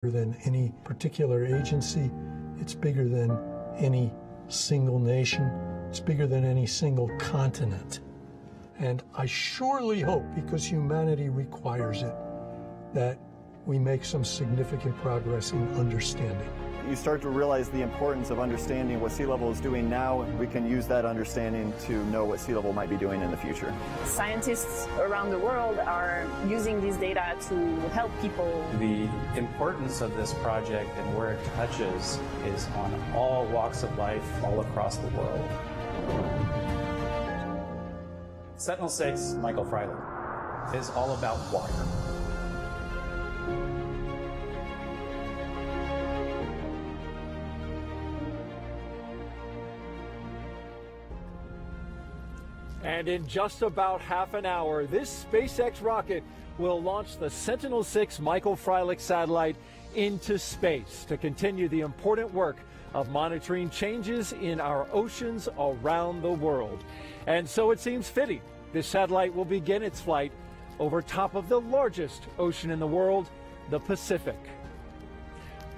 than any particular agency. It's bigger than any single nation. It's bigger than any single continent. And I surely hope, because humanity requires it, that we make some significant progress in understanding. You start to realize the importance of understanding what sea level is doing now. We can use that understanding to know what sea level might be doing in the future. Scientists around the world are using this data to help people. The importance of this project and where it touches is on all walks of life all across the world. Sentinel-6 Michael Freilich is all about water. And in just about half an hour, this SpaceX rocket will launch the Sentinel-6 Michael Freilich satellite into space to continue the important work of monitoring changes in our oceans around the world. And so it seems fitting this satellite will begin its flight over top of the largest ocean in the world, the Pacific.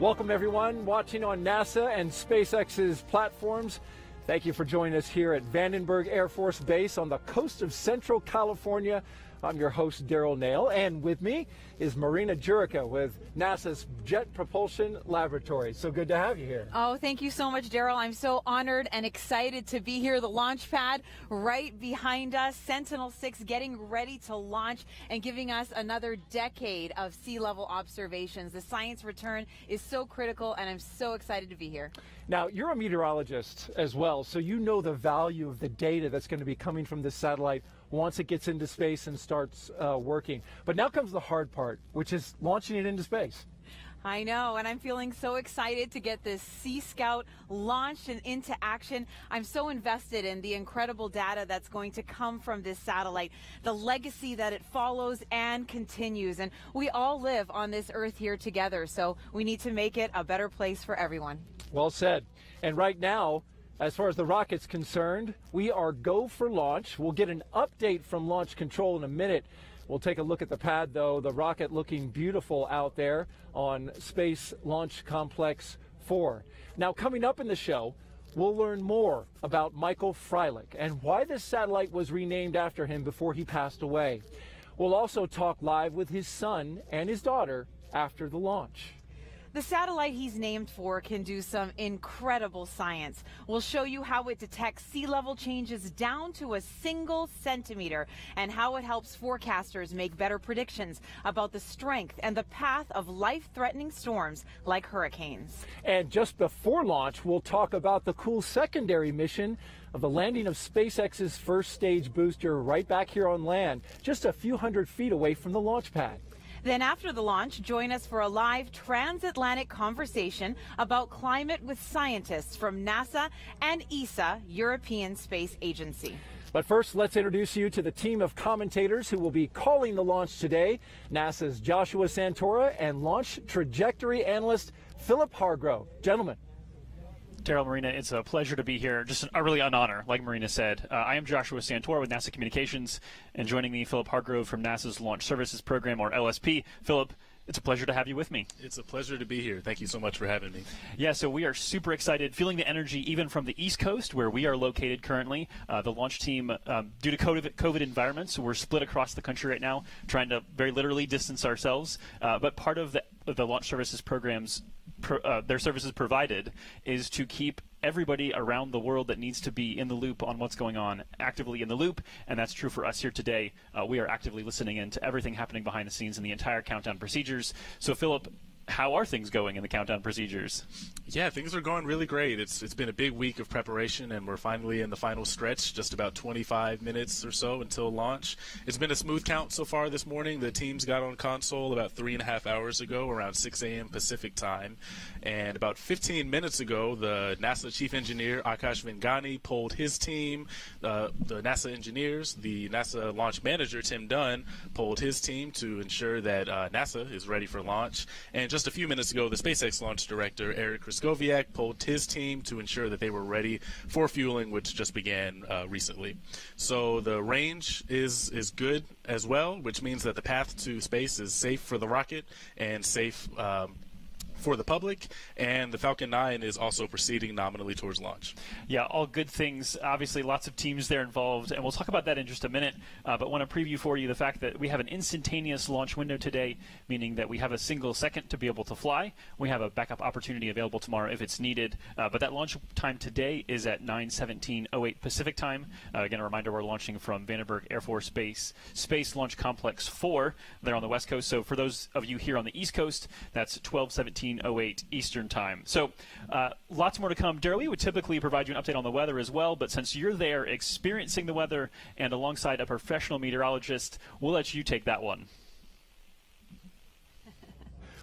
Welcome everyone watching on NASA and SpaceX's platforms. Thank you for joining us here at Vandenberg Air Force Base on the coast of Central California. I'm your host, Daryl Nail, and with me is Marina Jurica with NASA's Jet Propulsion Laboratory. So good to have you here. Oh, thank you so much, Daryl. I'm so honored and excited to be here. The launch pad right behind us, Sentinel-6 getting ready to launch and giving us another decade of sea level observations. The science return is so critical, and I'm so excited to be here. Now, you're a meteorologist as well, so you know the value of the data that's going to be coming from this satellite once it gets into space and starts working. But now comes the hard part, which is launching it into space. I know, and I'm feeling so excited to get this Sea Scout launched and into action. I'm so invested in the incredible data that's going to come from this satellite, the legacy that it follows and continues. And we all live on this Earth here together, so we need to make it a better place for everyone. Well said. And right now, as far as the rocket's concerned, we are go for launch. We'll get an update from Launch Control in a minute. We'll take a look at the pad, though. The rocket looking beautiful out there on Space Launch Complex 4. Now, coming up in the show, we'll learn more about Michael Freilich and why this satellite was renamed after him before he passed away. We'll also talk live with his son and his daughter after the launch. The satellite he's named for can do some incredible science. We'll show you how it detects sea level changes down to a single centimeter and how it helps forecasters make better predictions about the strength and the path of life-threatening storms like hurricanes. And just before launch, we'll talk about the cool secondary mission of the landing of SpaceX's first stage booster right back here on land, just a few hundred feet away from the launch pad. Then after the launch, join us for a live transatlantic conversation about climate with scientists from NASA and ESA, European Space Agency. But first, let's introduce you to the team of commentators who will be calling the launch today. NASA's Joshua Santora and launch trajectory analyst Philip Hargrove. Gentlemen. Daryl, Marina, it's a pleasure to be here. Just really an honor, like Marina said. I am Joshua Santora with NASA Communications, and joining me, Philip Hargrove from NASA's Launch Services Program, or LSP. Philip, it's a pleasure to have you with me. It's a pleasure to be here. Thank you so much for having me. Yeah, so we are super excited, feeling the energy even from the East Coast, where we are located currently. The launch team, due to COVID environments, we're split across the country right now, trying to very literally distance ourselves. But part of the Launch Services programs, their services provided, is to keep everybody around the world that needs to be in the loop on what's going on actively in the loop, and that's true for us here today. We are actively listening in to everything happening behind the scenes in the entire countdown procedures. So, Philip, how are things going in the countdown procedures? Yeah, things are going really great. It's been a big week of preparation, and we're finally in the final stretch, just about 25 minutes or so until launch. It's been a smooth count so far this morning. The teams got on console about 3.5 hours ago, around 6 a.m. Pacific time. And about 15 minutes ago, the NASA chief engineer, Akash Vengani, polled his team. The NASA engineers, the NASA launch manager, Tim Dunn, polled his team to ensure that NASA is ready for launch. And just a few minutes ago, the SpaceX launch director, Eric Kraskowiak, polled his team to ensure that they were ready for fueling, which just began recently. So the range is good as well, which means that the path to space is safe for the rocket and safe for the public, and the Falcon 9 is also proceeding nominally towards launch. Yeah, all good things. Obviously, lots of teams there involved, and we'll talk about that in just a minute, but want to preview for you the fact that we have an instantaneous launch window today, meaning that we have a single second to be able to fly. We have a backup opportunity available tomorrow if it's needed, but that launch time today is at 9:17:08 Pacific time. Again, a reminder, we're launching from Vandenberg Air Force Base Space Launch Complex 4 there on the West Coast. So for those of you here on the East Coast, that's 12:17:08 Eastern time. So lots more to come. Daryl, we would typically provide you an update on the weather as well, but since you're there experiencing the weather and alongside a professional meteorologist, we'll let you take that one.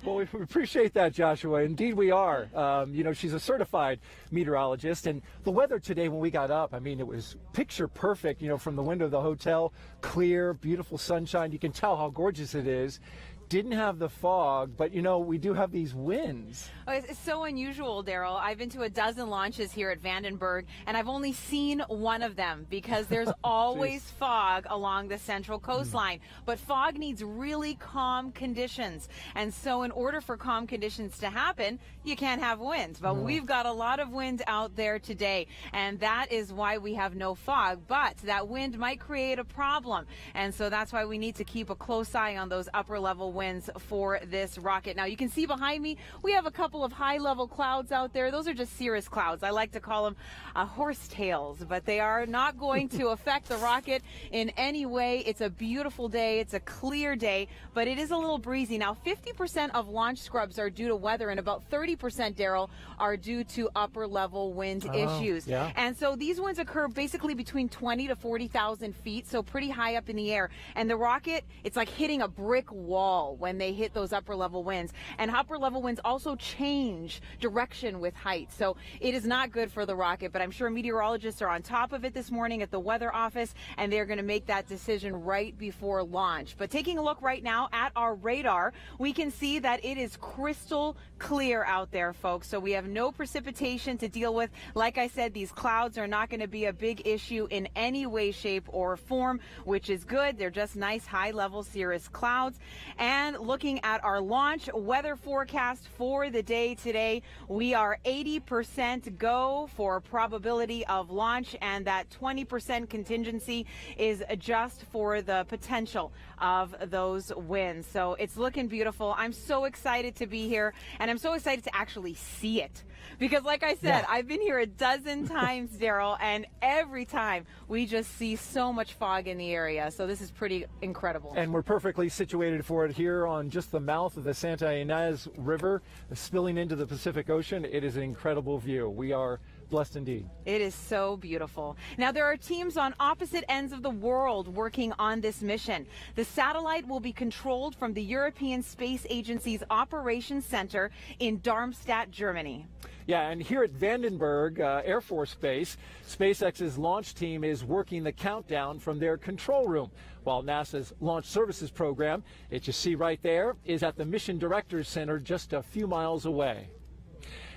Well, we appreciate that, Joshua. Indeed, we are. You know, she's a certified meteorologist, and the weather today when we got up, I mean, it was picture perfect, you know, from the window of the hotel, clear, beautiful sunshine. You can tell how gorgeous it is. Didn't have the fog, but, you know, we do have these winds. Oh, it's so unusual, Daryl. I've been to a dozen launches here at Vandenberg, and I've only seen one of them because there's always fog along the central coastline. But fog needs really calm conditions. And so in order for calm conditions to happen, you can't have wind. But we've got a lot of wind out there today, and that is why we have no fog. But that wind might create a problem. And so that's why we need to keep a close eye on those upper level winds for this rocket. Now, you can see behind me, we have a couple of high-level clouds out there. Those are just cirrus clouds. I like to call them horsetails, but they are not going to affect the rocket in any way. It's a beautiful day. It's a clear day, but it is a little breezy. Now, 50% of launch scrubs are due to weather, and about 30%, Daryl, are due to upper-level wind issues. Yeah. And so these winds occur basically between 20 to 40,000 feet, so pretty high up in the air. And the rocket, it's like hitting a brick wall when they hit those upper level winds. And upper level winds also change direction with height. So it is not good for the rocket, but I'm sure meteorologists are on top of it this morning at the weather office, and they're going to make that decision right before launch. But taking a look right now at our radar, we can see that it is crystal clear out there, folks. So we have no precipitation to deal with. Like I said, these clouds are not going to be a big issue in any way, shape, or form, which is good. They're just nice high-level cirrus clouds. And looking at our launch weather forecast for the day today, we are 80% go for probability of launch, and that 20% contingency is just for the potential of those winds. So it's looking beautiful. I'm so excited to be here, and I'm so excited to actually see it. Because like I said, I've been here a dozen times, Daryl, and every time we just see so much fog in the area. So this is pretty incredible. And we're perfectly situated for it here on just the mouth of the Santa Ynez River, spilling into the Pacific Ocean. It is an incredible view. We are blessed indeed. It is so beautiful. Now, there are teams on opposite ends of the world working on this mission. The satellite will be controlled from the European Space Agency's Operations Center in Darmstadt, Germany. Yeah, and here at Vandenberg Air Force Base, SpaceX's launch team is working the countdown from their control room, while NASA's Launch Services Program, that you see right there, is at the Mission Directors Center just a few miles away.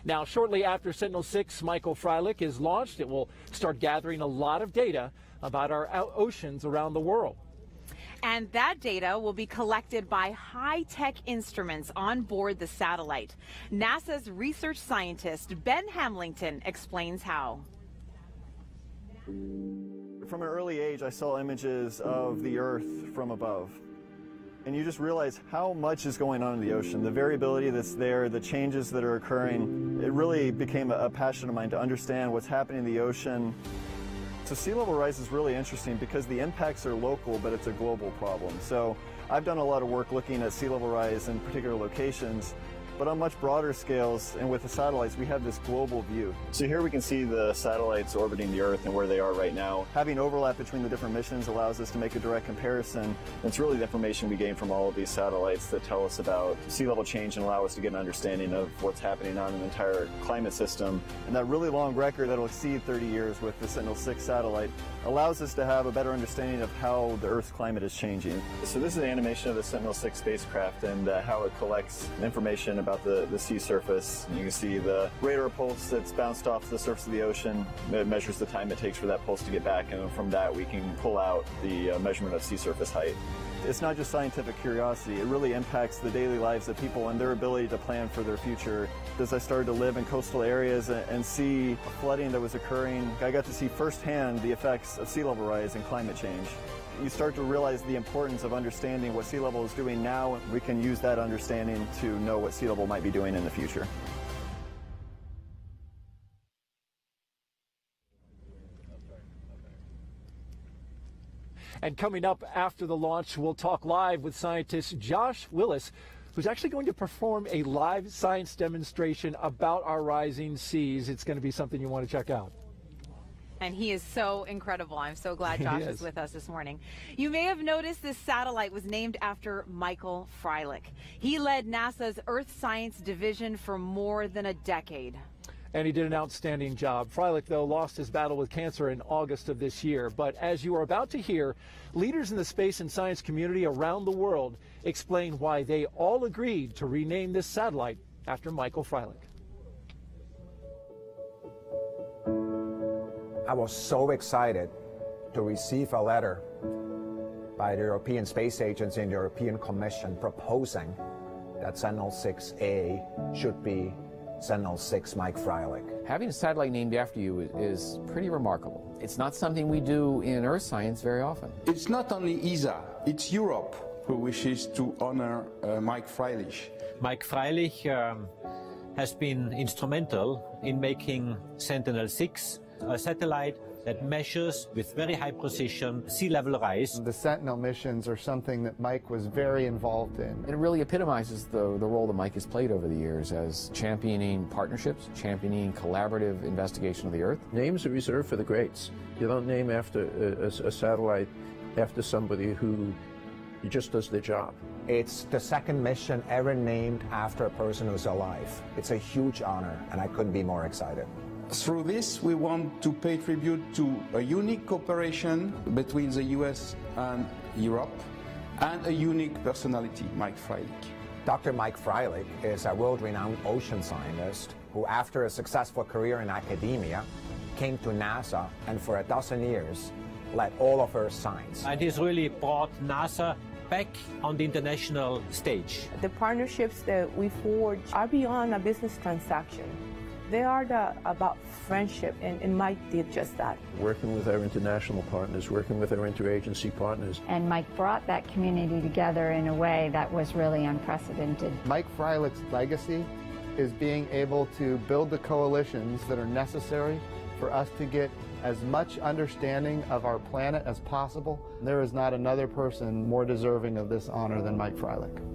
Now, shortly after Sentinel-6 Michael Freilich is launched, it will start gathering a lot of data about our oceans around the world. And that data will be collected by high-tech instruments on board the satellite. NASA's research scientist Ben Hamilton explains how. From an early age, I saw images of the Earth from above. And you just realize how much is going on in the ocean, the variability that's there, the changes that are occurring. It really became a passion of mine to understand what's happening in the ocean. So sea level rise is really interesting because the impacts are local, but it's a global problem. So I've done a lot of work looking at sea level rise in particular locations, but on much broader scales, and with the satellites, we have this global view. So here we can see the satellites orbiting the Earth and where they are right now. Having overlap between the different missions allows us to make a direct comparison. It's really the information we gain from all of these satellites that tell us about sea level change and allow us to get an understanding of what's happening on an entire climate system. And that really long record that'll exceed 30 years with the Sentinel-6 satellite allows us to have a better understanding of how the Earth's climate is changing. So this is an animation of the Sentinel-6 spacecraft and how it collects information about the sea surface. You can see the radar pulse that's bounced off the surface of the ocean. It measures the time it takes for that pulse to get back, and from that we can pull out the measurement of sea surface height. It's not just scientific curiosity, it really impacts the daily lives of people and their ability to plan for their future. As I started to live in coastal areas and see flooding that was occurring, I got to see firsthand the effects of sea level rise and climate change. You start to realize the importance of understanding what sea level is doing now. We can use that understanding to know what sea level might be doing in the future. And coming up after the launch, we'll talk live with scientist Josh Willis, who's actually going to perform a live science demonstration about our rising seas. It's going to be something you want to check out. And he is so incredible. I'm so glad Josh is with us this morning. You may have noticed this satellite was named after Michael Freilich. He led NASA's Earth Science Division for more than a decade. And he did an outstanding job. Freilich, though, lost his battle with cancer in August of this year. But as you are about to hear, leaders in the space and science community around the world explain why they all agreed to rename this satellite after Michael Freilich. I was so excited to receive a letter by the European Space Agency and the European Commission proposing that Sentinel-6A should be Sentinel-6 Mike Freilich. Having a satellite named after you is pretty remarkable. It's not something we do in Earth science very often. It's not only ESA, it's Europe who wishes to honor Mike Freilich. Mike Freilich has been instrumental in making Sentinel-6 a satellite that measures with very high precision sea level rise. The Sentinel missions are something that Mike was very involved in. It really epitomizes the role that Mike has played over the years as championing partnerships, championing collaborative investigation of the Earth. Names are reserved for the greats. You don't name after a satellite after somebody who just does their job. It's the second mission ever named after a person who's alive. It's a huge honor, and I couldn't be more excited. Through this, we want to pay tribute to a unique cooperation between the U.S. and Europe, and a unique personality, Mike Freilich. Dr. Mike Freilich is a world-renowned ocean scientist who, after a successful career in academia, came to NASA and for a dozen years led all of Earth science. And he's really brought NASA back on the international stage. The partnerships that we forge are beyond a business transaction. They are about friendship, and Mike did just that. Working with our international partners, working with our interagency partners. And Mike brought that community together in a way that was really unprecedented. Mike Freilich's legacy is being able to build the coalitions that are necessary for us to get as much understanding of our planet as possible. There is not another person more deserving of this honor than Mike Freilich.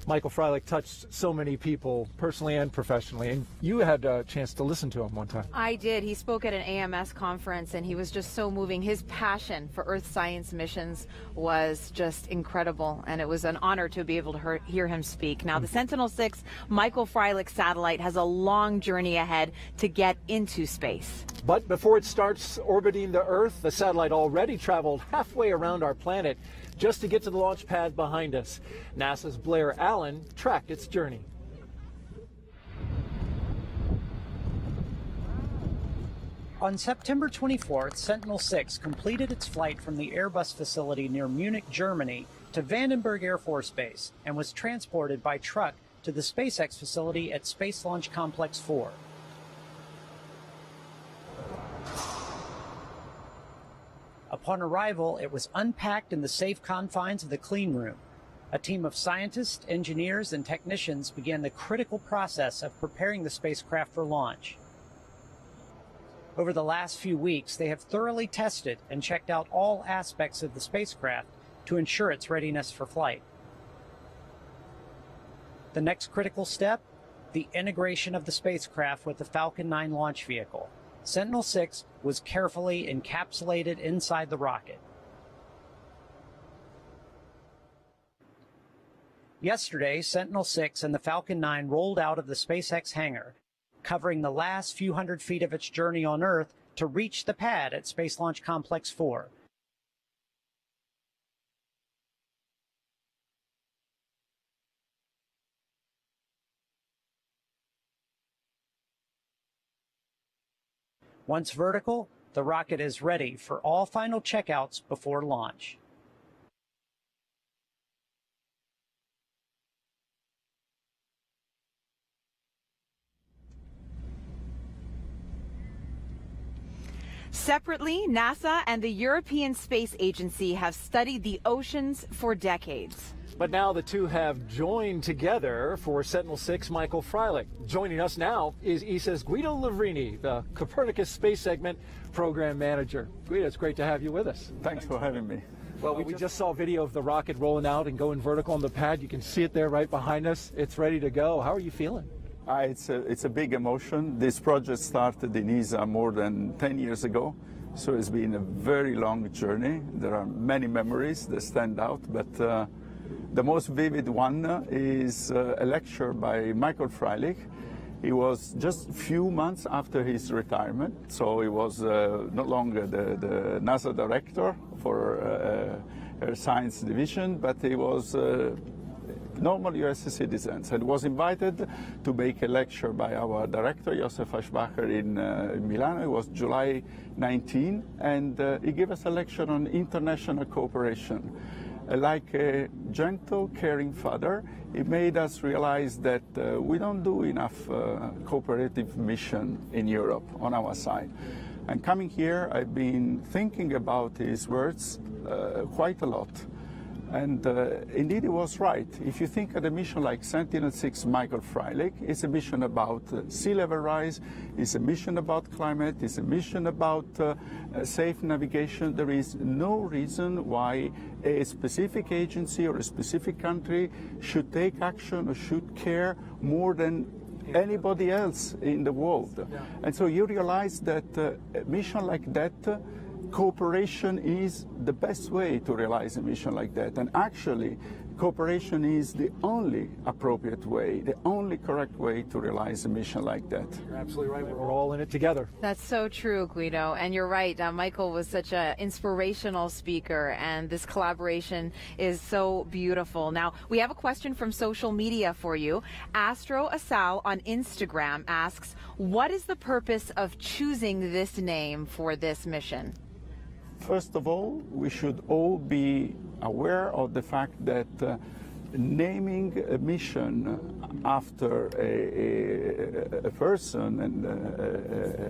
Michael Freilich touched so many people personally and professionally, and you had a chance to listen to him one time. I did. He spoke at an AMS conference, and he was just so moving. His passion for Earth science missions was just incredible, and it was an honor to be able to hear him speak. Now, the Sentinel-6 Michael Freilich satellite has a long journey ahead to get into space. But before it starts orbiting the Earth, the satellite already traveled halfway around our planet just to get to the launch pad behind us. NASA's Blair Allen tracked its journey. On September 24th, Sentinel-6 completed its flight from the Airbus facility near Munich, Germany, to Vandenberg Air Force Base and was transported by truck to the SpaceX facility at Space Launch Complex 4. Upon arrival, it was unpacked in the safe confines of the clean room. A team of scientists, engineers, and technicians began the critical process of preparing the spacecraft for launch. Over the last few weeks, they have thoroughly tested and checked out all aspects of the spacecraft to ensure its readiness for flight. The next critical step, the integration of the spacecraft with the Falcon 9 launch vehicle. Sentinel-6 was carefully encapsulated inside the rocket. Yesterday, Sentinel-6 and the Falcon 9 rolled out of the SpaceX hangar, covering the last few hundred feet of its journey on Earth to reach the pad at Space Launch Complex 4. Once vertical, the rocket is ready for all final checkouts before launch. Separately, NASA and the European Space Agency have studied the oceans for decades. But now the two have joined together for Sentinel-6 Michael Freilich. Joining us now is ESA's Guido Livrini, the Copernicus Space Segment Program Manager. Guido, it's great to have you with us. Thanks for having me. Well, we just saw video of the rocket rolling out and going vertical on the pad. You can see it there right behind us. It's ready to go. How are you feeling? It's a big emotion. This project started in ESA more than 10 years ago, so it's been a very long journey. There are many memories that stand out, but the most vivid one is a lecture by Michael Freilich. He was just a few months after his retirement, so he was no longer the NASA director for science division, but he was normal US citizens, and was invited to make a lecture by our director, Josef Aschbacher, in Milan. It was July 19, and he gave us a lecture on international cooperation. Like a gentle, caring father, he made us realize that we don't do enough cooperative mission in Europe on our side. And coming here, I've been thinking about his words quite a lot. And indeed, he was right. If you think of a mission like Sentinel-6 Michael Freilich, it's a mission about sea level rise, it's a mission about climate, it's a mission about safe navigation. There is no reason why a specific agency or a specific country should take action or should care more than anybody else in the world. And so you realize that a mission like that, cooperation is the best way to realize a mission like that. And actually, cooperation is the only appropriate way, the only correct way to realize a mission like that. You're absolutely right. We're all in it together. That's so true, Guido. And you're right. Michael was such an inspirational speaker, and this collaboration is so beautiful. Now, we have a question from social media for you. Astro Asal on Instagram asks, what is the purpose of choosing this name for this mission? First of all, we should all be aware of the fact that naming a mission after a person and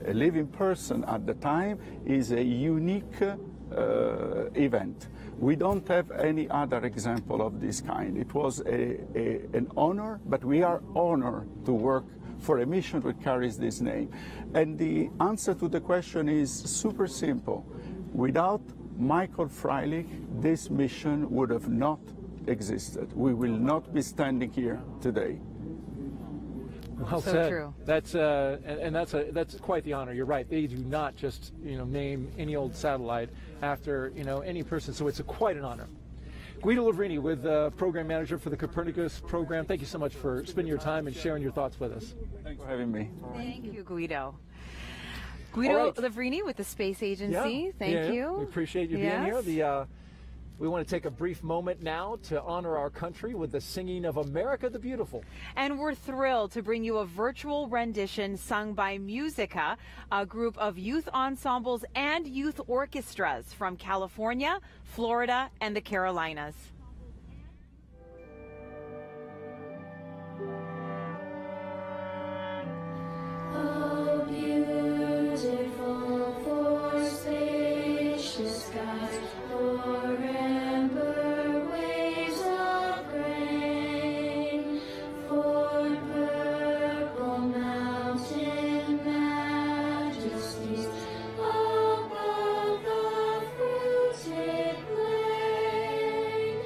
a living person at the time is a unique event. We don't have any other example of this kind. It was an honor, but we are honored to work for a mission that carries this name. And the answer to the question is super simple. Without Michael Freilich, this mission would have not existed. We will not be standing here today. Well so said. True. That's quite the honor. You're right. They do not just name any old satellite after any person. So it's quite an honor. Guido Livrini, with Program Manager for the Copernicus program. Thank you so much for spending your time and sharing your thoughts with us. Thanks for having me. Thank you, Guido. Guido Livrini with the Space Agency. Thank you. We appreciate you being here. We want to take a brief moment now to honor our country with the singing of America the Beautiful. And we're thrilled to bring you a virtual rendition sung by Musica, a group of youth ensembles and youth orchestras from California, Florida, and the Carolinas. Oh, beautiful for spacious skies, for amber waves of grain, for purple mountain majesties above the fruited plain.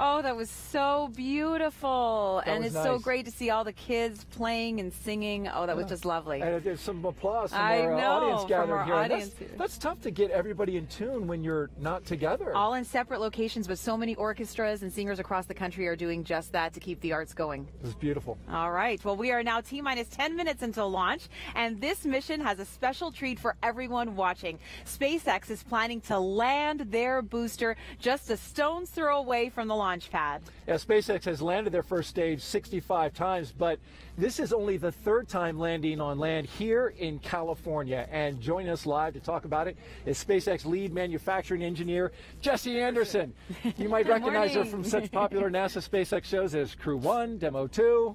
Oh, that was so beautiful. That And was it's so nice. great to see all the kids playing and singing. Oh, that was just lovely. And there's some applause from I our know, audience from gathered our here. And audience. That's tough to get everybody in tune when you're not together. All in separate locations, but so many orchestras and singers across the country are doing just that to keep the arts going. It was beautiful. All right. Well, we are now T-minus 10 minutes until launch, and this mission has a special treat for everyone watching. SpaceX is planning to land their booster just a stone's throw away from the launch pad. Yeah, SpaceX has landed their first stage 65 times, but this is only the third time landing on land here in California. And joining us live to talk about it is SpaceX lead manufacturing engineer, Jessie Anderson. You might recognize her from such popular NASA SpaceX shows as Crew 1, Demo 2.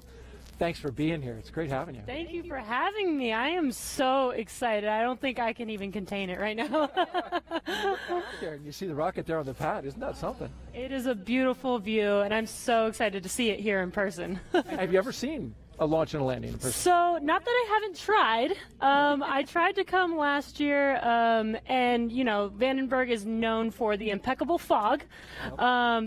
Thanks for being here. It's great having you. Thank you for having me. I am so excited. I don't think I can even contain it right now. You see the rocket there on the pad. Isn't that something? It is a beautiful view, and I'm so excited to see it here in person. Have you ever seen a launch and a landing in person? So, not that I haven't tried. I tried to come last year, and, you know, Vandenberg is known for the impeccable fog.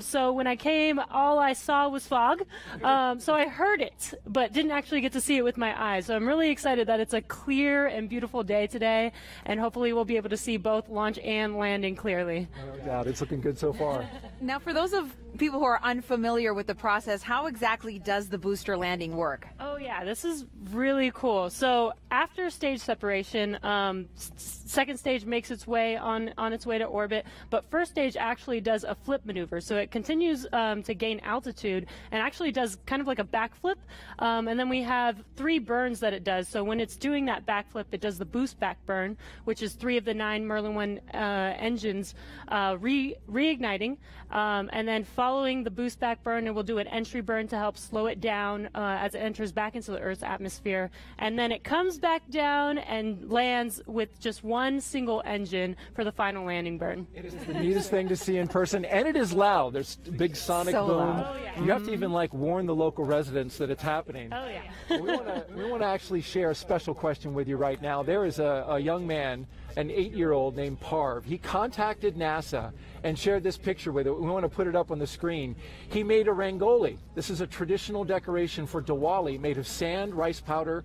So when I came, all I saw was fog. So I heard it, but didn't actually get to see it with my eyes. So I'm really excited that it's a clear and beautiful day today, and hopefully we'll be able to see both launch and landing clearly. No doubt. It's looking good so far. Now, for those of people who are unfamiliar with the process, how exactly does the booster landing work? Oh yeah, this is really cool. So after stage separation, second stage makes its way on its way to orbit, but first stage actually does a flip maneuver. So it continues to gain altitude and actually does kind of like a backflip. And then we have 3 burns that it does. So when it's doing that backflip, it does the boost back burn, which is 3 of the 9 Merlin 1 engines reigniting. And then following the boost back burn, it will do an entry burn to help slow it down as it enters back into the Earth's atmosphere. And then it comes back down and lands with just one single engine for the final landing burn. It is the neatest thing to see in person, and it is loud. There's a big sonic So boom. loud. Oh, yeah. You have to even like warn the local residents that it's happening. Oh yeah. We want to actually share a special question with you right now. There is a young man, an 8-year-old named Parv. He contacted NASA and shared this picture with it. We want to put it up on the screen. He made a rangoli. This is a traditional decoration for Diwali made of sand, rice powder,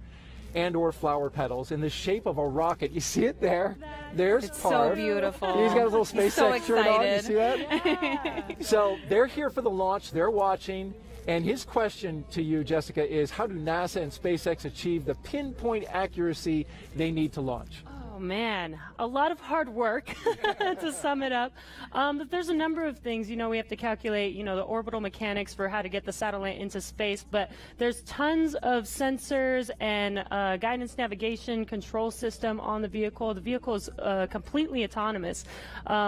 and or flower petals in the shape of a rocket. You see it there? There's It's Parv. so beautiful. He's got his little He's so SpaceX shirt on. You excited. see that? So they're here for the launch. They're watching. And his question to you, Jessica, is how do NASA and SpaceX achieve the pinpoint accuracy they need to launch? Oh man, a lot of hard work to sum it up. But there's a number of things, you know, we have to calculate, you know, the orbital mechanics for how to get the satellite into space, but there's tons of sensors and guidance navigation control system on the vehicle. The vehicle is completely autonomous.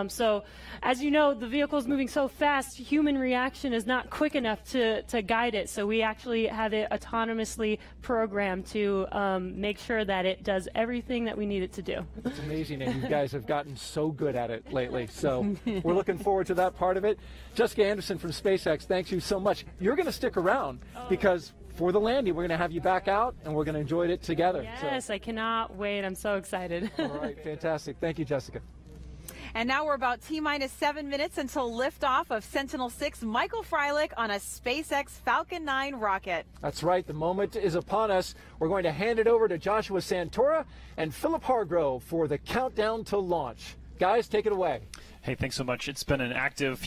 So as you know, the vehicle is moving so fast, human reaction is not quick enough to guide it. So we actually have it autonomously programmed to make sure that it does everything that we need it to do. It's amazing, and you guys have gotten so good at it lately. So we're looking forward to that part of it. Jessica Anderson from SpaceX, thanks you so much. You're going to stick around because for the landing, we're going to have you back out, and we're going to enjoy it together. Yes, I cannot wait. I'm so excited. All right, fantastic. Thank you, Jessica. And now we're about T-minus 7 minutes until liftoff of Sentinel-6 Michael Freilich on a SpaceX Falcon 9 rocket. That's right. The moment is upon us. We're going to hand it over to Joshua Santora and Philip Hargrove for the countdown to launch. Guys, take it away. Hey, thanks so much. It's been an active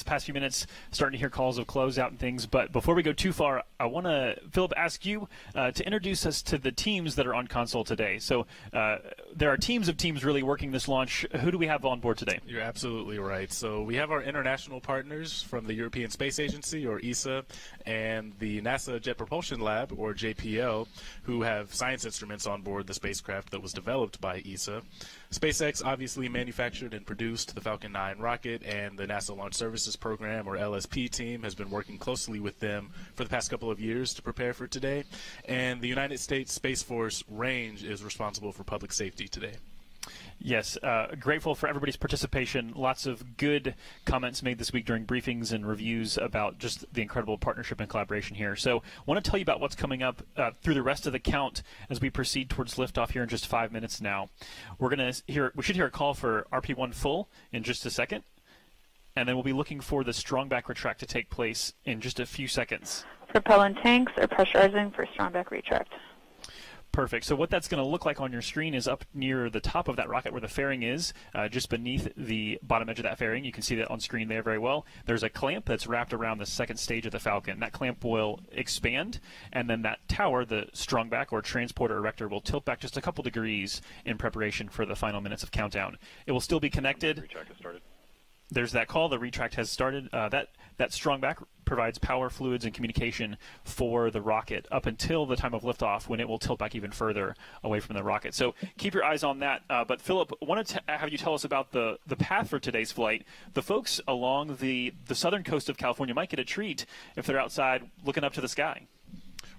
past few minutes, starting to hear calls of closeout and things. But before we go too far, I want to, Philip, ask you to introduce us to the teams that are on console today. So there are teams of teams really working this launch. Who do we have on board today? You're absolutely right. So we have our international partners from the European Space Agency, or ESA, and the NASA Jet Propulsion Lab, or JPL, who have science instruments on board the spacecraft that was developed by ESA. SpaceX obviously manufactured and produced the Falcon 9 rocket, and the NASA Launch Services Program, or LSP team, has been working closely with them for the past couple of years to prepare for today. And the United States Space Force Range is responsible for public safety today. Yes, grateful for everybody's participation. Lots of good comments made this week during briefings and reviews about just the incredible partnership and collaboration here. So I want to tell you about what's coming up through the rest of the count as we proceed towards liftoff here in just 5 minutes now. We should hear a call for RP1 full in just a second. and then we'll be looking for the strongback retract to take place in just a few seconds. Propellant tanks are pressurizing for strongback retract. Perfect. So what that's going to look like on your screen is up near the top of that rocket where the fairing is, just beneath the bottom edge of that fairing. You can see that on screen there very well. There's a clamp that's wrapped around the second stage of the Falcon. That clamp will expand, and then that tower, the strongback or transporter erector, will tilt back just a couple degrees in preparation for the final minutes of countdown. It will still be connected. Retract has started. There's that call. The retract has started. That strongback provides power, fluids, and communication for the rocket up until the time of liftoff, when it will tilt back even further away from the rocket. So keep your eyes on that. But Philip, wanted to have you tell us about the path for today's flight. The folks along the southern coast of California might get a treat if they're outside looking up to the sky.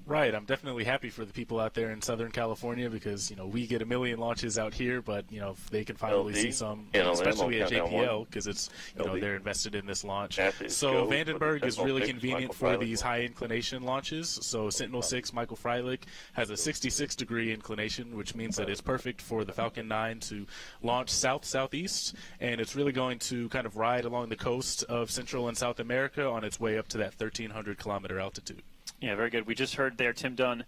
Right. I'm definitely happy for the people out there in Southern California because, we get a million launches out here, but, if they can finally see some, especially at JPL, because it's, they're invested in this launch. So Vandenberg is really convenient for these high inclination launches. So Sentinel-6 Michael Freilich has a 66-degree inclination, which means that it's perfect for the Falcon 9 to launch south-southeast, and it's really going to kind of ride along the coast of Central and South America on its way up to that 1,300-kilometer altitude. Yeah, very good. We just heard there Tim Dunn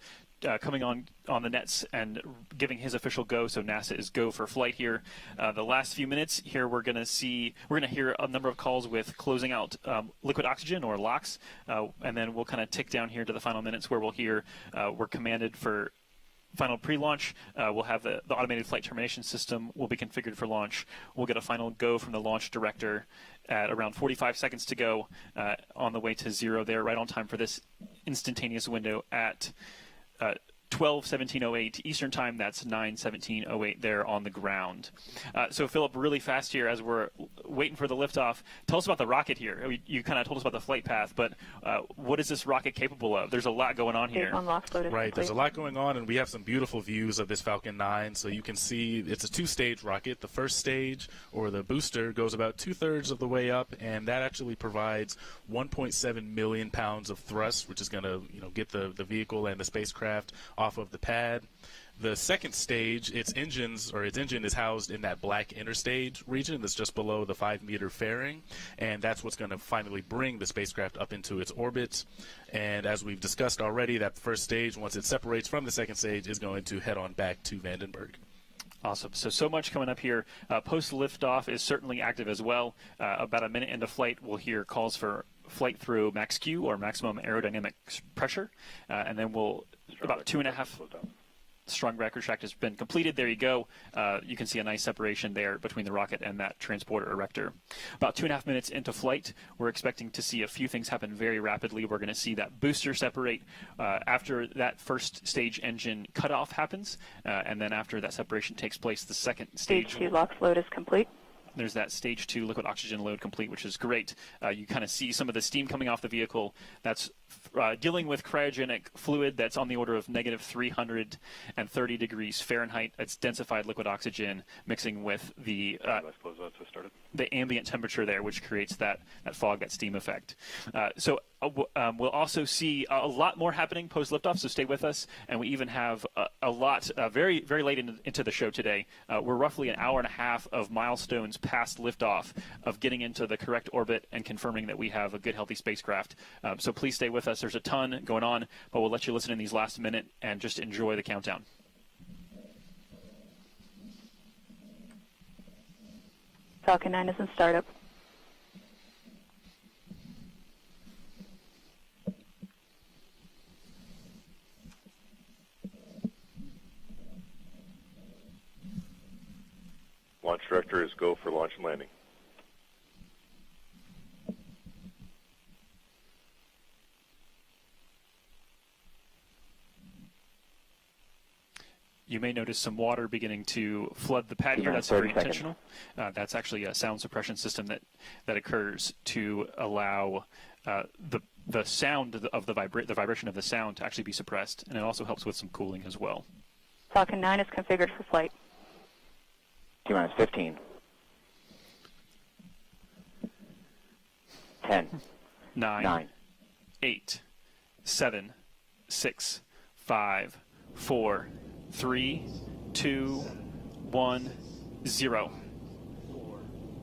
coming on the nets and giving his official go. So NASA is go for flight here. The last few minutes here, we're going to hear a number of calls with closing out liquid oxygen or LOX, and then we'll kind of tick down here to the final minutes where we'll hear we're commanded for final pre-launch. We'll have the automated flight termination system will be configured for launch. We'll get a final go from the launch director at around 45 seconds to go on the way to 0 there, right on time for this instantaneous window at 12:17:08 Eastern Time. That's 9:17:08 there on the ground. So, Philip, really fast here as we're waiting for the liftoff. Tell us about the rocket here. You kind of told us about the flight path, but what is this rocket capable of? There's a lot going on here. Right, there's a lot going on, and we have some beautiful views of this Falcon 9. So you can see it's a two-stage rocket. The first stage, or the booster, goes about 2/3 of the way up, and that actually provides 1.7 million pounds of thrust, which is going to get the vehicle and the spacecraft off of the pad. The second stage, its engine is housed in that black interstage region that's just below the 5-meter fairing, and that's what's going to finally bring the spacecraft up into its orbit. And as we've discussed already, that first stage, once it separates from the second stage, is going to head on back to Vandenberg. Awesome. So much coming up here. Post liftoff is certainly active as well. About a minute into flight, we'll hear calls for flight through max Q, or maximum aerodynamic pressure, and then we'll about 2.5. Strongback retract has been completed. There you go. You can see a nice separation there between the rocket and that transporter erector. About 2.5 minutes into flight, we're expecting to see a few things happen very rapidly. We're going to see that booster separate after that first stage engine cutoff happens, and then after that separation takes place, the second stage. Stage 2 LOX load is complete. There's that stage 2 liquid oxygen load complete, which is great. You kind of see some of the steam coming off the vehicle. That's dealing with cryogenic fluid that's on the order of negative 330 degrees Fahrenheit. It's densified liquid oxygen mixing with the ambient temperature there, which creates that fog, that steam effect. We'll also see a lot more happening post liftoff, so stay with us. And we even have a lot very, very late into the show today. We're roughly an hour and a half of milestones past liftoff of getting into the correct orbit and confirming that we have a good, healthy spacecraft. So please stay with us. There's a ton going on, but we'll let you listen in these last minute and just enjoy the countdown. Falcon 9 is in startup. Launch director is go for launch and landing. You may notice some water beginning to flood the pad here. That's very intentional. That's actually a sound suppression system that occurs to allow the sound of the vibration of the sound to actually be suppressed, and it also helps with some cooling as well. Falcon 9 is configured for flight. T-minus 15. 10. 9. 8. 7. 6. 5. 4. 3, 2, 1, 0.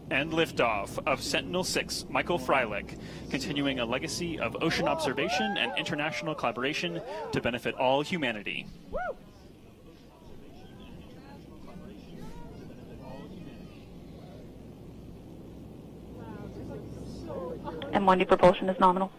And liftoff of Sentinel-6 Michael Freilich, continuing a legacy of ocean observation and international collaboration to benefit all humanity. M1D propulsion is nominal.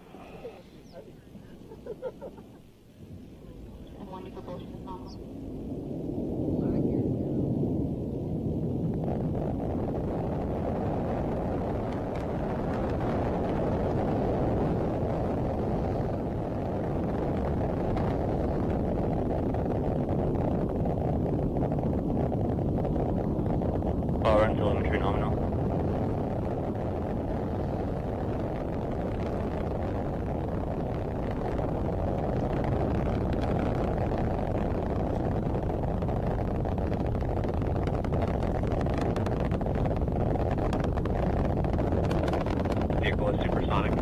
Power and telemetry nominal. Vehicle is supersonic.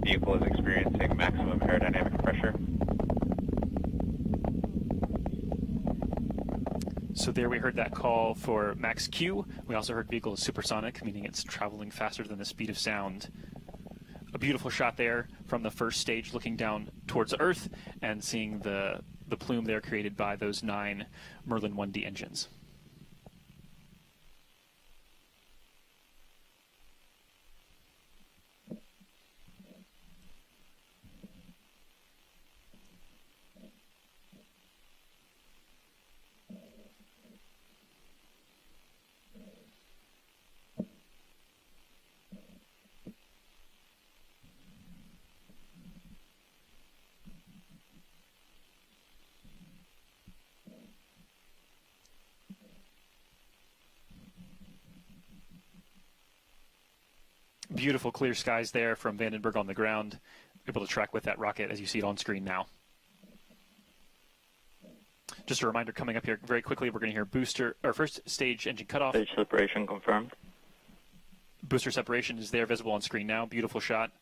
Vehicle is experiencing maximum aerodynamic pressure. So there we heard that call for max Q. We also heard vehicle is supersonic, meaning it's traveling faster than the speed of sound. A beautiful shot there from the first stage looking down towards Earth and seeing the plume there created by those 9 Merlin 1D engines. Beautiful clear skies there from Vandenberg on the ground. Able to track with that rocket as you see it on screen now. Just a reminder coming up here very quickly, we're going to hear booster or first stage engine cutoff. Stage separation confirmed. Booster separation is there visible on screen now. Beautiful shot.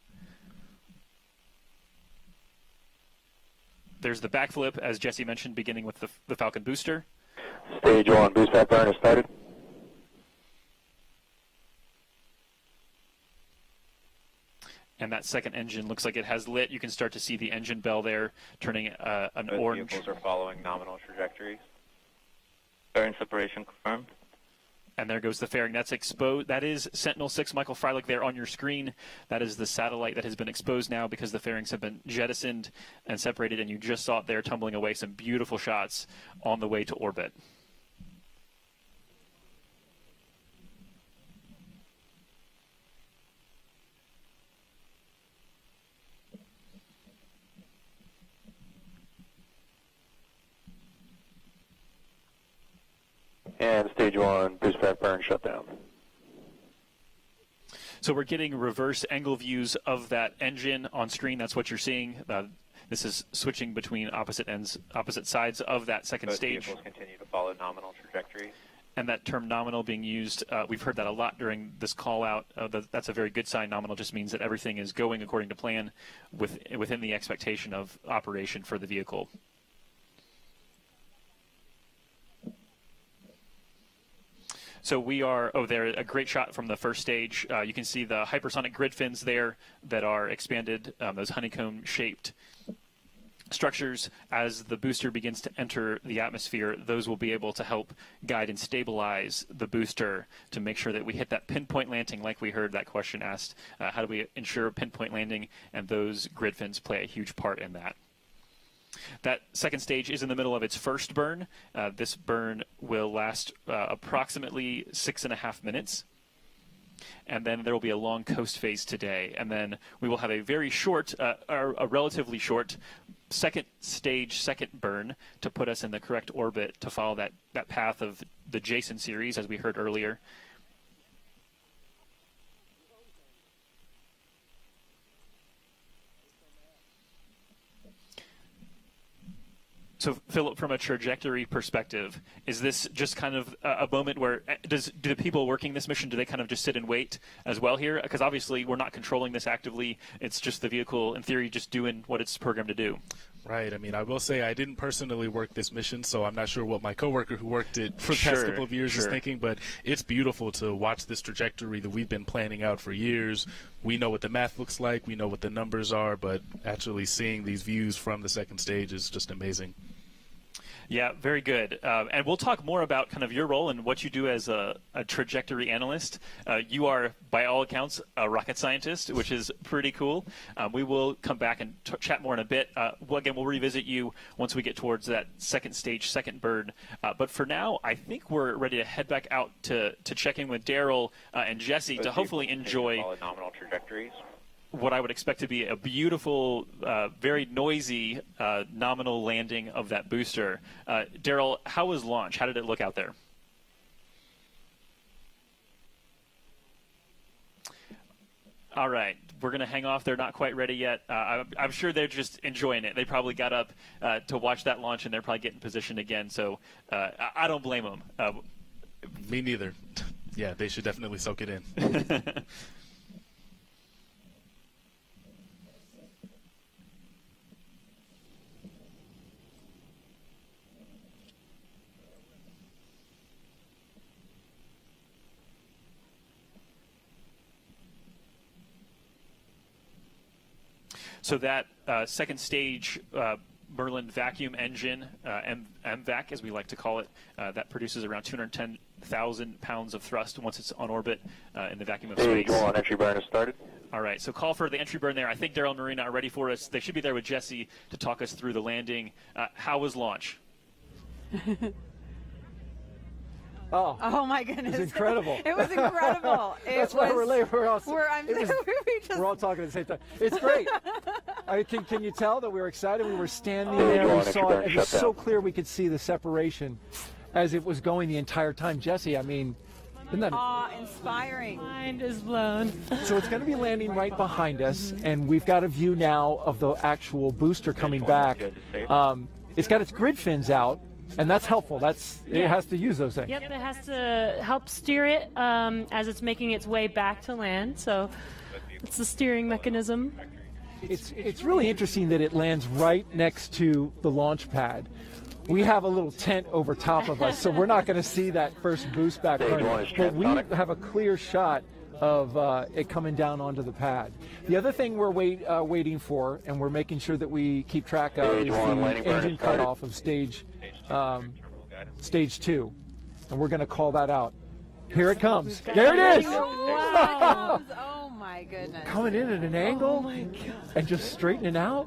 There's the backflip, as Jesse mentioned, beginning with the Falcon booster. Stage 1 boost back burn is started. And that second engine looks like it has lit. You can start to see the engine bell there turning an Both orange. vehicles are following nominal trajectories. Fairing separation confirmed. And there goes the fairing. That's exposed. That is Sentinel-6 Michael Freilich there on your screen. That is the satellite that has been exposed now because the fairings have been jettisoned and separated, and you just saw it there tumbling away. Some beautiful shots on the way to orbit. And stage 1 boost back burn shut down. So we're getting reverse angle views of that engine on screen. That's what you're seeing. This is switching between opposite sides of that second Both stage. vehicles continue to follow nominal trajectories. And that term nominal being used, we've heard that a lot during this call out. That's a very good sign. Nominal just means that everything is going according to plan within the expectation of operation for the vehicle. So we are, there, a great shot from the first stage. You can see the hypersonic grid fins there that are expanded, those honeycomb-shaped structures. As the booster begins to enter the atmosphere, those will be able to help guide and stabilize the booster to make sure that we hit that pinpoint landing like we heard that question asked. How do we ensure pinpoint landing? And those grid fins play a huge part in that. That second stage is in the middle of its first burn. This burn will last approximately 6.5 minutes. And then there will be a long coast phase today. And then we will have a very short, a relatively short second stage, second burn to put us in the correct orbit to follow that path of the Jason series, as we heard earlier. So, Philip, from a trajectory perspective, is this just kind of a moment where do the people working this mission, do they kind of just sit and wait as well here? Because obviously we're not controlling this actively. It's just the vehicle, in theory, just doing what it's programmed to do. Right. I mean, I will say I didn't personally work this mission, so I'm not sure what my coworker who worked it for the past couple of years is thinking, but it's beautiful to watch this trajectory that we've been planning out for years. We know what the math looks like. We know what the numbers are, but actually seeing these views from the second stage is just amazing. Yeah, very good. And we'll talk more about kind of your role and what you do as a trajectory analyst. You are, by all accounts, a rocket scientist, which is pretty cool. We will come back and chat more in a bit. Again, we'll revisit you once we get towards that second stage, second bird. But for now, I think we're ready to head back out to check in with Daryl and Jesse to hopefully enjoy nominal trajectories. What I would expect to be a beautiful, very noisy nominal landing of that booster. Daryl, how was launch? How did it look out there? All right, we're going to hang off. They're not quite ready yet. I'm sure they're just enjoying it. They probably got up to watch that launch, and they're probably getting positioned again. So I don't blame them. Me neither. Yeah, they should definitely soak it in. So that second stage Merlin vacuum engine, MVAC as we like to call it, that produces around 210,000 pounds of thrust once it's on orbit in the vacuum of space. Go on, entry burn has started. All right, so call for the entry burn there. I think Daryl and Marina are ready for us. They should be there with Jesse to talk us through the landing. How was launch? Oh my goodness! It was incredible. It was incredible. That's why we're late. We're all talking at the same time. It's great. Can you tell that we were excited? We were standing there. We saw it. It was so clear we could see the separation as it was going the entire time. Jesse, I mean, isn't that awe-inspiring? Mind is blown. So it's going to be landing right behind us, and we've got a view now of the actual booster coming back. It's got its grid fins out. And that's helpful. It has to use those things. Yep, it has to help steer it as it's making its way back to land. So it's the steering mechanism. It's really interesting that it lands right next to the launch pad. We have a little tent over top of us, so we're not going to see that first boost back running. But we have a clear shot of it coming down onto the pad. The other thing we're waiting for, and we're making sure that we keep track of, is the engine cutoff of stage 2, and we're going to call that out. Here it comes. There it is. Wow. Oh my goodness. Coming in at an angle and just straightening out.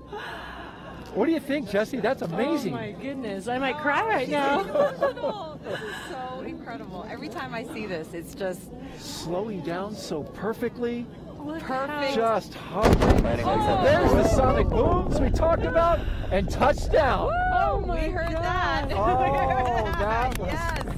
What do you think, Jesse? That's amazing. Oh my goodness, I might cry right now. This is so incredible. Every time I see this, it's just slowing down so perfectly. Perfect. Just hovering. There's the sonic booms we talked about, and touchdown. Oh, we heard that. Oh, that was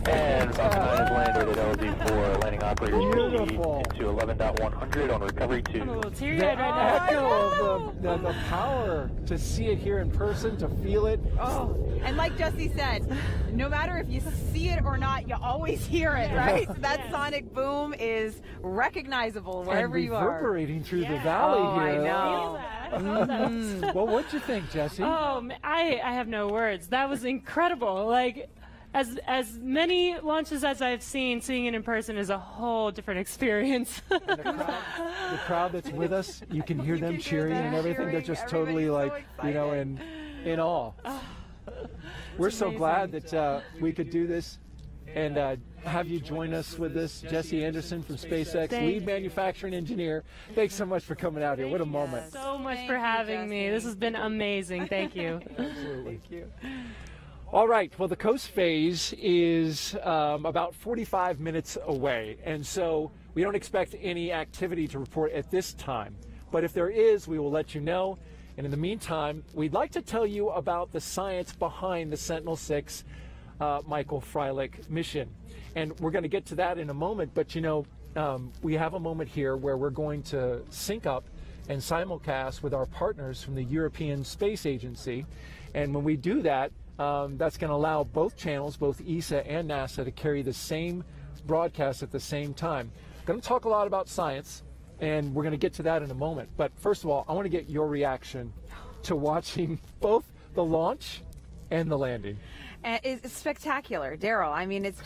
And Falcon 9 has landed at LZ4, landing operator beautiful. into 11.100 on recovery 2. I'm a little The teary-eyed right echo of the power to see it here in person, to feel it. Oh, and like Jesse said, no matter if you see it or not, you always hear it, right? So that sonic boom is recognizable wherever you are. Reverberating through the valley here. I know. Well, what'd you think, Jesse? Oh, I have no words. That was incredible. Like, as many launches as I've seen, seeing it in person is a whole different experience. The crowd that's with us, you can hear them cheering and everything. They're just totally like, in awe. We're so glad that we could do this and have you join us with this. Jesse Anderson from SpaceX, lead manufacturing engineer. Thanks so much for coming out here. What a moment. Thank you so much for having me. This has been amazing. Thank you. Absolutely. Thank you. All right. Well, the coast phase is about 45 minutes away, and so we don't expect any activity to report at this time. But if there is, we will let you know. And in the meantime, we'd like to tell you about the science behind the Sentinel-6 Michael Freilich mission. And we're going to get to that in a moment, but we have a moment here where we're going to sync up and simulcast with our partners from the European Space Agency. And when we do that, That's going to allow both channels, both ESA and NASA, to carry the same broadcast at the same time. Going to talk a lot about science, and we're going to get to that in a moment. But first of all, I want to get your reaction to watching both the launch and the landing. And it's spectacular, Daryl. I mean, it's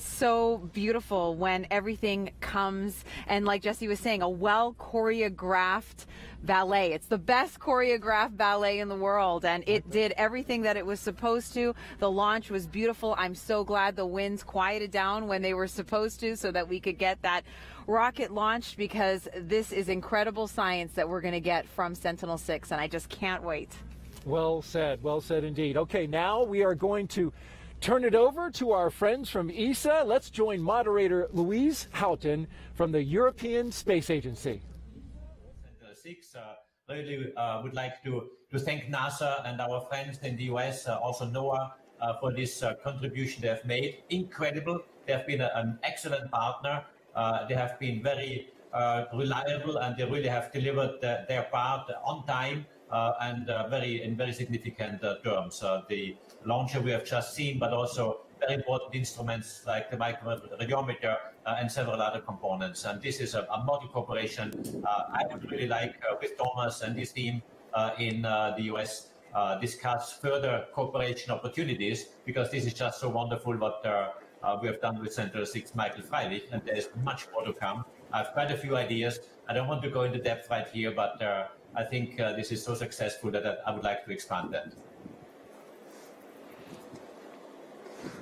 so beautiful when everything comes, and like Jesse was saying, a well choreographed ballet. It's the best choreographed ballet in the world, and it did everything that it was supposed to. The launch was beautiful. I'm so glad the winds quieted down when they were supposed to, so that we could get that rocket launched, because this is incredible science that we're going to get from Sentinel-6, and I just can't wait. Well said indeed. Okay, now we are going to turn it over to our friends from ESA. Let's join moderator Louise Houghton from the European Space Agency. Sentinel-6 really would like to thank NASA and our friends in the US, also NOAA, for this contribution they have made. Incredible. They have been an excellent partner. They have been very reliable, and they really have delivered their part on time. And in very significant terms. The launcher we have just seen, but also very important instruments like the microradiometer and several other components. And this is a model cooperation I would really like with Thomas and his team in the US discuss further cooperation opportunities, because this is just so wonderful what we have done with Sentinel-6 Michael Freilich, and there is much more to come. I have quite a few ideas. I don't want to go into depth right here, but I think this is so successful that I would like to expand that.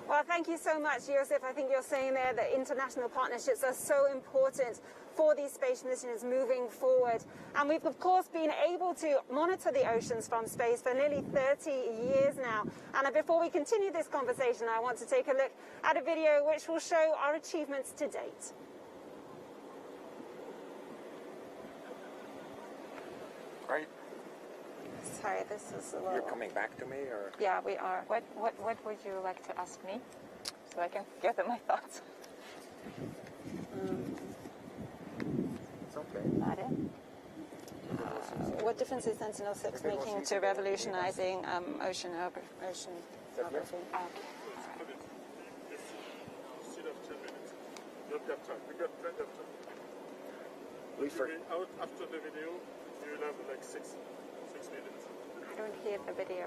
Well, thank you so much, Josef. I think you're saying there that international partnerships are so important for these space missions moving forward. And we've, of course, been able to monitor the oceans from space for nearly 30 years now. And before we continue this conversation, I want to take a look at a video which will show our achievements to date. Right. Sorry, this is a little... You're coming back to me, or? Yeah, we are. What would you like to ask me, so I can gather my thoughts? It's okay. Not it. What difference is Sentinel-6 making to revolutionizing oceanography? Out after the video, you will have like six minutes. I don't hear the video.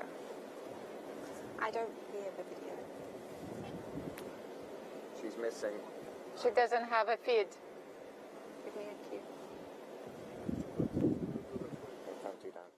I don't hear the video. She's missing. She doesn't have a feed. Give me a cue. Don't do that.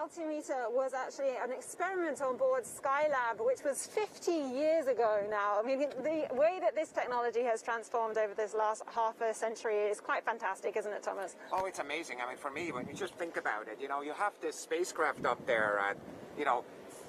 Altimeter was actually an experiment on board Skylab, which was 50 years ago now. I mean, the way that this technology has transformed over this last half a century is quite fantastic, isn't it, Thomas? Oh, it's amazing. I mean, for me, when you just think about it, you know, you have this spacecraft up there at,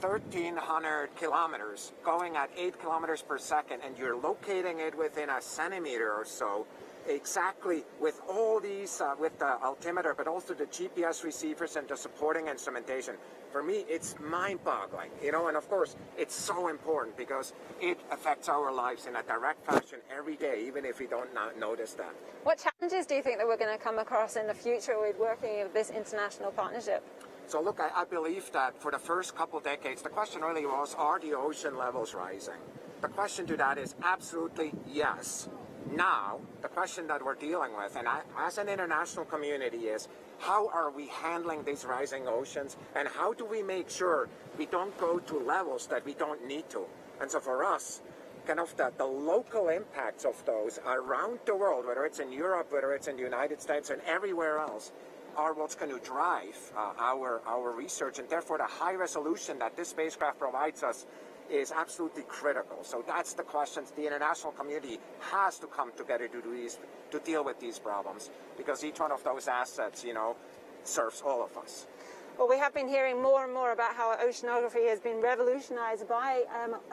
1,300 kilometers, going at 8 kilometers per second, and you're locating it within a centimeter or so, exactly with all these, with the altimeter, but also the GPS receivers and the supporting instrumentation. For me, it's mind-boggling, and of course, it's so important because it affects our lives in a direct fashion every day, even if we don't notice that. What challenges do you think that we're going to come across in the future with working with this international partnership? So look, I believe that for the first couple decades, the question really was, are the ocean levels rising? The question to that is absolutely yes. Now, the question that we're dealing with, and as an international community, is how are we handling these rising oceans, and how do we make sure we don't go to levels that we don't need to? And so for us, kind of the local impacts of those around the world, whether it's in Europe, whether it's in the United States, and everywhere else, are what's going to drive our research, and therefore the high resolution that this spacecraft provides us is absolutely critical. So that's the questions the international community has to come together to deal with these problems, because each one of those assets, you know, serves all of us. Well, we have been hearing more and more about how oceanography has been revolutionized by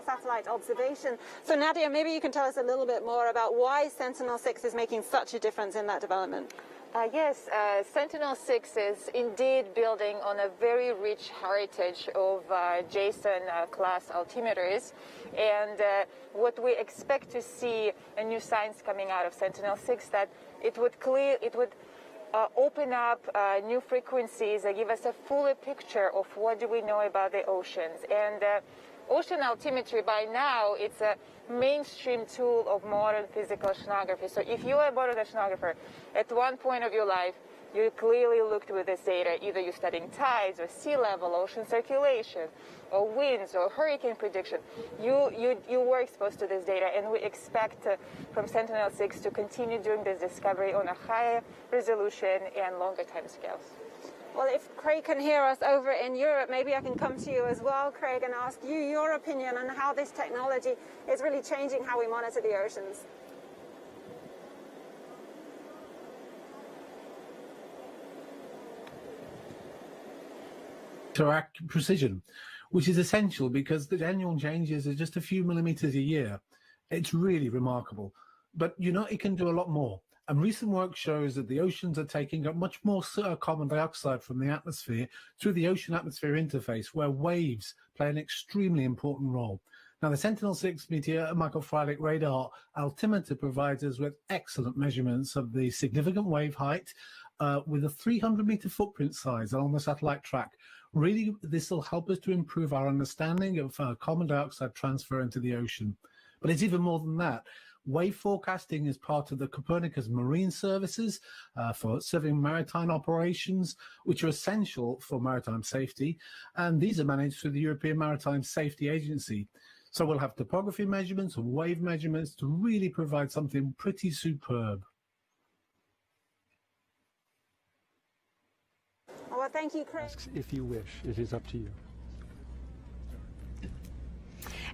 satellite observation. So Nadia, maybe you can tell us a little bit more about why Sentinel-6 is making such a difference in that development. Yes, Sentinel-6 is indeed building on a very rich heritage of JSON-class altimeters, and what we expect to see a new science coming out of Sentinel-6 that it would open up new frequencies and give us a fuller picture of what do we know about the oceans. And ocean altimetry, by now, it's a mainstream tool of modern physical oceanography. So if you are a modern oceanographer, at one point of your life, you clearly looked with this data. Either you're studying tides or sea level, ocean circulation, or winds, or hurricane prediction. You were exposed to this data, and we expect from Sentinel-6 to continue doing this discovery on a higher resolution and longer time scales. Well, if Craig can hear us over in Europe, maybe I can come to you as well, Craig, and ask you your opinion on how this technology is really changing how we monitor the oceans. Precision, which is essential because the annual changes are just a few millimeters a year. It's really remarkable. But you know, it can do a lot more. And recent work shows that the oceans are taking up much more carbon dioxide from the atmosphere through the ocean-atmosphere interface, where waves play an extremely important role. Now, the Sentinel-6 Michael Freilich radar altimeter provides us with excellent measurements of the significant wave height with a 300-meter footprint size along the satellite track. Really, this will help us to improve our understanding of carbon dioxide transfer into the ocean. But it's even more than that. Wave forecasting is part of the Copernicus Marine Services for serving maritime operations, which are essential for maritime safety. And these are managed through the European Maritime Safety Agency. So we'll have topography measurements and wave measurements to really provide something pretty superb. Well, thank you, Craig. If you wish, it is up to you.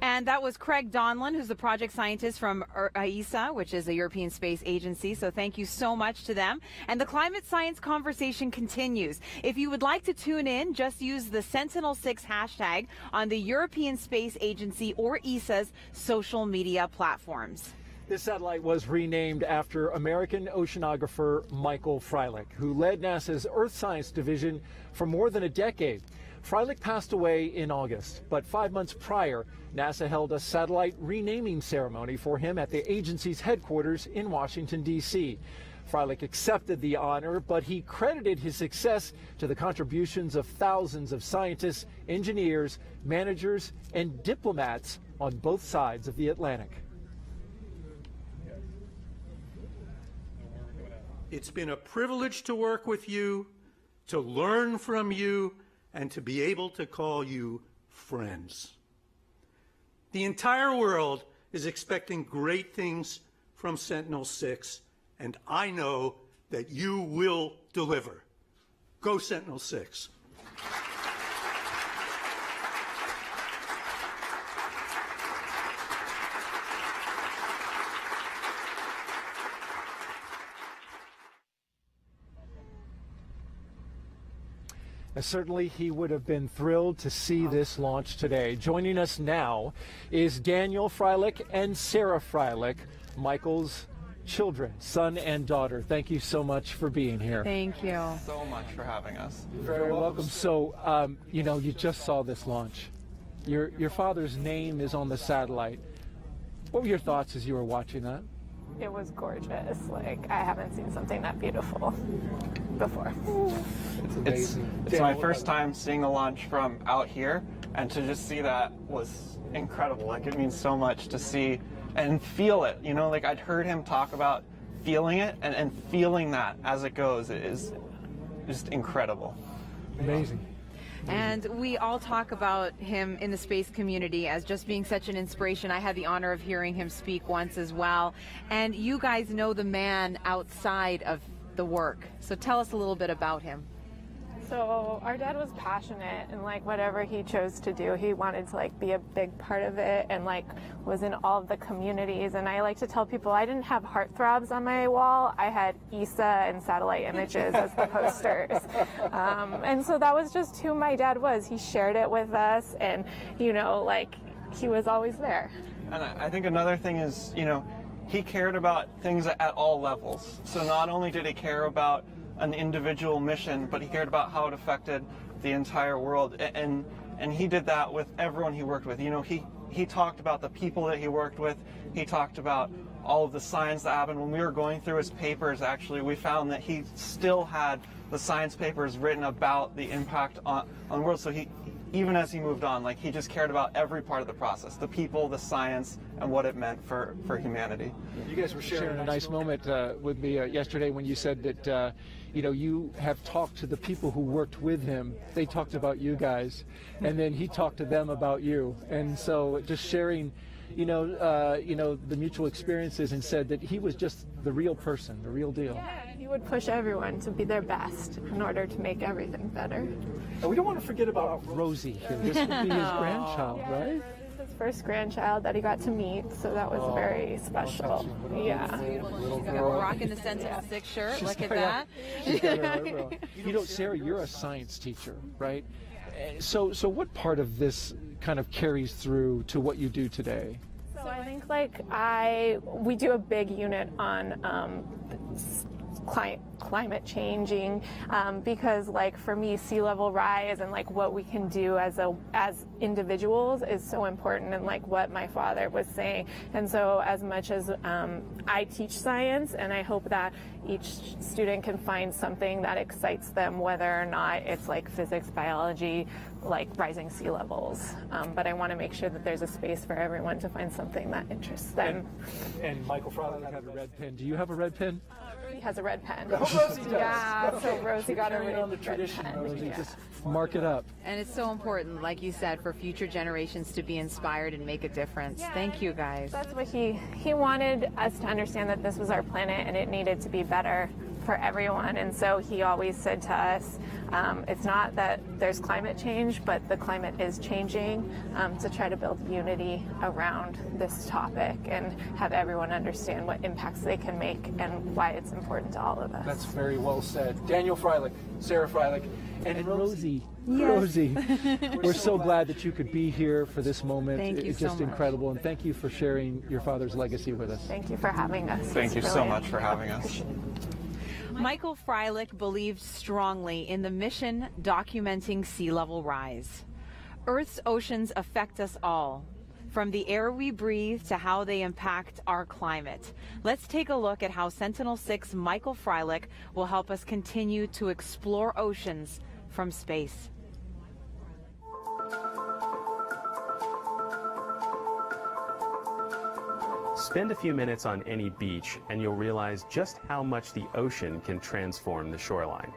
And that was Craig Donlan, who's the project scientist from ESA, which is a European Space Agency. So thank you so much to them. And the climate science conversation continues. If you would like to tune in, just use the Sentinel-6 hashtag on the European Space Agency or ESA's social media platforms. This satellite was renamed after American oceanographer Michael Freilich, who led NASA's Earth Science Division for more than a decade. Freilich passed away in August, but 5 months prior, NASA held a satellite renaming ceremony for him at the agency's headquarters in Washington, D.C. Freilich accepted the honor, but he credited his success to the contributions of thousands of scientists, engineers, managers, and diplomats on both sides of the Atlantic. It's been a privilege to work with you, to learn from you, and to be able to call you friends. The entire world is expecting great things from Sentinel-6, and I know that you will deliver. Go Sentinel-6. Certainly, he would have been thrilled to see this launch today. Joining us now is Daniel Freilich and Sarah Freilich, Michael's children, son and daughter. Thank you so much for being here. Thank you so much for having us. You're very welcome. So, you know, you just saw this launch. Your father's name is on the satellite. What were your thoughts as you were watching that? It was gorgeous. Like, I haven't seen something that beautiful before. It's my first time seeing a launch from out here, and to just see that was incredible. Like, it means so much to see and feel it, you know, like I'd heard him talk about feeling it, and feeling that as it goes is just incredible. Amazing. And we all talk about him in the space community as just being such an inspiration. I had the honor of hearing him speak once as well. And you guys know the man outside of the work. So tell us a little bit about him. So our dad was passionate, and like whatever he chose to do, he wanted to like be a big part of it, and like was in all of the communities. And I like to tell people I didn't have heartthrobs on my wall. I had ESA and satellite images as the posters. And so that was just who my dad was. He shared it with us, and you know, like he was always there. And I think another thing is, you know, he cared about things at all levels. So not only did he care about an individual mission, but he cared about how it affected the entire world. And he did that with everyone he worked with. You know, he talked about the people that he worked with. He talked about all of the science that happened. When we were going through his papers, actually, we found that he still had the science papers written about the impact on the world. So he, even as he moved on, like he just cared about every part of the process, the people, the science, and what it meant for humanity. You guys were sharing a nice moment with me yesterday when you said that, you know, you have talked to the people who worked with him. They talked about you guys, and then he talked to them about you. And so just sharing, you know, the mutual experiences, and said that he was just the real person, the real deal. Yeah, he would push everyone to be their best in order to make everything better. And we don't want to forget about Rosie here. This would be his grandchild, right? His first grandchild that he got to meet, so that was very special. Yeah. She's rocking the Sentinel-6 shirt. Look at that. You know, Sarah, you're a science teacher, right? So what part of this kind of carries through to what you do today? So I think like we do a big unit on climate changing, because like for me, sea level rise and like what we can do as individuals is so important, and like what my father was saying. And so as much as I teach science, and I hope that each student can find something that excites them, whether or not it's like physics, biology, like rising sea levels. But I want to make sure that there's a space for everyone to find something that interests them. And Michael Freilich had a red pen. Do you have a red pen? He has a red pen. Oh, Rosie does. Yeah, so Rosie got a Carrying on the red tradition, pen. Rosie. Yeah. Just mark it up. And it's so important, like you said, for future generations to be inspired and make a difference. Yeah, Thank you, guys. That's what he wanted us to understand, that this was our planet and it needed to be better for everyone. And so he always said to us, it's not that there's climate change, but the climate is changing, to try to build unity around this topic and have everyone understand what impacts they can make and why it's important to all of us. That's very well said. Daniel Freilich, Sarah Freilich, and Rosie. Yes. Rosie, we're so glad that you could be here for this moment. Thank you it's so just much. incredible, and thank you for sharing your father's legacy with us. Thank you for having us. Thank you It's so really much for having us. Michael Freilich believed strongly in the mission documenting sea level rise. Earth's oceans affect us all, from the air we breathe to how they impact our climate. Let's take a look at how Sentinel-6 Michael Freilich will help us continue to explore oceans from space. Spend a few minutes on any beach and you'll realize just how much the ocean can transform the shoreline.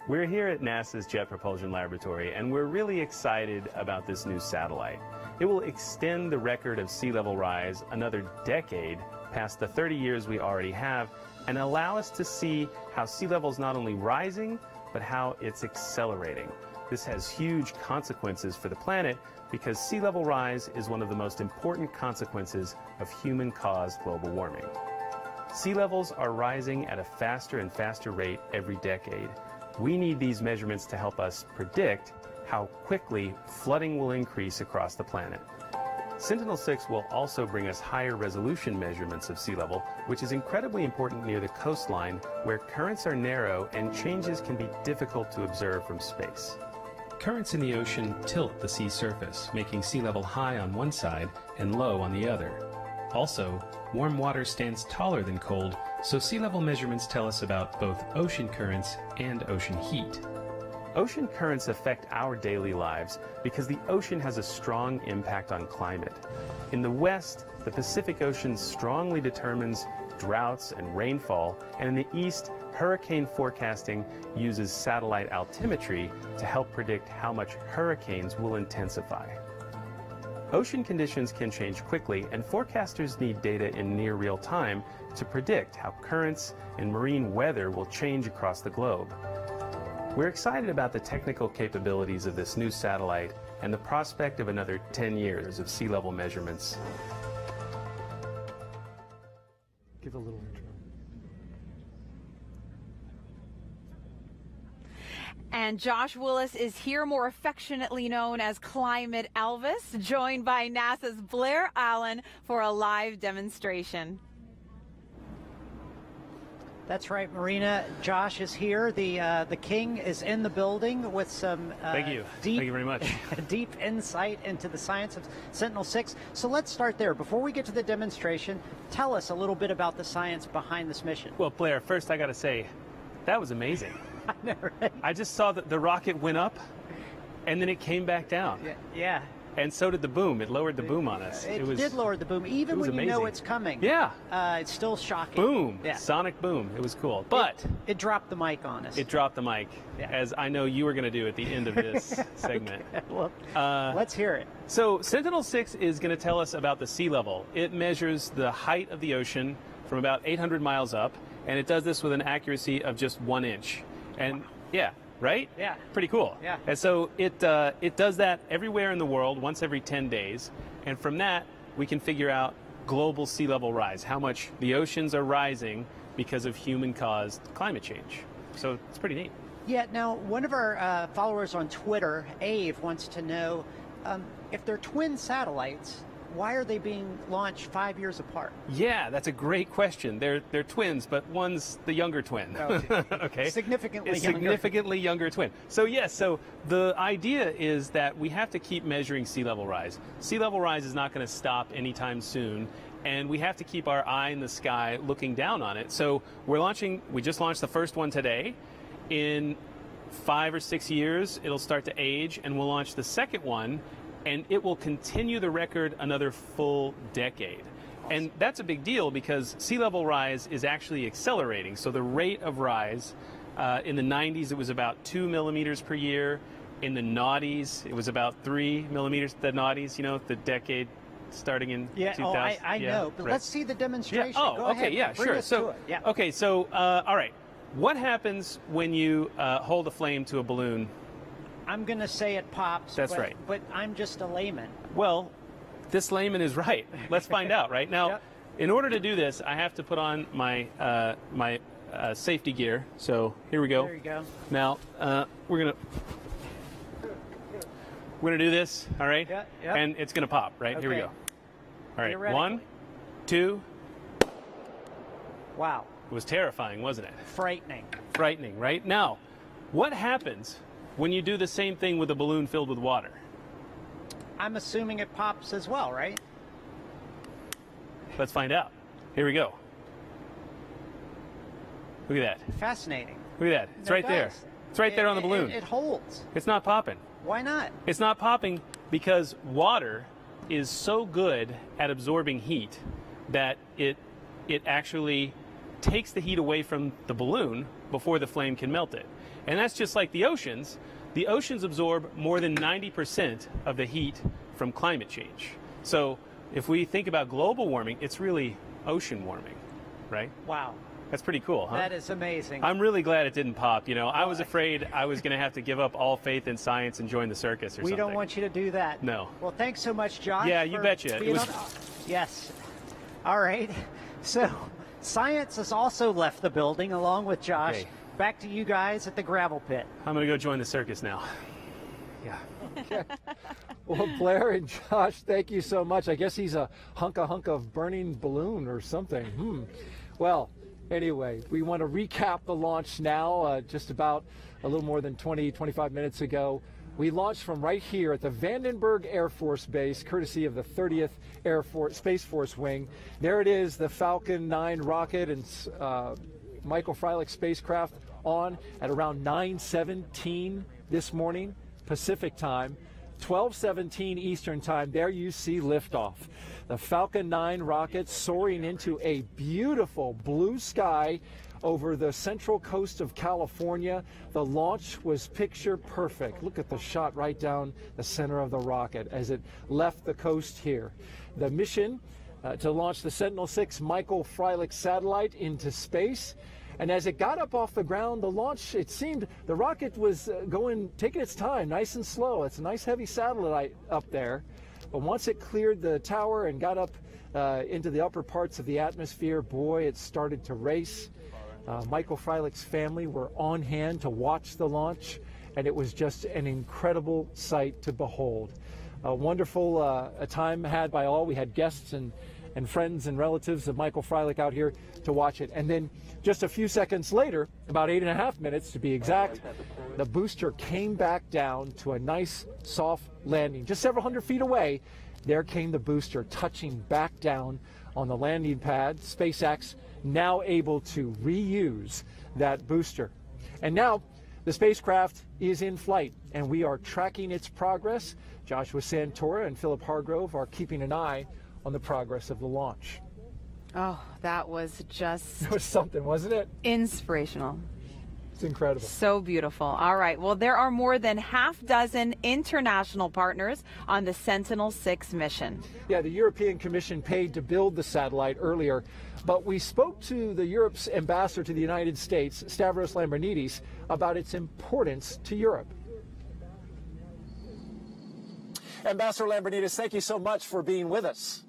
We're here at NASA's Jet Propulsion Laboratory, and we're really excited about this new satellite. It will extend the record of sea level rise another decade past the 30 years we already have, and allow us to see how sea level is not only rising, but how it's accelerating. This has huge consequences for the planet because sea level rise is one of the most important consequences of human-caused global warming. Sea levels are rising at a faster and faster rate every decade. We need these measurements to help us predict how quickly flooding will increase across the planet. Sentinel-6 will also bring us higher resolution measurements of sea level, which is incredibly important near the coastline where currents are narrow and changes can be difficult to observe from space. Currents in the ocean tilt the sea surface, making sea level high on one side and low on the other. Also, warm water stands taller than cold, so sea level measurements tell us about both ocean currents and ocean heat. Ocean currents affect our daily lives because the ocean has a strong impact on climate. In the west, the Pacific Ocean strongly determines droughts and rainfall, and in the east, hurricane forecasting uses satellite altimetry to help predict how much hurricanes will intensify. Ocean conditions can change quickly, and forecasters need data in near real time to predict how currents and marine weather will change across the globe. We're excited about the technical capabilities of this new satellite and the prospect of another 10 years of sea level measurements. Give a little intro. And Josh Willis is here, more affectionately known as Climate Elvis, joined by NASA's Blair Allen for a live demonstration. That's right, Marina. Josh is here. The king is in the building with some Thank you. Thank you very much. deep insight into the science of Sentinel-6. So let's start there. Before we get to the demonstration, tell us a little bit about the science behind this mission. Well, Blair, first I got to say, that was amazing. I know, right? I just saw that the rocket went up and then it came back down. Yeah. And so did the boom. It lowered the boom on us. It did lower the boom, even when you know it's coming. Yeah. It's still shocking. Boom. Yeah. Sonic boom. It was cool. But it dropped the mic on us. It dropped the mic, as I know you were going to do at the end of this segment. Okay, well, let's hear it. So Sentinel-6 is going to tell us about the sea level. It measures the height of the ocean from about 800 miles up, and it does this with an accuracy of just 1 inch. And yeah. Right? Yeah. Pretty cool. Yeah. And so it does that everywhere in the world, once every 10 days. And from that, we can figure out global sea level rise, how much the oceans are rising because of human-caused climate change. So it's pretty neat. Yeah. Now, one of our followers on Twitter, Ave, wants to know if they're twin satellites, why are they being launched 5 years apart? Yeah, that's a great question. They're twins, but one's the younger twin. Okay. Okay. Significantly younger twin. So yes, so the idea is that we have to keep measuring sea level rise. Sea level rise is not going to stop anytime soon, and we have to keep our eye in the sky looking down on it. So we just launched the first one today. In 5 or 6 years, it'll start to age, and we'll launch the second one, and it will continue the record another full decade. And that's a big deal because sea level rise is actually accelerating. So the rate of rise, in the 90s, it was about 2 millimeters per year. In the noughties, it was about 3 millimeters, the noughties, you know, the decade starting in 2000. I know, but let's see the demonstration. Yeah. Go Okay, ahead. yeah, Bring sure. us So, to it. Yeah. okay, so, all right. What happens when you hold a flame to a balloon? I'm going to say it pops. That's right. But I'm just a layman. Well, this layman is right. Let's find out, right? Now, in order to do this, I have to put on my safety gear. So here we go. There you go. Now, we're gonna do this, all right? Yeah. And it's gonna pop, right? Here we go. All right, 1, 2. Wow. It was terrifying, wasn't it? Frightening. Frightening, right? Now, what happens when you do the same thing with a balloon filled with water? I'm assuming it pops as well, right? Let's find out. Here we go. Look at that. Fascinating. Look at that. It's right there. It's right there on the balloon. It holds. It's not popping. Why not? It's not popping because water is so good at absorbing heat that it actually takes the heat away from the balloon before the flame can melt it. And that's just like the oceans. The oceans absorb more than 90% of the heat from climate change. So if we think about global warming, it's really ocean warming, right? Wow. That's pretty cool, huh? That is amazing. I'm really glad it didn't pop. You know, I was afraid I was going to have to give up all faith in science and join the circus or something. We don't want you to do that. No. Well, thanks so much, Josh. Yeah, you betcha. Yes. All right. So science has also left the building along with Josh. Okay. Back to you guys at the gravel pit. I'm going to go join the circus now. Yeah. Okay. Well, Blair and Josh, thank you so much. I guess he's a hunk of burning balloon or something. Well, anyway, we want to recap the launch now. Just about a little more than 25 minutes ago. We launched from right here at the Vandenberg Air Force Base, courtesy of the 30th Air Force Space Force Wing. There it is, the Falcon 9 rocket and Michael Freilich spacecraft on at around 9:17 this morning, Pacific time, 12:17 Eastern time. There you see liftoff. The Falcon 9 rocket soaring into a beautiful blue sky over the central coast of California. The launch was picture perfect. Look at the shot right down the center of the rocket as it left the coast here. The mission to launch the Sentinel-6 Michael Freilich satellite into space. And as it got up off the ground, the launch, it seemed the rocket was taking its time, nice and slow. It's a nice heavy satellite up there. But once it cleared the tower and got up into the upper parts of the atmosphere, boy, it started to race. Michael Freilich's family were on hand to watch the launch, and it was just an incredible sight to behold. A wonderful a time had by all. We had guests and friends and relatives of Michael Freilich out here to watch it. And then just a few seconds later, about 8.5 minutes to be exact, the booster came back down to a nice soft landing. Just several hundred feet away, there came the booster touching back down on the landing pad. SpaceX now able to reuse that booster. And now the spacecraft is in flight, and we are tracking its progress. Joshua Santora and Philip Hargrove are keeping an eye on the progress of the launch. Oh, that was just... It was something, wasn't it? Inspirational. It's incredible. So beautiful. All right. Well, there are more than half dozen international partners on the Sentinel-6 mission. Yeah, the European Commission paid to build the satellite earlier, but we spoke to Europe's ambassador to the United States, Stavros Lambrinidis, about its importance to Europe. Ambassador Lambrinidis, thank you so much for being with us.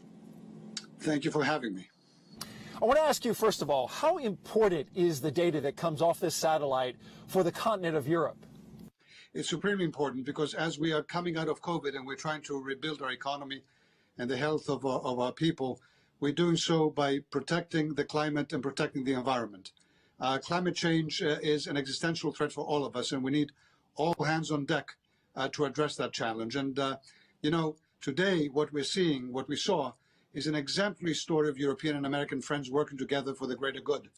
Thank you for having me. I want to ask you, first of all, how important is the data that comes off this satellite for the continent of Europe? It's supremely important because as we are coming out of COVID and we're trying to rebuild our economy and the health of our people, we're doing so by protecting the climate and protecting the environment. Climate change is an existential threat for all of us, and we need all hands on deck to address that challenge. And, you know, today what we saw, is an exemplary story of European and American friends working together for the greater good.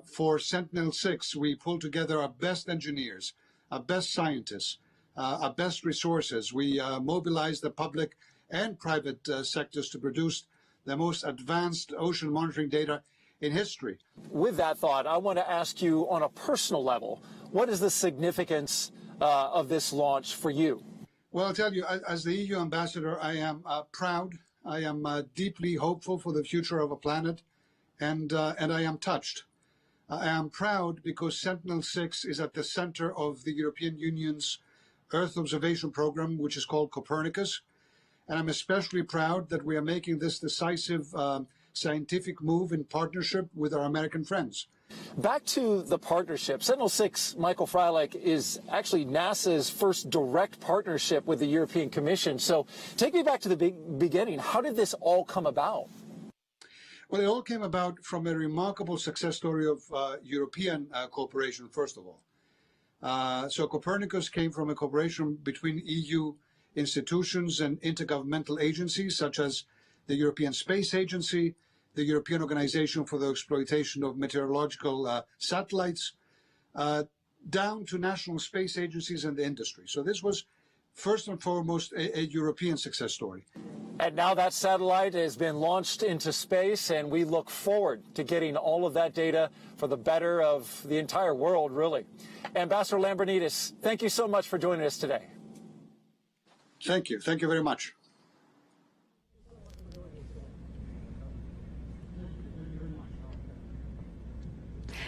For Sentinel-6, we pulled together our best engineers, our best scientists, our best resources. We mobilized the public and private sectors to produce the most advanced ocean monitoring data in history. With that thought, I want to ask you on a personal level, what is the significance of this launch for you? Well, I'll tell you, as the EU ambassador, I am proud. I am deeply hopeful for the future of a planet, and I am touched. I am proud because Sentinel-6 is at the center of the European Union's Earth observation program, which is called Copernicus. And I'm especially proud that we are making this decisive scientific move in partnership with our American friends. Back to the partnership. Sentinel-6 Michael Freilich is actually NASA's first direct partnership with the European Commission. So take me back to the beginning. How did this all come about? Well, it all came about from a remarkable success story of European cooperation, first of all. So Copernicus came from a cooperation between EU institutions and intergovernmental agencies such as the European Space Agency, the European Organization for the Exploitation of Meteorological Satellites, down to national space agencies and the industry. So this was first and foremost a European success story. And now that satellite has been launched into space, and we look forward to getting all of that data for the better of the entire world, really. Ambassador Lambrinidis, thank you so much for joining us today. Thank you. Thank you very much.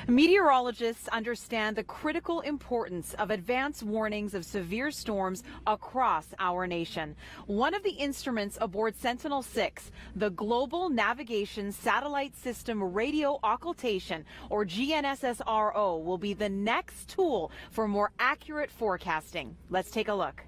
Meteorologists understand the critical importance of advance warnings of severe storms across our nation. One of the instruments aboard Sentinel-6, the Global Navigation Satellite System Radio Occultation, or GNSS-RO, will be the next tool for more accurate forecasting. Let's take a look.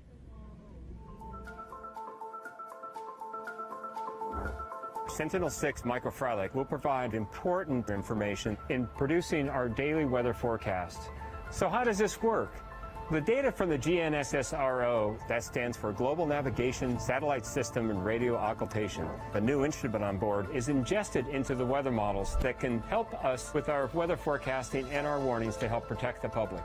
Sentinel-6 Michael Freilich will provide important information in producing our daily weather forecast. So how does this work? The data from the GNSS-RO, that stands for Global Navigation Satellite System and Radio Occultation, the new instrument on board, is ingested into the weather models that can help us with our weather forecasting and our warnings to help protect the public.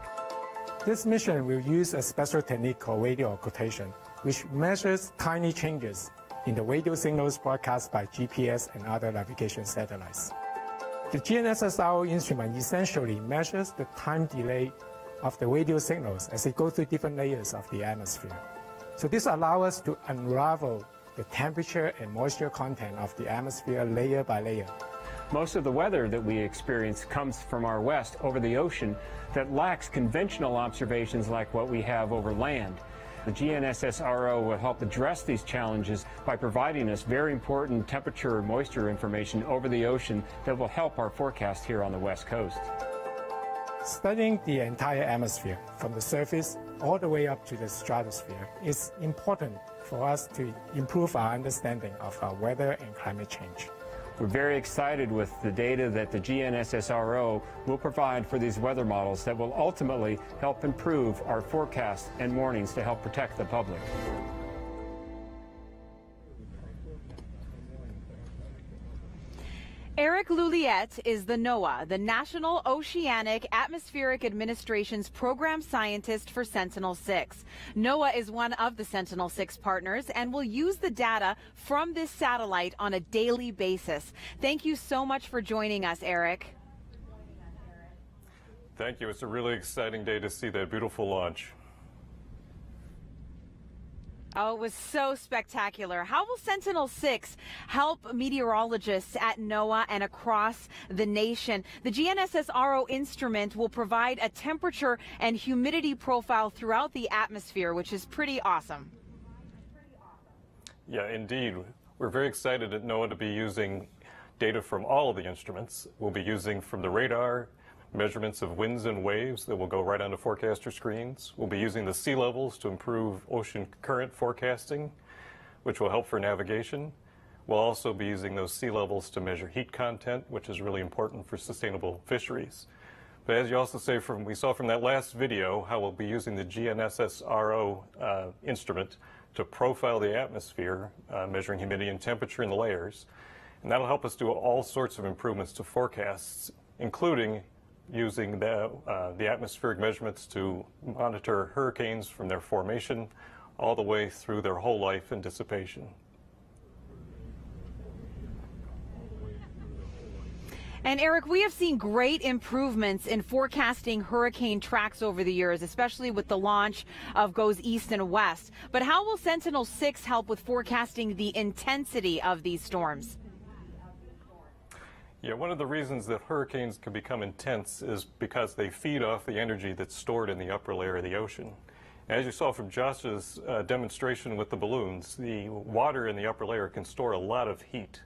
This mission will use a special technique called radio occultation, which measures tiny changes in the radio signals broadcast by GPS and other navigation satellites. The GNSS-RO instrument essentially measures the time delay of the radio signals as they go through different layers of the atmosphere. So this allows us to unravel the temperature and moisture content of the atmosphere layer by layer. Most of the weather that we experience comes from our west over the ocean that lacks conventional observations like what we have over land. The GNSS-RO will help address these challenges by providing us very important temperature and moisture information over the ocean that will help our forecast here on the West Coast. Studying the entire atmosphere from the surface all the way up to the stratosphere is important for us to improve our understanding of our weather and climate change. We're very excited with the data that the GNSS-RO will provide for these weather models that will ultimately help improve our forecasts and warnings to help protect the public. Eric Louliette is the NOAA, the National Oceanic Atmospheric Administration's program scientist for Sentinel-6. NOAA is one of the Sentinel-6 partners and will use the data from this satellite on a daily basis. Thank you so much for joining us, Eric. Thank you. It's a really exciting day to see that beautiful launch. Oh, it was so spectacular. How will Sentinel-6 help meteorologists at NOAA and across the nation? The GNSS-RO instrument will provide a temperature and humidity profile throughout the atmosphere, which is pretty awesome. Yeah, indeed. We're very excited at NOAA to be using data from all of the instruments. We'll be using from the radar, measurements of winds and waves that will go right onto forecaster screens. We'll be using the sea levels to improve ocean current forecasting, which will help for navigation. We'll also be using those sea levels to measure heat content, which is really important for sustainable fisheries. But as you also say, we saw from that last video how we'll be using the GNSS-RO instrument to profile the atmosphere, measuring humidity and temperature in the layers. And that'll help us do all sorts of improvements to forecasts, including using the atmospheric measurements to monitor hurricanes from their formation all the way through their whole life and dissipation. And Eric, we have seen great improvements in forecasting hurricane tracks over the years, especially with the launch of Goes East and West. But how will Sentinel-6 help with forecasting the intensity of these storms? Yeah, one of the reasons that hurricanes can become intense is because they feed off the energy that's stored in the upper layer of the ocean. As you saw from Josh's demonstration with the balloons, the water in the upper layer can store a lot of heat.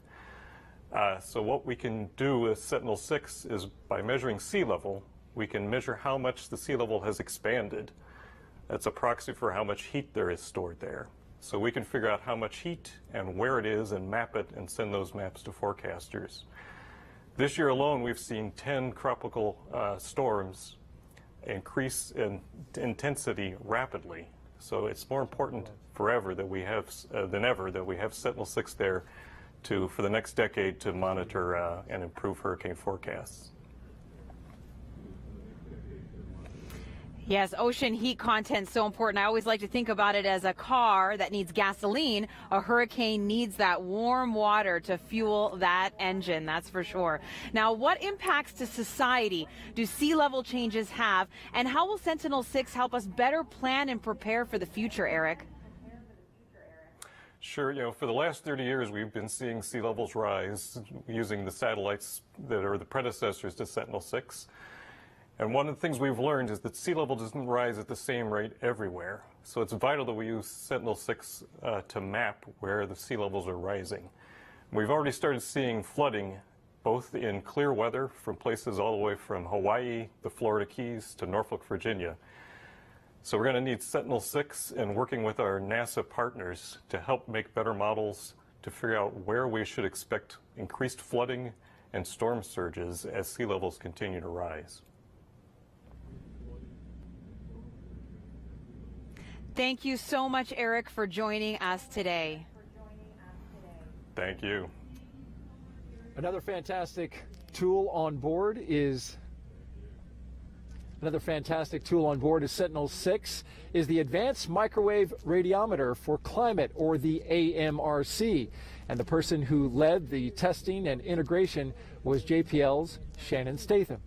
So what we can do with Sentinel-6 is by measuring sea level, we can measure how much the sea level has expanded. That's a proxy for how much heat there is stored there. So we can figure out how much heat and where it is and map it and send those maps to forecasters. This year alone, we've seen 10 tropical storms increase in intensity rapidly. So it's more important forever that we have than ever that we have Sentinel-6 there for the next decade to monitor and improve hurricane forecasts. Yes, ocean heat content is so important. I always like to think about it as a car that needs gasoline. A hurricane needs that warm water to fuel that engine, that's for sure. Now, what impacts to society do sea level changes have, and how will Sentinel-6 help us better plan and prepare for the future, Eric? Sure. For the last 30 years, we've been seeing sea levels rise using the satellites that are the predecessors to Sentinel-6. And one of the things we've learned is that sea level doesn't rise at the same rate everywhere. So it's vital that we use Sentinel-6 to map where the sea levels are rising. We've already started seeing flooding both in clear weather from places all the way from Hawaii, the Florida Keys, to Norfolk, Virginia. So we're going to need Sentinel-6 and working with our NASA partners to help make better models to figure out where we should expect increased flooding and storm surges as sea levels continue to rise. Thank you so much, Eric, for joining us today. Thank you. Another fantastic tool on board is Sentinel-6 is the Advanced Microwave Radiometer for Climate, or the AMRC. And the person who led the testing and integration was JPL's Shannon Statham.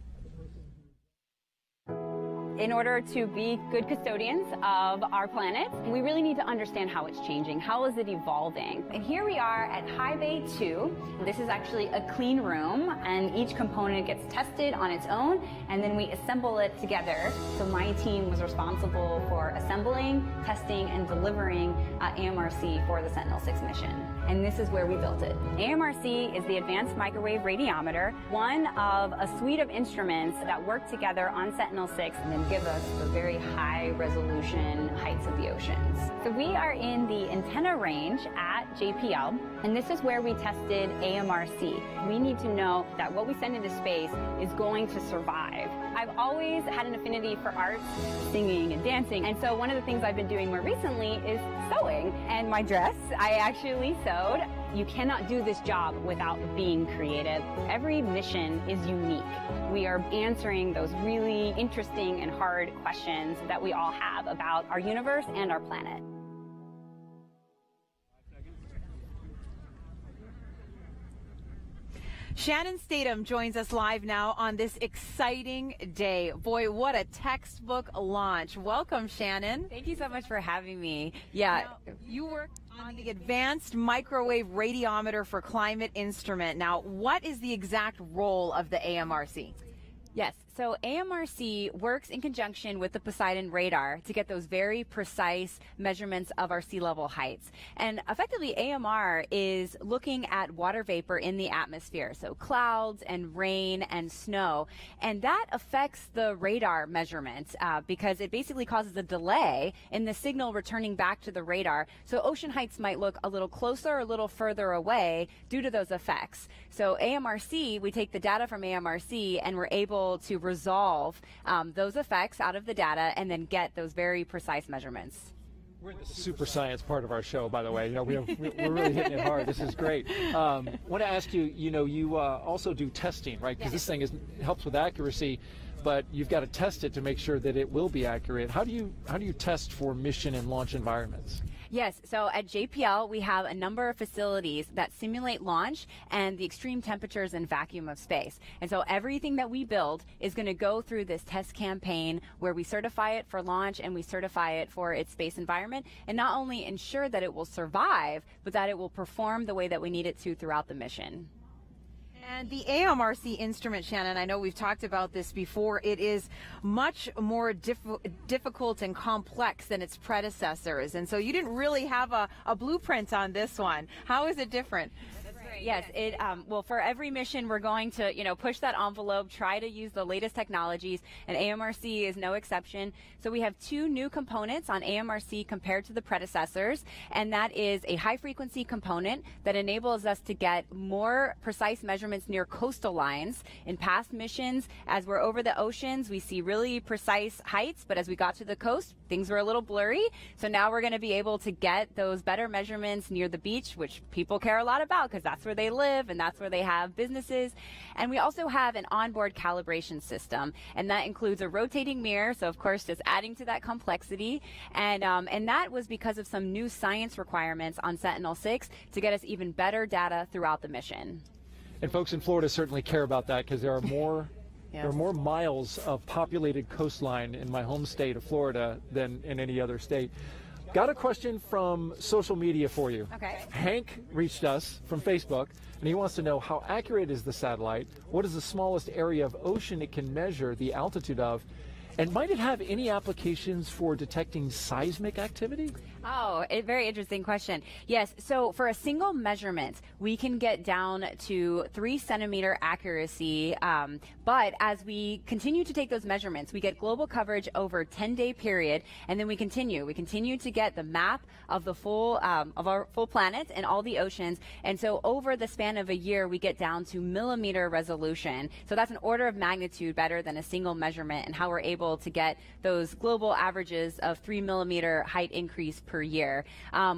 In order to be good custodians of our planet, we really need to understand how it's changing. How is it evolving? And here we are at High Bay 2. This is actually a clean room, and each component gets tested on its own, and then we assemble it together. So my team was responsible for assembling, testing, and delivering AMRC for the Sentinel-6 mission. And this is where we built it. AMRC is the Advanced Microwave Radiometer, one of a suite of instruments that work together on Sentinel-6 and then give us the very high resolution heights of the oceans. So we are in the antenna range at JPL, and this is where we tested AMRC. We need to know that what we send into space is going to survive. I've always had an affinity for arts, singing and dancing, and so one of the things I've been doing more recently is sewing. And my dress, I actually sewed. You cannot do this job without being creative. Every mission is unique. We are answering those really interesting and hard questions that we all have about our universe and our planet. Shannon Statham joins us live now on this exciting day. Boy, what a textbook launch. Welcome, Shannon. Thank you so much for having me. Yeah. Now, you work on the Advanced Microwave Radiometer for Climate instrument. Now, what is the exact role of the AMRC? Yes, so AMRC works in conjunction with the Poseidon radar to get those very precise measurements of our sea level heights. And effectively, AMR is looking at water vapor in the atmosphere, so clouds and rain and snow. And that affects the radar measurements because it basically causes a delay in the signal returning back to the radar. So ocean heights might look a little closer or a little further away due to those effects. So AMRC, we take the data from AMRC and we're able to resolve those effects out of the data and then get those very precise measurements. We're in the super science part of our show, by the way. You know, we're really hitting it hard. This is great. I want to ask you, you also do testing, right? Because this thing helps with accuracy, but you've got to test it to make sure that it will be accurate. How do you test for mission and launch environments? Yes, so at JPL, we have a number of facilities that simulate launch and the extreme temperatures and vacuum of space. And so everything that we build is going to go through this test campaign where we certify it for launch and we certify it for its space environment, and not only ensure that it will survive, but that it will perform the way that we need it to throughout the mission. And the AMRC instrument, Shannon, I know we've talked about this before, it is much more difficult and complex than its predecessors. And so you didn't really have a blueprint on this one. How is it different? Yes, well, for every mission, we're going to, push that envelope, try to use the latest technologies, and AMRC is no exception. So we have two new components on AMRC compared to the predecessors, and that is a high-frequency component that enables us to get more precise measurements near coastal lines. In past missions, as we're over the oceans, we see really precise heights, but as we got to the coast, things were a little blurry. So now we're going to be able to get those better measurements near the beach, which people care a lot about because that's where they live and that's where they have businesses. And we also have an onboard calibration system, and that includes a rotating mirror, so of course just adding to that complexity. And that was because of some new science requirements on Sentinel-6 to get us even better data throughout the mission. And folks in Florida certainly care about that because there are more There are more miles of populated coastline in my home state of Florida than in any other state. Got a question from social media for you. Okay. Hank reached us from Facebook, and he wants to know how accurate is the satellite? What is the smallest area of ocean it can measure the altitude of? And might it have any applications for detecting seismic activity? Oh, a very interesting question. Yes, so for a single measurement, we can get down to 3 centimeter accuracy. But as we continue to take those measurements, we get global coverage over a 10-day period, and then we continue to get the map of the full of our full planet and all the oceans. And so over the span of a year, we get down to millimeter resolution. So that's an order of magnitude better than a single measurement, and how we're able to get those global averages of 3 millimeter height increase per year,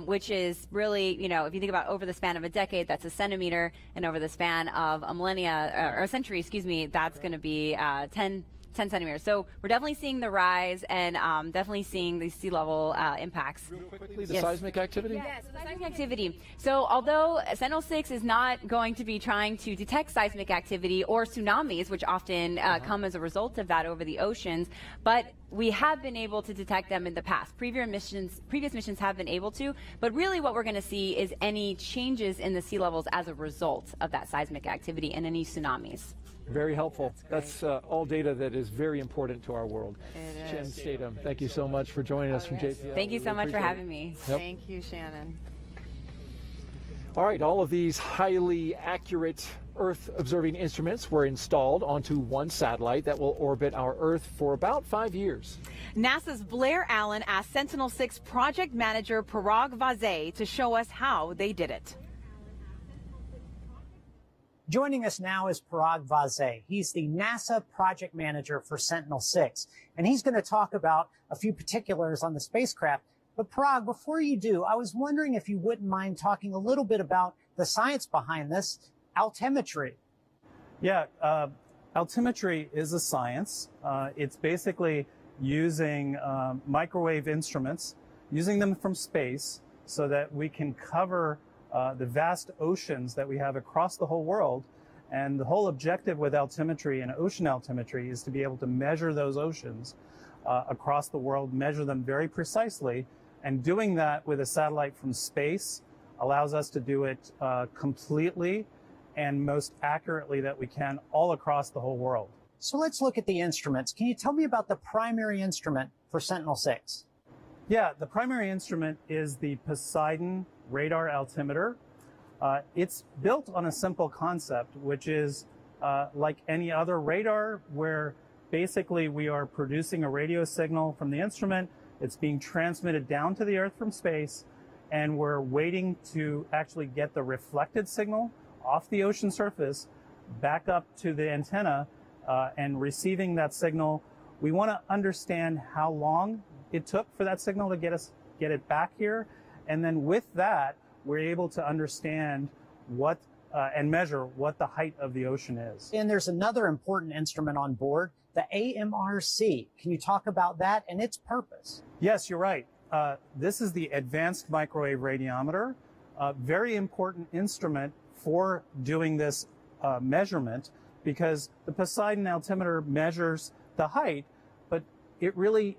which is really, you know, if you think about over the span of a decade, that's a centimeter, and over the span of a millennia or a century, excuse me, that's going to be 10 10 centimeters. So we're definitely seeing the rise and definitely seeing the sea level impacts. Real quickly, the seismic activity? Yes, the seismic activity. So although Sentinel-6 is not going to be trying to detect seismic activity or tsunamis, which often come as a result of that over the oceans, but we have been able to detect them in the past. Previous missions have been able to, but really what we're going to see is any changes in the sea levels as a result of that seismic activity and any tsunamis. Very helpful. That's all data that is very important to our world. Shannon Statham, thank you so much for joining us from JPL. Thank you so much for having me. Yep. Thank you, Shannon. All right, all of these highly accurate Earth observing instruments were installed onto one satellite that will orbit our Earth for about 5 years. NASA's Blair Allen asked Sentinel-6 project manager Parag Vazay to show us how they did it. Joining us now is Parag Vazay. He's the NASA project manager for Sentinel-6, and he's going to talk about a few particulars on the spacecraft. But Parag, before you do, I was wondering if you wouldn't mind talking a little bit about the science behind this, altimetry. Yeah, altimetry is a science. It's basically using microwave instruments, using them from space so that we can cover the vast oceans that we have across the whole world. And the whole objective with altimetry and ocean altimetry is to be able to measure those oceans across the world, measure them very precisely. And doing that with a satellite from space allows us to do it completely and most accurately that we can all across the whole world. So let's look at the instruments. Can you tell me about the primary instrument for Sentinel-6? Yeah, the primary instrument is the Poseidon radar altimeter. It's built on a simple concept, which is like any other radar, where basically we are producing a radio signal from the instrument. It's being transmitted down to the Earth from space, and we're waiting to actually get the reflected signal off the ocean surface back up to the antenna and receiving that signal. We want to understand how long it took for that signal to get it back here, and then with that we're able to understand what and measure what the height of the ocean is. And there's another important instrument on board, the AMRC. Can you talk about that and its purpose? Yes, you're right. This is the Advanced Microwave Radiometer, a very important instrument for doing this measurement, because the Poseidon altimeter measures the height, but it really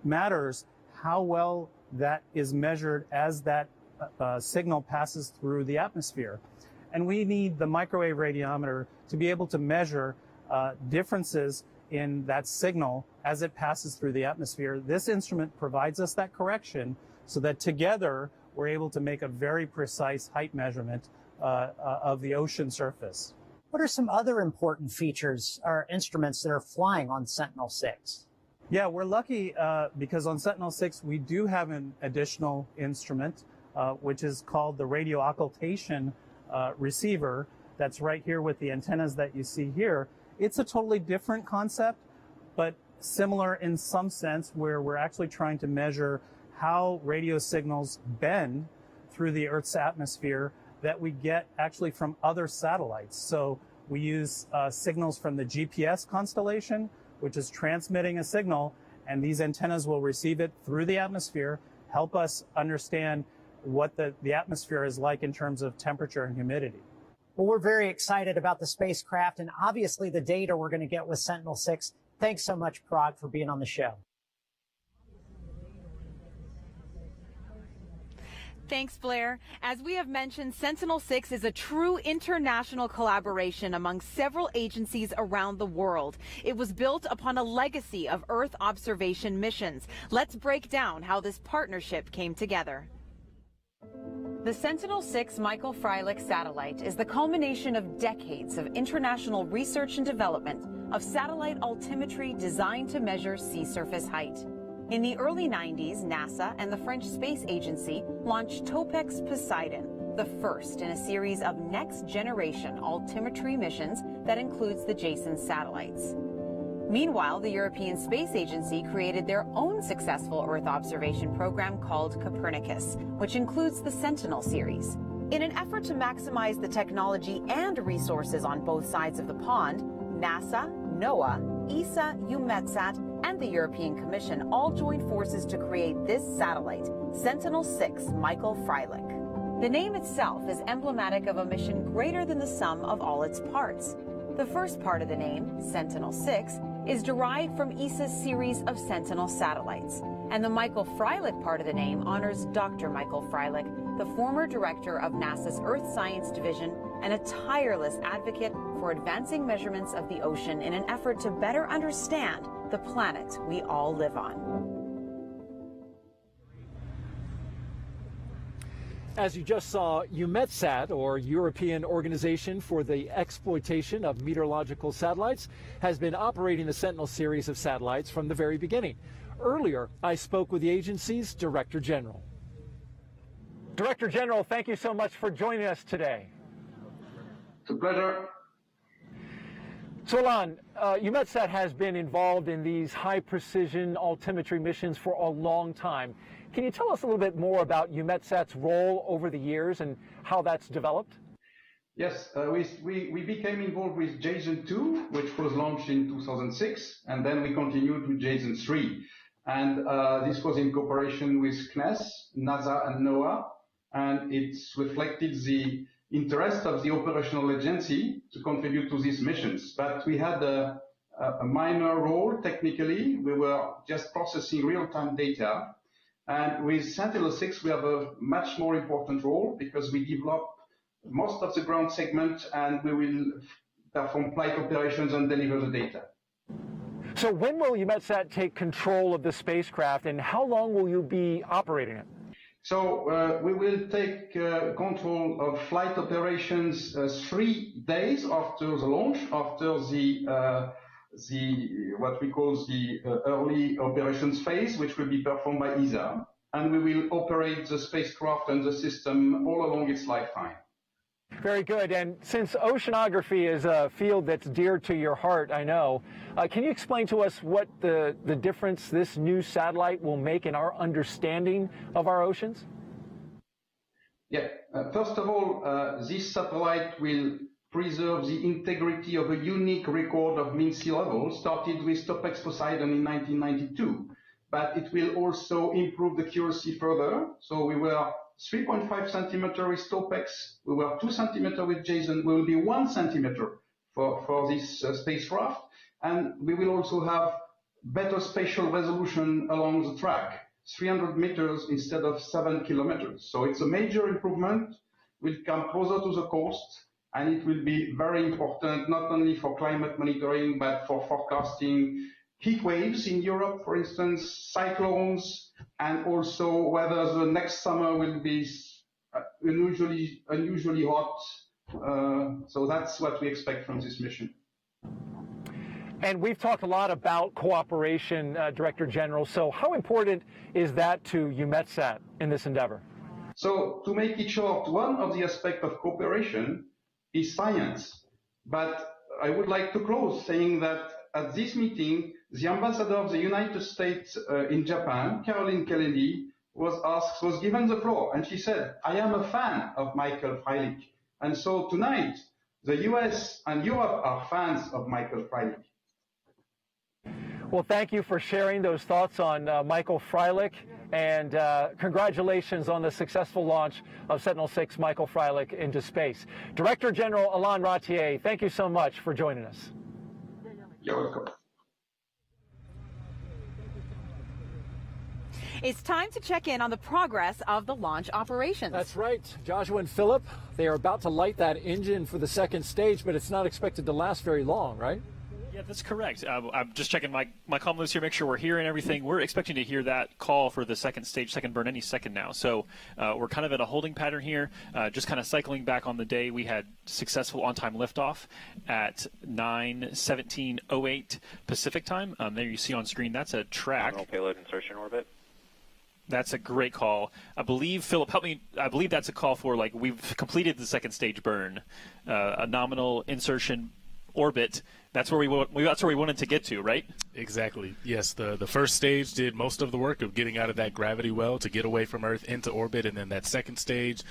matters how well that is measured as that signal passes through the atmosphere. And we need the microwave radiometer to be able to measure differences in that signal as it passes through the atmosphere. This instrument provides us that correction so that together we're able to make a very precise height measurement of the ocean surface. What are some other important features or instruments that are flying on Sentinel-6? Yeah, we're lucky because on Sentinel-6 we do have an additional instrument which is called the radio occultation receiver. That's right here with the antennas that you see here. It's a totally different concept, but similar in some sense, where we're actually trying to measure how radio signals bend through the Earth's atmosphere that we get actually from other satellites. So we use signals from the GPS constellation, which is transmitting a signal, and these antennas will receive it through the atmosphere, help us understand what the atmosphere is like in terms of temperature and humidity. Well, we're very excited about the spacecraft and obviously the data we're going to get with Sentinel-6. Thanks so much, Parag, for being on the show. Thanks, Blair. As we have mentioned, Sentinel-6 is a true international collaboration among several agencies around the world. It was built upon a legacy of Earth observation missions. Let's break down how this partnership came together. The Sentinel-6 Michael Freilich satellite is the culmination of decades of international research and development of satellite altimetry designed to measure sea surface height. In the early 90s, NASA and the French Space Agency launched Topex Poseidon, the first in a series of next-generation altimetry missions that includes the Jason satellites. Meanwhile, the European Space Agency created their own successful Earth observation program called Copernicus, which includes the Sentinel series. In an effort to maximize the technology and resources on both sides of the pond, NASA, NOAA, ESA, Eumetsat, and the European Commission all joined forces to create this satellite, Sentinel-6 Michael Freilich. The name itself is emblematic of a mission greater than the sum of all its parts. The first part of the name, Sentinel-6, is derived from ESA's series of Sentinel satellites, and the Michael Freilich part of the name honors Dr. Michael Freilich, the former director of NASA's Earth Science Division and a tireless advocate for advancing measurements of the ocean in an effort to better understand the planet we all live on. As you just saw, Eumetsat, or European Organization for the Exploitation of Meteorological Satellites, has been operating the Sentinel series of satellites from the very beginning. Earlier, I spoke with the agency's Director General. Director General, thank you so much for joining us today. It's a pleasure. So, Alon, Eumetsat has been involved in these high-precision altimetry missions for a long time. Can you tell us a little bit more about Eumetsat's role over the years and how that's developed? Yes, we became involved with JASON-2, which was launched in 2006, and then we continued with JASON-3. And this was in cooperation with CNES, NASA, and NOAA, and it's reflected the interest of the operational agency to contribute to these missions. But we had a minor role technically. We were just processing real-time data. And with Sentinel-6, we have a much more important role because we develop most of the ground segment and we will perform flight operations and deliver the data. So when will Eumetsat take control of the spacecraft and how long will you be operating it? So we will take control of flight operations 3 days after the launch, after the what we call the early operations phase, which will be performed by ESA, and we will operate the spacecraft and the system all along its lifetime. Very good. And since oceanography is a field that's dear to your heart, I know, can you explain to us what the difference this new satellite will make in our understanding of our oceans? Yeah. First of all, this satellite will preserve the integrity of a unique record of mean sea level started with Topex Poseidon in 1992. But it will also improve the accuracy further. So we were 3.5 centimeter with Topex, we were 2 centimeter with JASON, we will be 1 centimeter for this spacecraft. And we will also have better spatial resolution along the track, 300 meters instead of 7 kilometers. So it's a major improvement, will come closer to the coast, and it will be very important not only for climate monitoring, but for forecasting heat waves in Europe, for instance, cyclones, and also whether the next summer will be unusually hot. So that's what we expect from this mission. And we've talked a lot about cooperation, Director General. So how important is that to Eumetsat in this endeavor? So to make it short, one of the aspects of cooperation is science. But I would like to close saying that at this meeting, the ambassador of the United States in Japan, Caroline Kennedy, was given the floor, and she said, "I am a fan of Michael Freilich." And so tonight, the US and Europe are fans of Michael Freilich. Well, thank you for sharing those thoughts on Michael Freilich, and congratulations on the successful launch of Sentinel-6 Michael Freilich into space. Director General Alon Ratier, thank you so much for joining us. You're welcome. It's time to check in on the progress of the launch operations. That's right. Joshua and Philip, they are about to light that engine for the second stage, but it's not expected to last very long, right? Yeah, that's correct. I'm just checking my comm list here, make sure we're hearing everything. We're expecting to hear that call for the second stage, second burn, any second now. So we're kind of in a holding pattern here, just kind of cycling back on the day. We had successful on-time liftoff at 9:17:08 Pacific time. There you see on screen, that's a track. Nominal payload insertion orbit. That's a great call. I believe, Philip, help me. I believe that's a call for, like, we've completed the second stage burn, a nominal insertion orbit. That's where we wanted to get to, right? Exactly. Yes, the first stage did most of the work of getting out of that gravity well to get away from Earth into orbit, and then that second stage,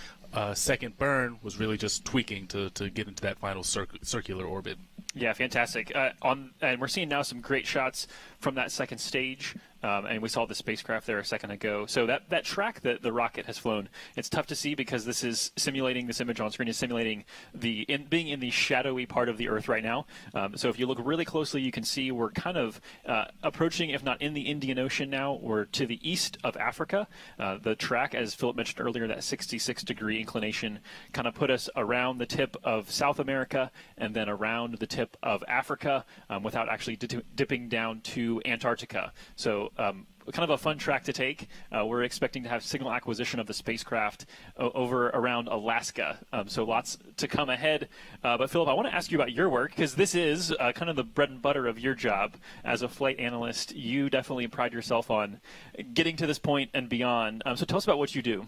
second burn, was really just tweaking to get into that final circular orbit. Yeah, fantastic. And we're seeing now some great shots from that second stage. And we saw the spacecraft there a second ago. So that track that the rocket has flown, it's tough to see because this is simulating, this image on screen is simulating being in the shadowy part of the Earth right now. So if you look really closely, you can see we're kind of approaching, if not in the Indian Ocean now, we're to the east of Africa. The track, as Philip mentioned earlier, that 66-degree inclination kind of put us around the tip of South America and then around the tip of Africa without actually dipping down to Antarctica. So kind of a fun track to take. We're expecting to have signal acquisition of the spacecraft over around Alaska. So lots to come ahead. But Philip, I want to ask you about your work because this is kind of the bread and butter of your job as a flight analyst. You definitely pride yourself on getting to this point and beyond. So tell us about what you do.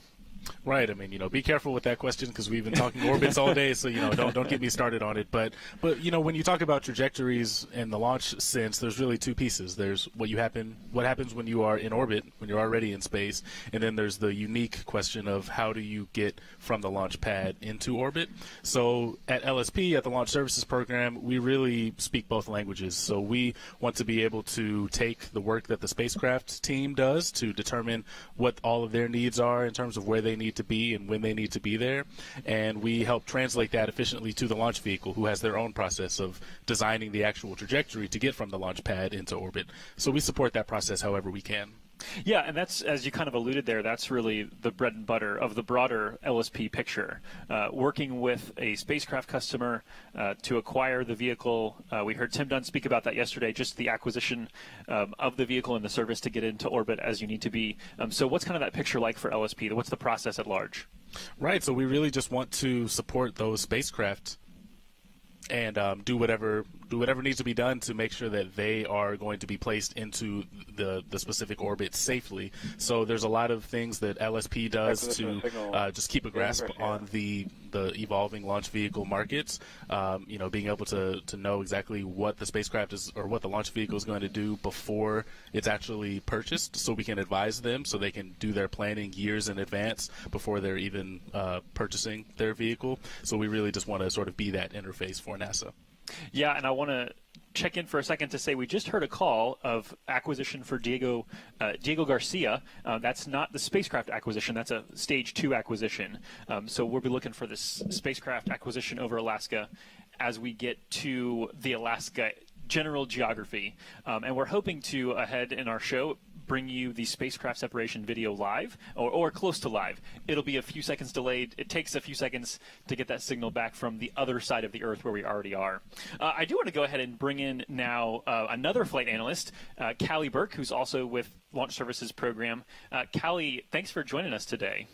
Right. I mean, be careful with that question because we've been talking orbits all day, so don't get me started on it. But when you talk about trajectories in the launch sense, there's really two pieces. There's what happens when you are in orbit, when you're already in space, and then there's the unique question of how do you get from the launch pad into orbit. So at LSP, at the Launch Services Program, we really speak both languages. So we want to be able to take the work that the spacecraft team does to determine what all of their needs are in terms of where they need to be and when they need to be there, and we help translate that efficiently to the launch vehicle, who has their own process of designing the actual trajectory to get from the launch pad into orbit. So we support that process however we can. Yeah, and that's, as you kind of alluded there, that's really the bread and butter of the broader LSP picture. Working with a spacecraft customer to acquire the vehicle. We heard Tim Dunn speak about that yesterday, just the acquisition of the vehicle and the service to get into orbit as you need to be. So what's kind of that picture like for LSP? What's the process at large? Right, so we really just want to support those spacecraft and do whatever needs to be done to make sure that they are going to be placed into the specific orbit safely. So there's a lot of things that LSP does to just keep a grasp on the evolving launch vehicle markets. Being able to know exactly what the spacecraft is or what the launch vehicle is going to do before it's actually purchased, so we can advise them so they can do their planning years in advance before they're even purchasing their vehicle. So we really just want to sort of be that interface for NASA. Yeah, and I want to check in for a second to say we just heard a call of acquisition for Diego Garcia. That's not the spacecraft acquisition. That's a stage 2 acquisition. So we'll be looking for this spacecraft acquisition over Alaska as we get to the Alaska general geography. And we're hoping to, ahead in our show, bring you the spacecraft separation video live or close to live. It'll be a few seconds delayed. It takes a few seconds to get that signal back from the other side of the Earth where we already are. I do want to go ahead and bring in now another flight analyst, Callie Burke, who's also with Launch Services Program. Callie, thanks for joining us today.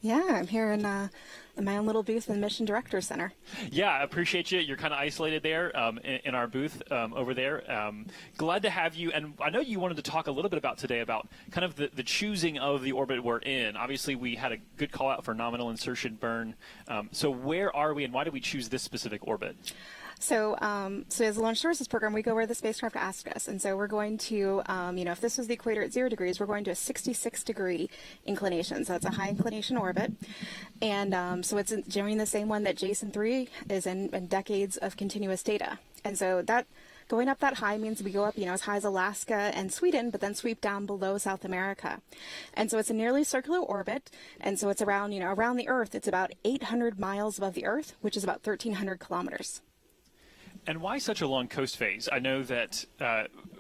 Yeah, I'm here in my own little booth in the Mission Director Center. Yeah, I appreciate you. You're kind of isolated there in our booth over there. Glad to have you. And I know you wanted to talk a little bit about today about kind of the choosing of the orbit we're in. Obviously, we had a good call out for nominal insertion burn. So where are we and why did we choose this specific orbit? So as a Launch Services Program, we go where the spacecraft ask us. And so we're going to, if this was the equator at 0 degrees, we're going to a 66-degree inclination. So it's a high inclination orbit. And so it's during the same one that Jason 3 is in decades of continuous data. And so that going up that high means we go up, as high as Alaska and Sweden, but then sweep down below South America. And so it's a nearly circular orbit. And so it's around, around the Earth, it's about 800 miles above the Earth, which is about 1,300 kilometers. And why such a long coast phase? I know that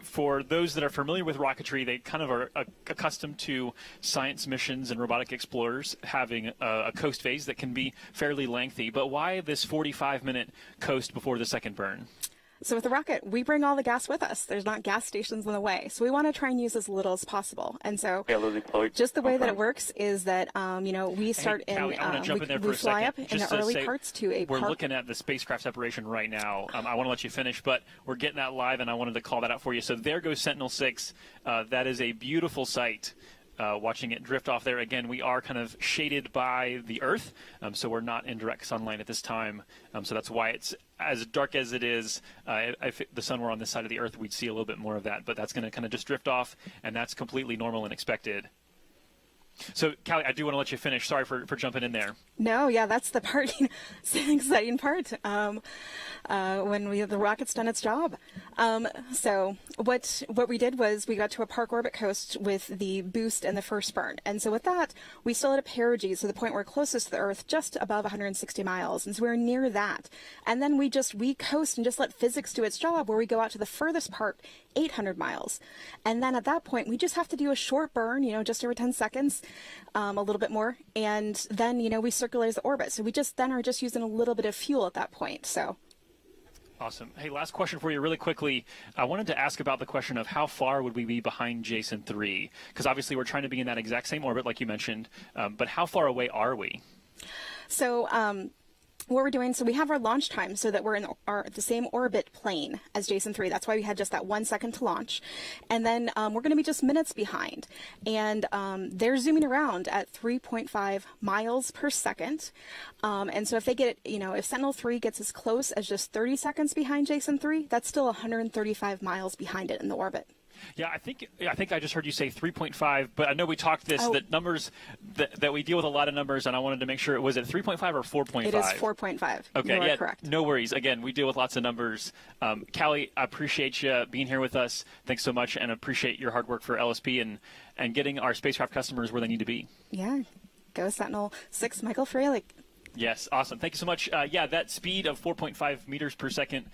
for those that are familiar with rocketry, they kind of are accustomed to science missions and robotic explorers having a coast phase that can be fairly lengthy. But why this 45-minute coast before the second burn? So with the rocket, we bring all the gas with us. There's not gas stations on the way. So we want to try and use as little as possible. And so just the way that it works is that, we start Callie, I want to jump in there for we a fly second, up in the early parts to a We're looking at the spacecraft separation right now. I want to let you finish, but we're getting that live, and I wanted to call that out for you. So there goes Sentinel-6. That is a beautiful sight. Watching it drift off there. Again, we are kind of shaded by the Earth, so we're not in direct sunlight at this time. So that's why it's as dark as it is. If the sun were on this side of the Earth, we'd see a little bit more of that, but that's going to kind of just drift off, and that's completely normal and expected. So, Callie, I do want to let you finish. Sorry for jumping in there. No, yeah, that's the part, it's the exciting part, when the rocket's done its job. So what we did was we got to a park orbit coast with the boost and the first burn. And so with that, we still had a perigee, so the point we're closest to the Earth, just above 160 miles. And so we're near that. And then we coast and just let physics do its job, where we go out to the furthest part, 800 miles. And then at that point, we just have to do a short burn, just over 10 seconds, a little bit more. And then, we circularize the orbit. So we then are just using a little bit of fuel at that point. So. Awesome. Hey, last question for you really quickly. I wanted to ask about the question of how far would we be behind Jason 3? Because obviously we're trying to be in that exact same orbit like you mentioned, but how far away are we? So what we're doing, so we have our launch time so that we're in the same orbit plane as Jason 3. That's why we had just that 1 second to launch. And then we're going to be just minutes behind. And they're zooming around at 3.5 miles per second. And so if they get, if Sentinel-3 gets as close as just 30 seconds behind Jason 3, that's still 135 miles behind it in the orbit. Yeah, I think I just heard you say 3.5, but I know we talked that numbers that we deal with a lot of numbers, and I wanted to make sure, was it 3.5 or 4.5? It is 4.5. Okay, you are correct. No worries. Again, we deal with lots of numbers. Callie, I appreciate you being here with us. Thanks so much, and appreciate your hard work for LSP and getting our spacecraft customers where they need to be. Yeah, go Sentinel-6 Michael Freilich. Yes, awesome. Thank you so much. Yeah, that speed of 4.5 meters per second.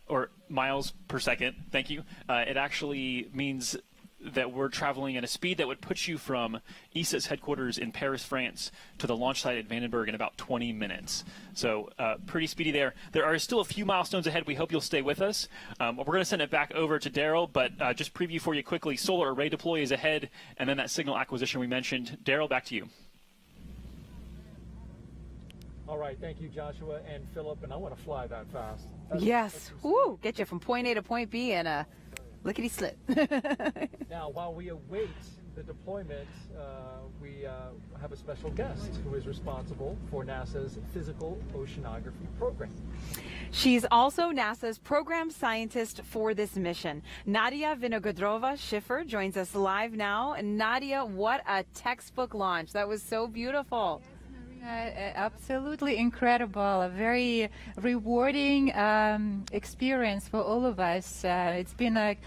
Or miles per second, thank you. It actually means that we're traveling at a speed that would put you from ESA's headquarters in Paris, France, to the launch site at Vandenberg in about 20 minutes. So pretty speedy there. There are still a few milestones ahead. We hope you'll stay with us. We're going to send it back over to Daryl, but just preview for you quickly. Solar array deploy is ahead, and then that signal acquisition we mentioned. Daryl, back to you. All right, thank you, Joshua and Philip, and I want to fly that fast. Yes. Woo, get you from point A to point B in a lickety-slip. Now, while we await the deployment, we have a special guest who is responsible for NASA's Physical Oceanography program. She's also NASA's program scientist for this mission. Nadia Vinogradova-Schiffer joins us live now. And Nadia, what a textbook launch. That was so beautiful. Absolutely incredible, a very rewarding experience for all of us. It's been a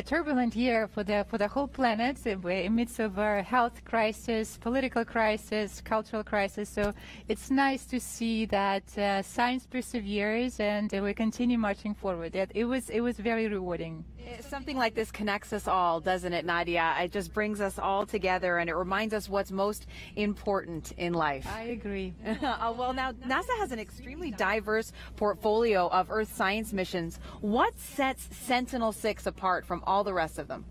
turbulent year for the whole planet. We're in the midst of a health crisis, political crisis, cultural crisis. So it's nice to see that science perseveres and we continue marching forward. It was very rewarding. Something like this connects us all, doesn't it, Nadia? It just brings us all together and it reminds us what's most important in life. I agree. Well, now, NASA has an extremely diverse portfolio of Earth science missions. What sets Sentinel-6 apart from all the rest of them?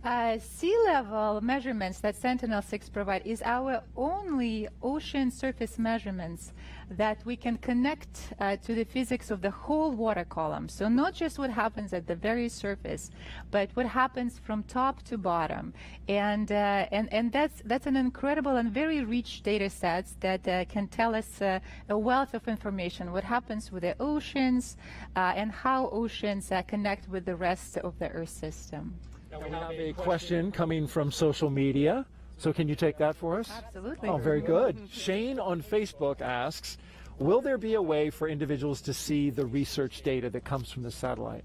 Sea level measurements that Sentinel-6 provide is our only ocean surface measurements that we can connect to the physics of the whole water column. So not just what happens at the very surface, but what happens from top to bottom. And that's an incredible and very rich data sets that can tell us a wealth of information, what happens with the oceans and how oceans connect with the rest of the Earth system. Now we have a question coming from social media. So can you take that for us? Absolutely. Oh, very good. Shane on Facebook asks, will there be a way for individuals to see the research data that comes from the satellite?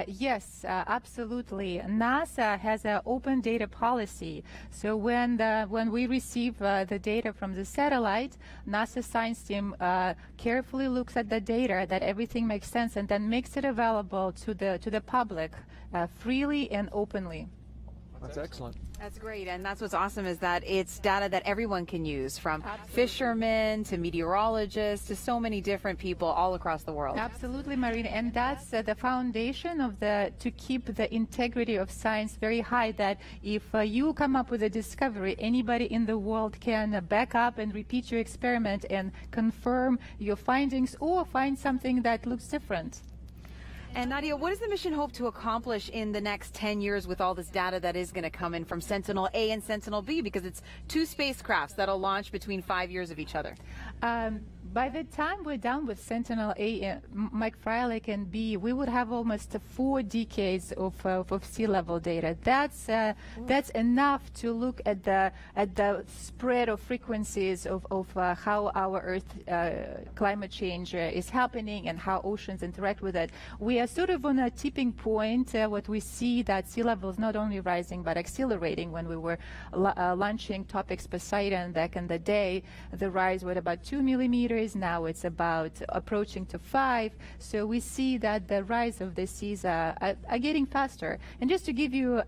Yes, absolutely. NASA has an open data policy. So when we receive the data from the satellite, NASA science team carefully looks at the data, that everything makes sense, and then makes it available to the public freely and openly. That's excellent. That's great, and that's what's awesome is that it's data that everyone can use, from fishermen to meteorologists to so many different people all across the world. Absolutely, Marina, and that's the foundation of to keep the integrity of science very high, that if you come up with a discovery, anybody in the world can back up and repeat your experiment and confirm your findings or find something that looks different. And Nadia, what does the mission hope to accomplish in the next 10 years with all this data that is going to come in from Sentinel-A and Sentinel-B? Because it's two spacecrafts that'll launch between 5 years of each other. By the time we're done with Sentinel-A, Mike Freilich and B, we would have almost 4 decades of sea level data. That's enough to look at the spread of frequencies of how our Earth climate change is happening and how oceans interact with it. We are sort of on a tipping point. What we see that sea level is not only rising but accelerating. When we were launching Topics Poseidon back in the day, the rise was about 2 millimeters. Now it's about approaching to 5. So we see that the rise of the seas are getting faster. And just to give you,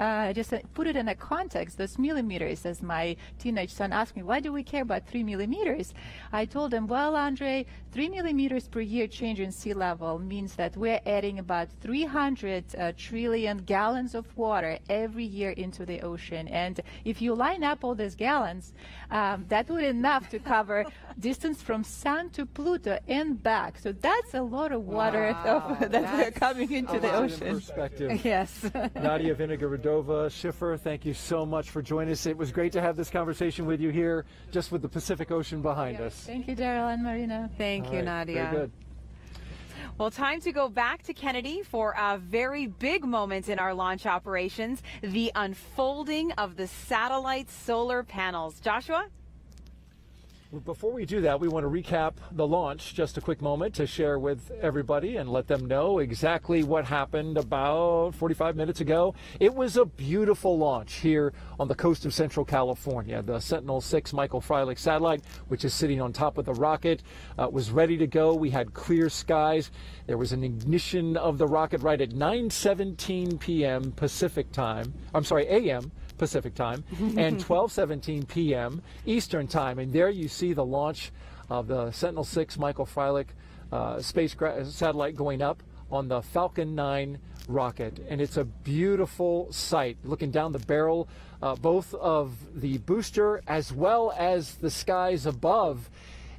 put it in a context, those millimeters, as my teenage son asked me, why do we care about 3 millimeters? I told him, well, Andre, 3 millimeters per year change in sea level means that we're adding about 300 trillion gallons of water every year into the ocean. And if you line up all these gallons, that would be enough to cover distance from Sun to Pluto and back. So that's a lot of water that we're coming into the ocean. Perspective. Yes. Nadia Vinogaradova-Schiffer, thank you so much for joining us. It was great to have this conversation with you here, just with the Pacific Ocean behind us. Thank you, Daryl and Marina. Thank you, Nadia. Very good. Well, time to go back to Kennedy for a very big moment in our launch operations, the unfolding of the satellite solar panels. Joshua? Before we do that, we want to recap the launch, just a quick moment to share with everybody and let them know exactly what happened about 45 minutes ago. It was a beautiful launch here on the coast of Central California. The Sentinel-6 Michael Freilich satellite, which is sitting on top of the rocket, was ready to go. We had clear skies. There was an ignition of the rocket right at 9:17 p.m. Pacific time. I'm sorry, a.m. Pacific time, and 12:17 p.m. Eastern time. And there you see the launch of the Sentinel-6 Michael Freilich satellite going up on the Falcon 9 rocket. And it's a beautiful sight, looking down the barrel, both of the booster as well as the skies above.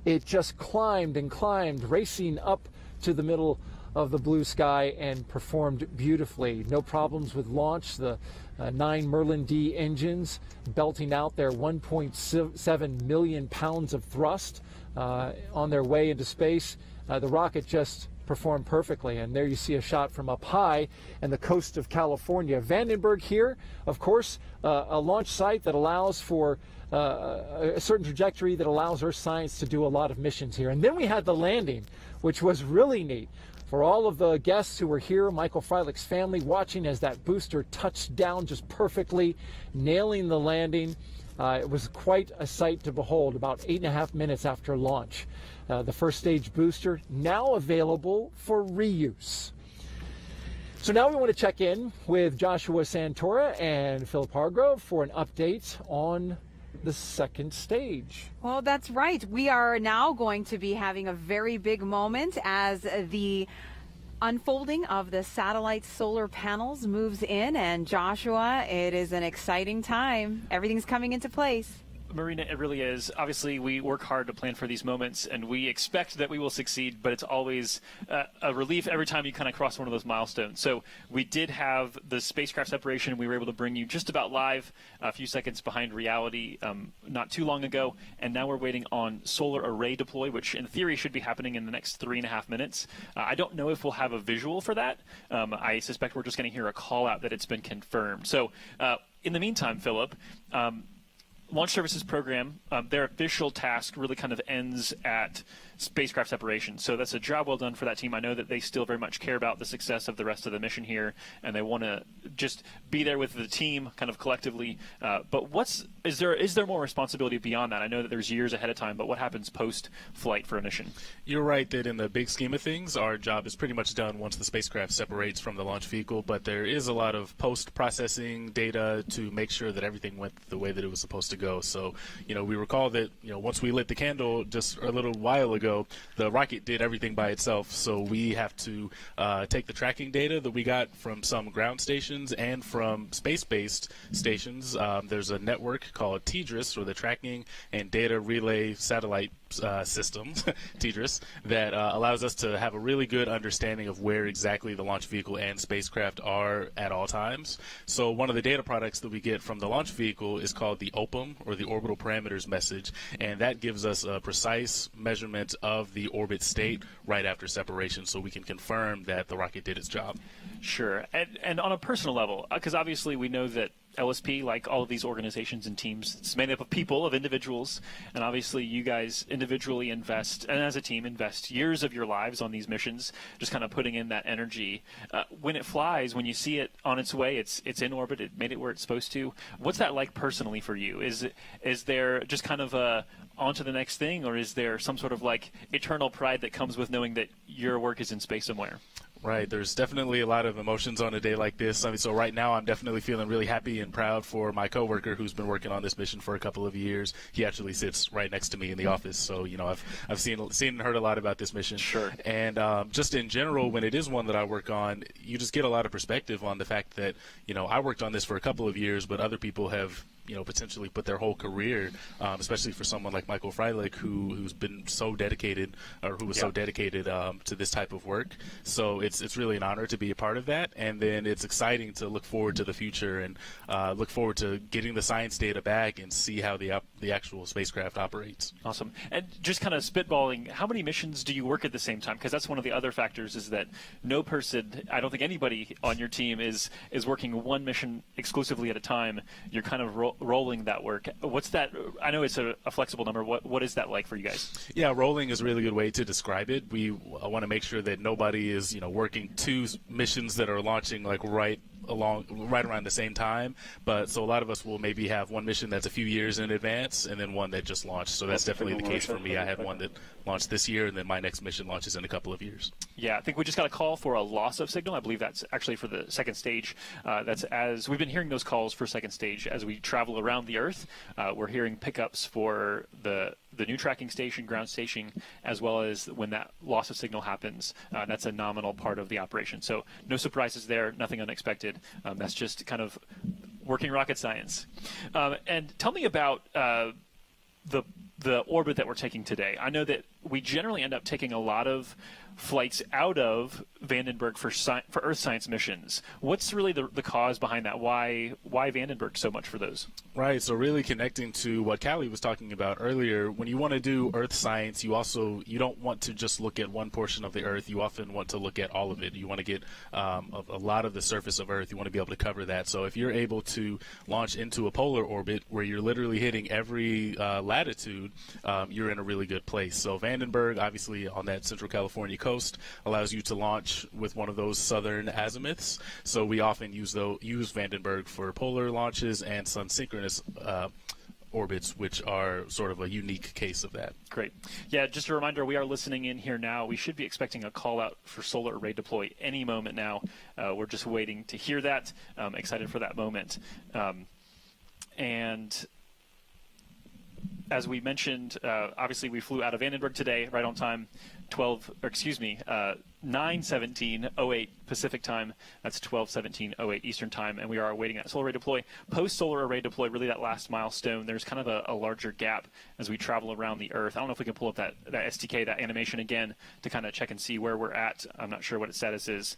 It just climbed and climbed, racing up to the middle of the blue sky and performed beautifully. No problems with launch. The 9 Merlin D engines belting out their 1.7 million pounds of thrust on their way into space. The rocket just performed perfectly, and there you see a shot from up high and the coast of California. Vandenberg here, of course, a launch site that allows for a certain trajectory that allows Earth science to do a lot of missions here. And then we had the landing, which was really neat. For all of the guests who were here, Michael Freilich's family, watching as that booster touched down just perfectly, nailing the landing. It was quite a sight to behold about 8.5 minutes after launch. The first stage booster now available for reuse. So now we want to check in with Joshua Santora and Philip Hargrove for an update on the second stage. Well, that's right. We are now going to be having a very big moment as the unfolding of the satellite solar panels moves in. And Joshua, it is an exciting time. Everything's coming into place. Marina, it really is. Obviously, we work hard to plan for these moments, and we expect that we will succeed, but it's always a relief every time you kind of cross one of those milestones. So we did have the spacecraft separation. We were able to bring you just about live, a few seconds behind reality not too long ago, and now we're waiting on solar array deploy, which in theory should be happening in the next 3.5 minutes. I don't know if we'll have a visual for that. I suspect we're just going to hear a call out that it's been confirmed. So in the meantime, Philip, Launch Services Program, their official task really kind of ends at spacecraft separation. So that's a job well done for that team. I know that they still very much care about the success of the rest of the mission here, and they want to just be there with the team kind of collectively. But is there more responsibility beyond that? I know that there's years ahead of time, but what happens post-flight for a mission? You're right that in the big scheme of things, our job is pretty much done once the spacecraft separates from the launch vehicle, but there is a lot of post-processing data to make sure that everything went the way that it was supposed to go. So, we recall that, once we lit the candle just a little while ago, the rocket did everything by itself. So we have to take the tracking data that we got from some ground stations and from space-based stations. There's a network called TDRS, or the Tracking and Data Relay Satellite system, TDRS, that allows us to have a really good understanding of where exactly the launch vehicle and spacecraft are at all times. So one of the data products that we get from the launch vehicle is called the OPM, or the Orbital Parameters Message, and that gives us a precise measurement of the orbit state right after separation, so we can confirm that the rocket did its job. Sure. And on a personal level, because obviously we know that LSP, like all of these organizations and teams, it's made up of people, of individuals, and obviously you guys individually invest, and as a team invest years of your lives on these missions, just kind of putting in that energy. When it flies, when you see it on its way, it's in orbit, it made it where it's supposed to. What's that like personally for you? Is there just kind of a on to the next thing, or is there some sort of like eternal pride that comes with knowing that your work is in space somewhere? Right. There's definitely a lot of emotions on a day like this. I mean, so right now I'm definitely feeling really happy and proud for my coworker who's been working on this mission for a couple of years. He actually sits right next to me in the office, so I've seen and heard a lot about this mission. Sure. And just in general, when it is one that I work on, you just get a lot of perspective on the fact that I worked on this for a couple of years, but other people have potentially put their whole career, especially for someone like Michael Freilich, who's been so dedicated, or who was so dedicated to this type of work. So it's really an honor to be a part of that, and then it's exciting to look forward to the future and look forward to getting the science data back and see how the actual spacecraft operates. Awesome. And just kind of spitballing, how many missions do you work at the same time? Because that's one of the other factors, is that no person, I don't think anybody on your team is working one mission exclusively at a time. You're kind of rolling that work. What's that? I know it's a flexible number. What is that like for you guys? Yeah, rolling is a really good way to describe it. We want to make sure that nobody is working two missions that are launching like right around the same time, but so a lot of us will maybe have one mission that's a few years in advance and then one that just launched. So that's definitely the case for me. I have one that launched this year, and then my next mission launches in a couple of years. Yeah, I think we just got a call for a loss of signal. I believe that's actually for the second stage. That's as we've been hearing those calls for second stage as we travel around the Earth. We're hearing pickups for the new tracking station, ground station, as well as when that loss of signal happens. That's a nominal part of the operation. So no surprises there, nothing unexpected. That's just kind of working rocket science. And tell me about the orbit that we're taking today. I know that we generally end up taking a lot of flights out of Vandenberg for Earth science missions. What's really the cause behind that? Why Vandenberg so much for those? Right, so really connecting to what Callie was talking about earlier, when you want to do Earth science, you don't want to just look at one portion of the Earth. You often want to look at all of it. You want to get a lot of the surface of Earth. You want to be able to cover that. So if you're able to launch into a polar orbit where you're literally hitting every latitude, you're in a really good place. So Vandenberg, obviously on that Central California coast, allows you to launch with one of those southern azimuths. So we often use Vandenberg for polar launches and sun-synchronous orbits, which are sort of a unique case of that. Great. Yeah, just a reminder, we are listening in here now. We should be expecting a call out for solar array deploy any moment now. We're just waiting to hear that. Excited for that moment. And as we mentioned, obviously we flew out of Vandenberg today, right on time, 9/17/08 Pacific time. That's 12/17/08 Eastern time, and we are awaiting that solar array deploy. Post-solar array deploy, really that last milestone, there's kind of a larger gap as we travel around the Earth. I don't know if we can pull up that STK, that animation again, to kind of check and see where we're at. I'm not sure what its status is.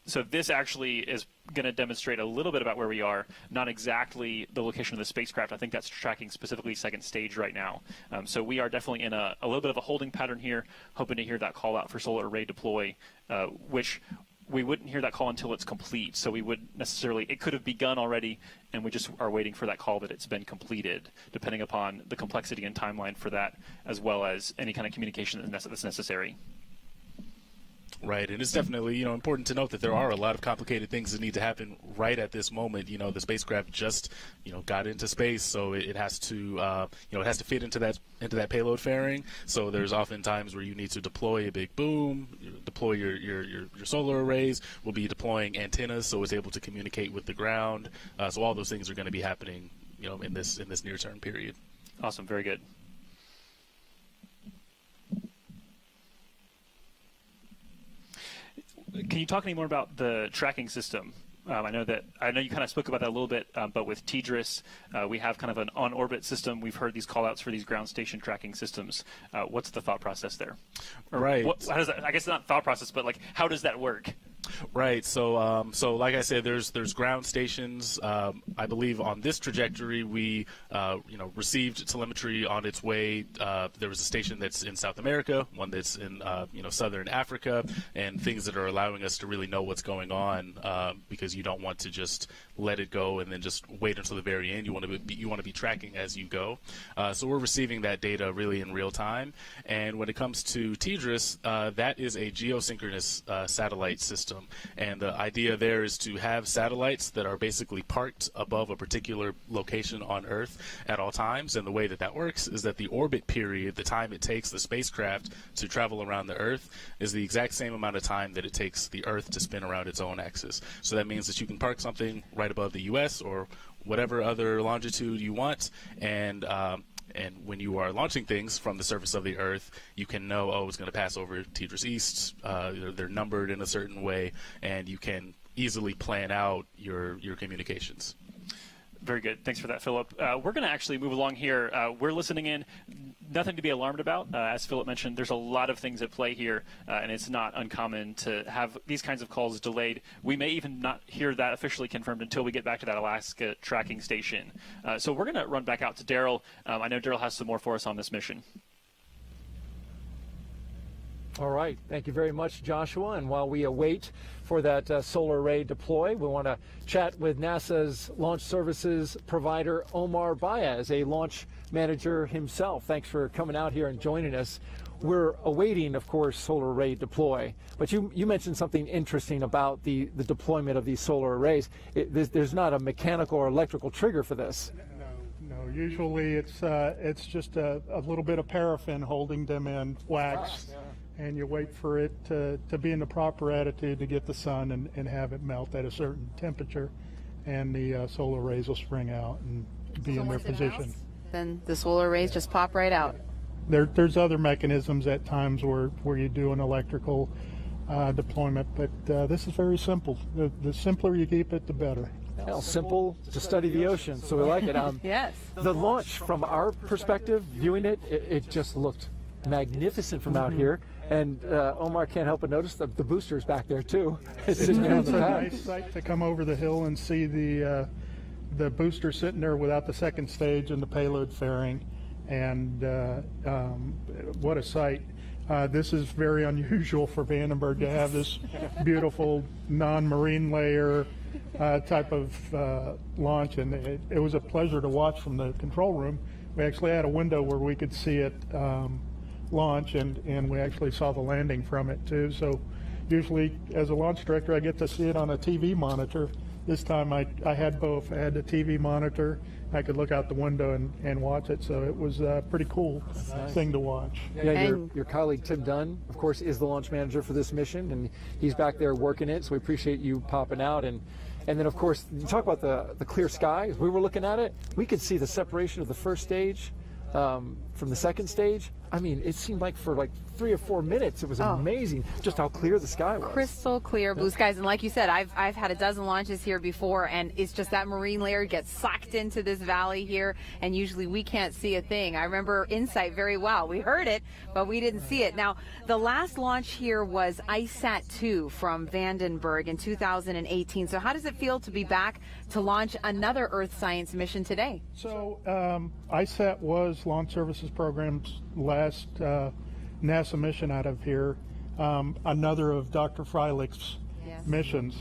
So this actually is going to demonstrate a little bit about where we are, not exactly the location of the spacecraft. I think that's tracking specifically second stage right now. So we are definitely in a little bit of a holding pattern here, hoping to hear that call out for solar array deploy, which we wouldn't hear that call until it's complete. So we wouldn't necessarily, it could have begun already, and we just are waiting for that call that it's been completed, depending upon the complexity and timeline for that, as well as any kind of communication that's necessary. Right, and it's definitely, important to note that there are a lot of complicated things that need to happen right at this moment. The spacecraft just, got into space, so it has to, it has to fit into that payload fairing. So there's often times where you need to deploy a big boom, deploy your solar arrays. We'll be deploying antennas, so it's able to communicate with the ground. So all those things are going to be happening, in this near-term period. Awesome, very good. Can you talk any more about the tracking system? I know you kind of spoke about that a little bit, but with TDRS, we have kind of an on-orbit system. We've heard these call-outs for these ground station tracking systems. What's the thought process there? Right. How does that, I guess not thought process, but like how does that work? Right. So, like I said, there's ground stations. I believe on this trajectory, we received telemetry on its way. There was a station that's in South America, one that's in Southern Africa, and things that are allowing us to really know what's going on, because you don't want to just let it go and then just wait until the very end. You want to be tracking as you go. So we're receiving that data really in real time. And when it comes to TDRS, that is a geosynchronous satellite system. And the idea there is to have satellites that are basically parked above a particular location on Earth at all times. And the way that that works is that the orbit period, the time it takes the spacecraft to travel around the Earth, is the exact same amount of time that it takes the Earth to spin around its own axis. So that means that you can park something right above the U.S. or whatever other longitude you want, and when you are launching things from the surface of the Earth, you can know, it's going to pass over TDRS East. They're numbered in a certain way, and you can easily plan out your communications. Very good. Thanks for that, Philip. We're going to actually move along here. We're listening in. Nothing to be alarmed about. As Philip mentioned, there's a lot of things at play here, and it's not uncommon to have these kinds of calls delayed. We may even not hear that officially confirmed until we get back to that Alaska tracking station. So we're going to run back out to Daryl. I know Daryl has some more for us on this mission. All right. Thank you very much, Joshua. And while we await for that solar array deploy, we want to chat with NASA's launch services provider, Omar Baez, a launch manager himself. Thanks for coming out here and joining us. We're awaiting, of course, solar array deploy. But you mentioned something interesting about the deployment of these solar arrays. There's not a mechanical or electrical trigger for this. No, usually it's just a little bit of paraffin holding them in wax. And you wait for it to be in the proper attitude to get the sun and have it melt at a certain temperature, and the solar rays will spring out and be in their position. Then the solar rays just pop right out. There's other mechanisms at times where you do an electrical deployment, but this is very simple. The simpler you keep it, the better. Well, simple to study the ocean, so we like it. Yes. The launch, from our perspective, viewing it just looked magnificent from out here. And Omar can't help but notice the boosters back there too. It's a nice sight to come over the hill and see the booster sitting there without the second stage and the payload fairing. And what a sight. This is very unusual for Vandenberg to have this beautiful non-marine layer type of launch, and it was a pleasure to watch from the control room. We actually had a window where we could see it launch, and we actually saw the landing from it too. So usually as a launch director I get to see it on a TV monitor. This time I had both. I had the TV monitor, I could look out the window and watch it, so it was a pretty cool thing to watch. Yeah, your colleague Tim Dunn, of course, is the launch manager for this mission, and he's back there working it, so we appreciate you popping out. And then, of course, you talk about the clear sky. As we were looking at it, we could see the separation of the first stage from the second stage. I mean, it seemed like for 3 or 4 minutes, it was amazing just how clear the sky was. Crystal clear blue skies. And like you said, I've had a dozen launches here before, and it's just that marine layer gets sucked into this valley here, and usually we can't see a thing. I remember InSight very well. We heard it, but we didn't see it. Now, the last launch here was ISAT-2 from Vandenberg in 2018. So how does it feel to be back to launch another Earth science mission today? So ISAT was Launch Services Program's last NASA mission out of here, another of Dr. Freilich's missions,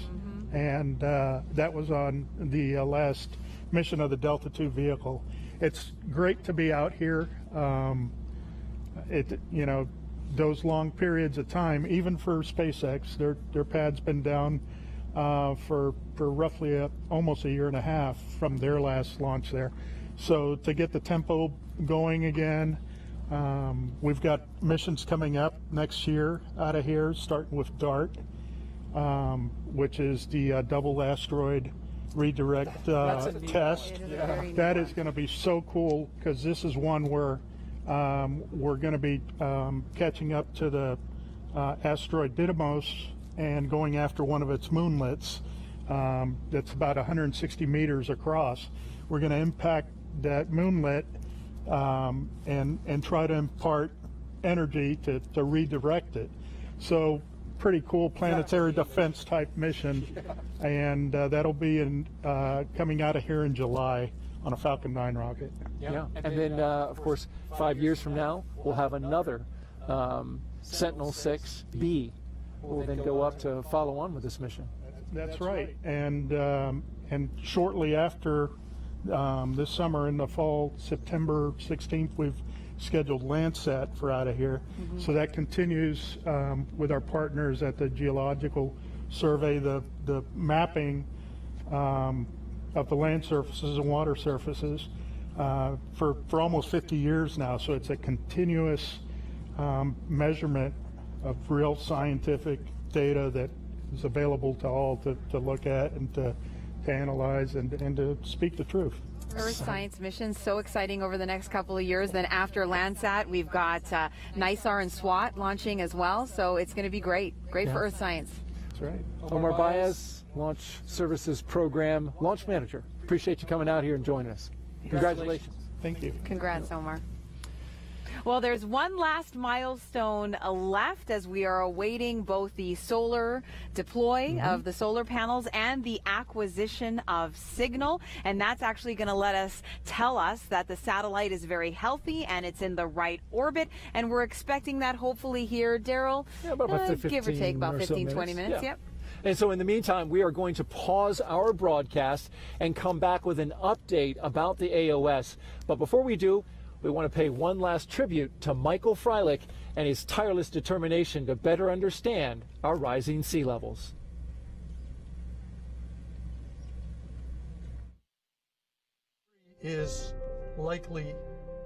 and that was on the last mission of the Delta II vehicle. It's great to be out here. Those long periods of time, even for SpaceX, their pad's been down for roughly almost a year and a half from their last launch there. So to get the tempo going again, we've got missions coming up next year out of here, starting with DART, which is the double asteroid redirect test. That is going to be so cool, because this is one where we're going to be catching up to the asteroid Didymos and going after one of its moonlets. that's about 160 meters across. We're going to impact that moonlet and try to impart energy to redirect it. So pretty cool planetary defense type mission, and that'll be coming out of here in July on a Falcon 9 rocket. Yeah, and then of course 5 years from now we'll have another Sentinel-6 B. Will then go up to follow on with this mission. That's right, and shortly after this summer, in the fall, September 16th, we've scheduled Landsat for out of here. So that continues with our partners at the Geological Survey, the mapping of the land surfaces and water surfaces for almost 50 years now. So it's a continuous measurement of real scientific data that is available to all to look at and to analyze and to speak the truth. Earth science missions, so exciting over the next couple of years. Then after Landsat, we've got NISAR and SWAT launching as well. So it's going to be great for Earth science. That's right. Omar Baez, Launch Services Program Launch Manager. Appreciate you coming out here and joining us. Congratulations. Thank you. Congrats, Omar. Well, there's one last milestone left as we are awaiting both the solar deploy of the solar panels and the acquisition of signal. And that's actually going to tell us that the satellite is very healthy and it's in the right orbit. And we're expecting that hopefully here, Daryl, give or take about 15, 20 minutes. Yeah. Yep. And so in the meantime, we are going to pause our broadcast and come back with an update about the AOS. But before we do, we want to pay one last tribute to Michael Freilich and his tireless determination to better understand our rising sea levels. Is likely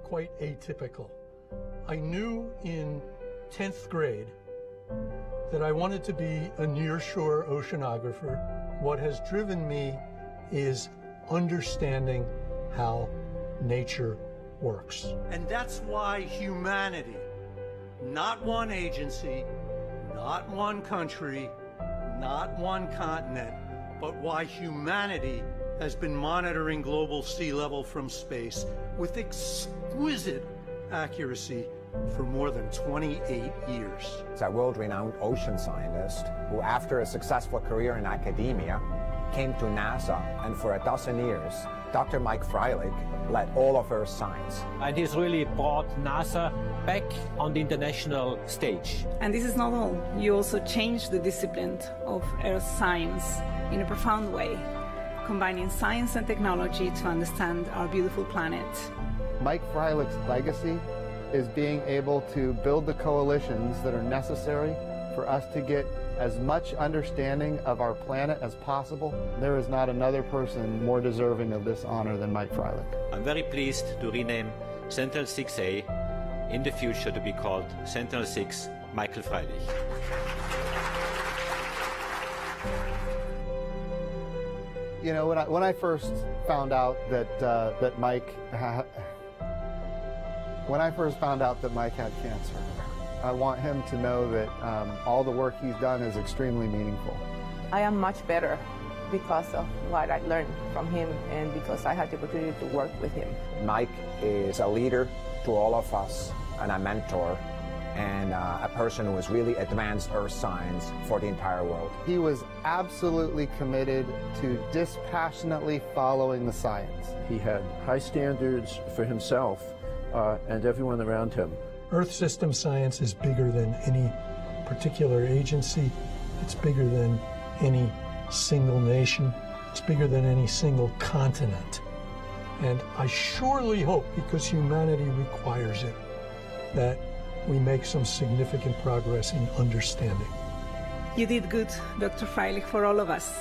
quite atypical. I knew in 10th grade that I wanted to be a nearshore oceanographer. What has driven me is understanding how nature works. And that's why humanity, not one agency, not one country, not one continent, but why humanity has been monitoring global sea level from space with exquisite accuracy for more than 28 years. He's a world-renowned ocean scientist who, after a successful career in academia, came to NASA, and for a dozen years, Dr. Mike Freilich led all of Earth science. And he's really brought NASA back on the international stage. And this is not all. You also changed the discipline of Earth science in a profound way, combining science and technology to understand our beautiful planet. Mike Freilich's legacy is being able to build the coalitions that are necessary for us to get as much understanding of our planet as possible. There is not another person more deserving of this honor than Mike Freilich. I'm very pleased to rename Sentinel-6A in the future to be called Sentinel-6 Michael Freilich. You know, when I first found out that Mike had cancer, I want him to know that all the work he's done is extremely meaningful. I am much better because of what I learned from him and because I had the opportunity to work with him. Mike is a leader to all of us and a mentor and a person who has really advanced Earth science for the entire world. He was absolutely committed to dispassionately following the science. He had high standards for himself and everyone around him. Earth system science is bigger than any particular agency. It's bigger than any single nation. It's bigger than any single continent. And I surely hope, because humanity requires it, that we make some significant progress in understanding. You did good, Dr. Freilich, for all of us,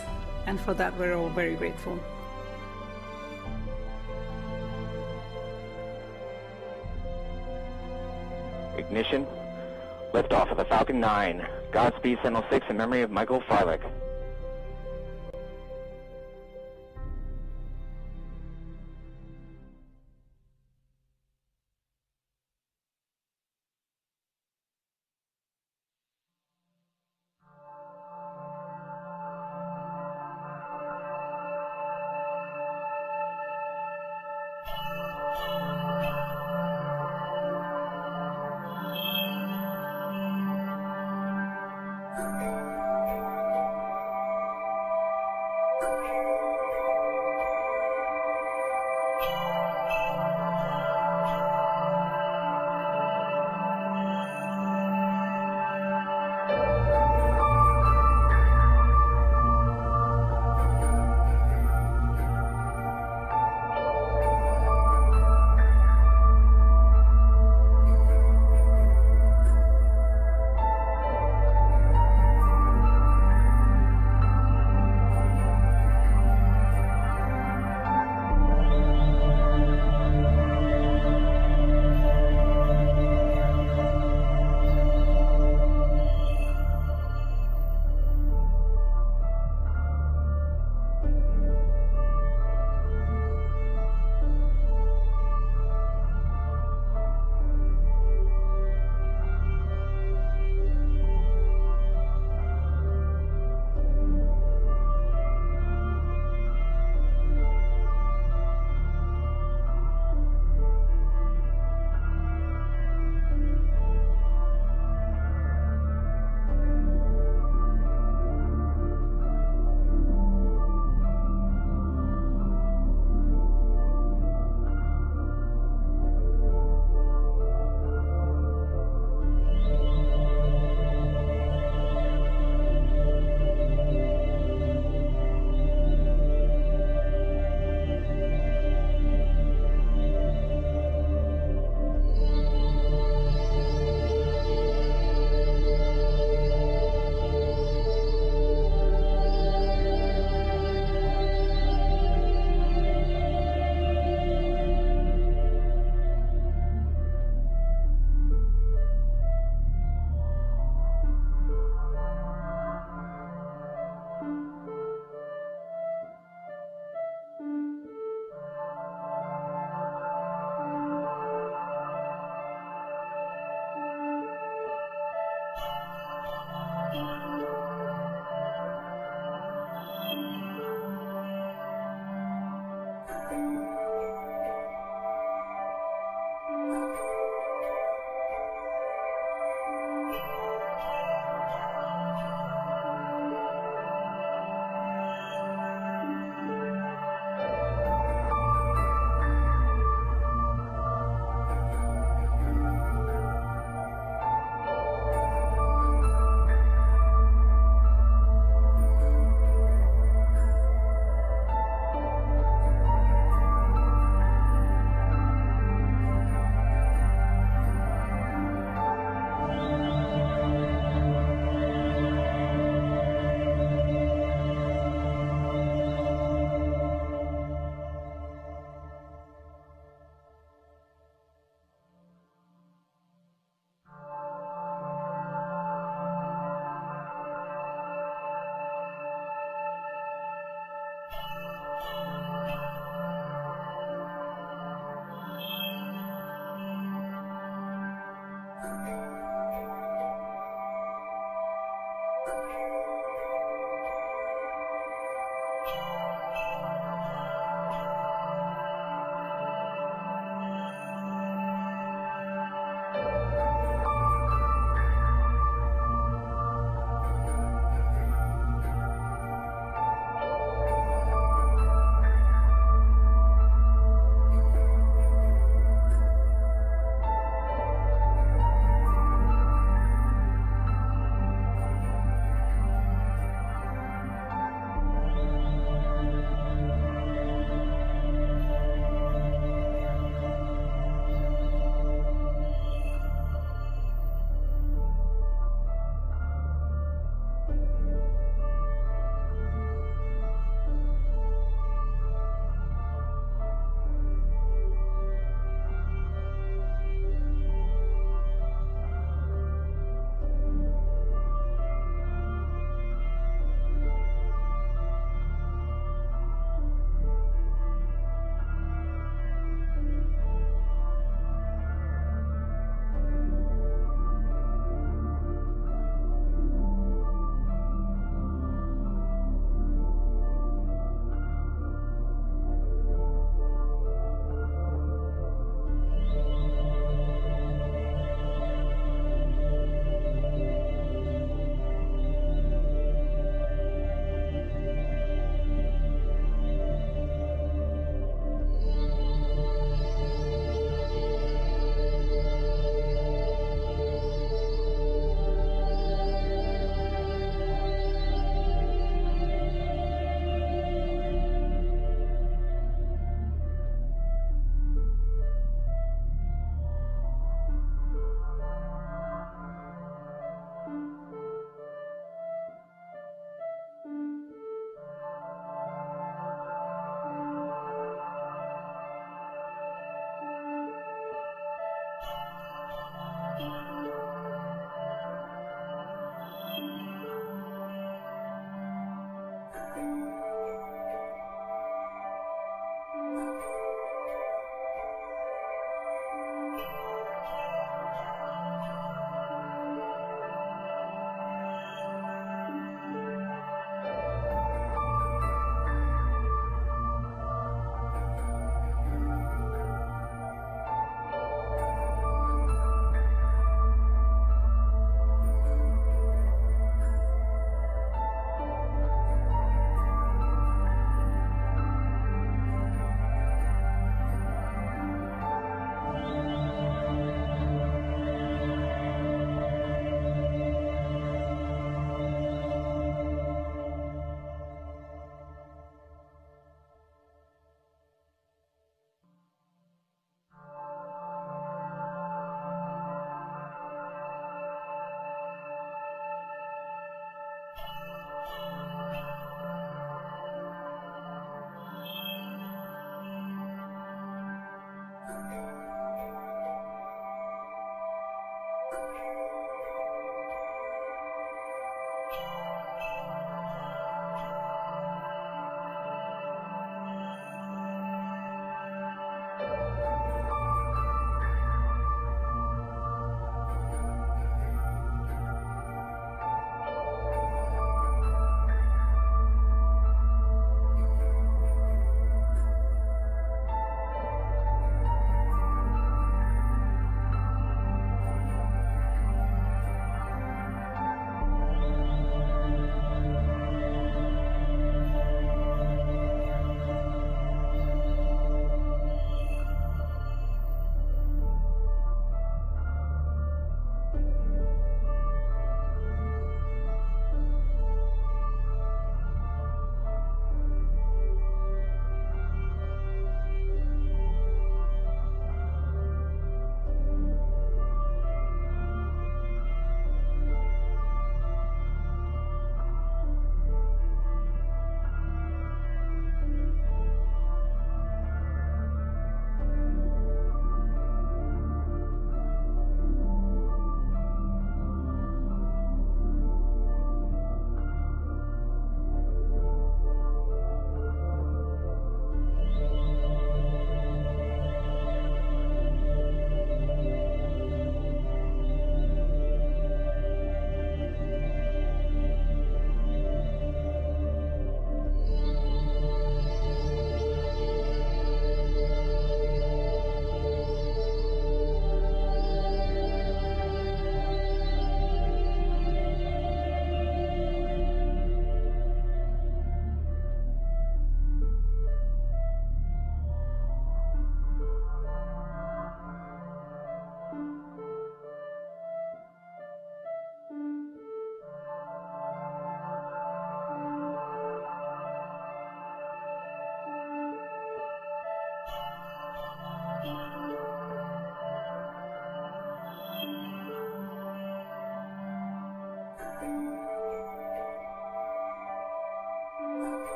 and for that we're all very grateful. Ignition. Liftoff of the Falcon 9. Godspeed, Sentinel-6, in memory of Michael Freilich.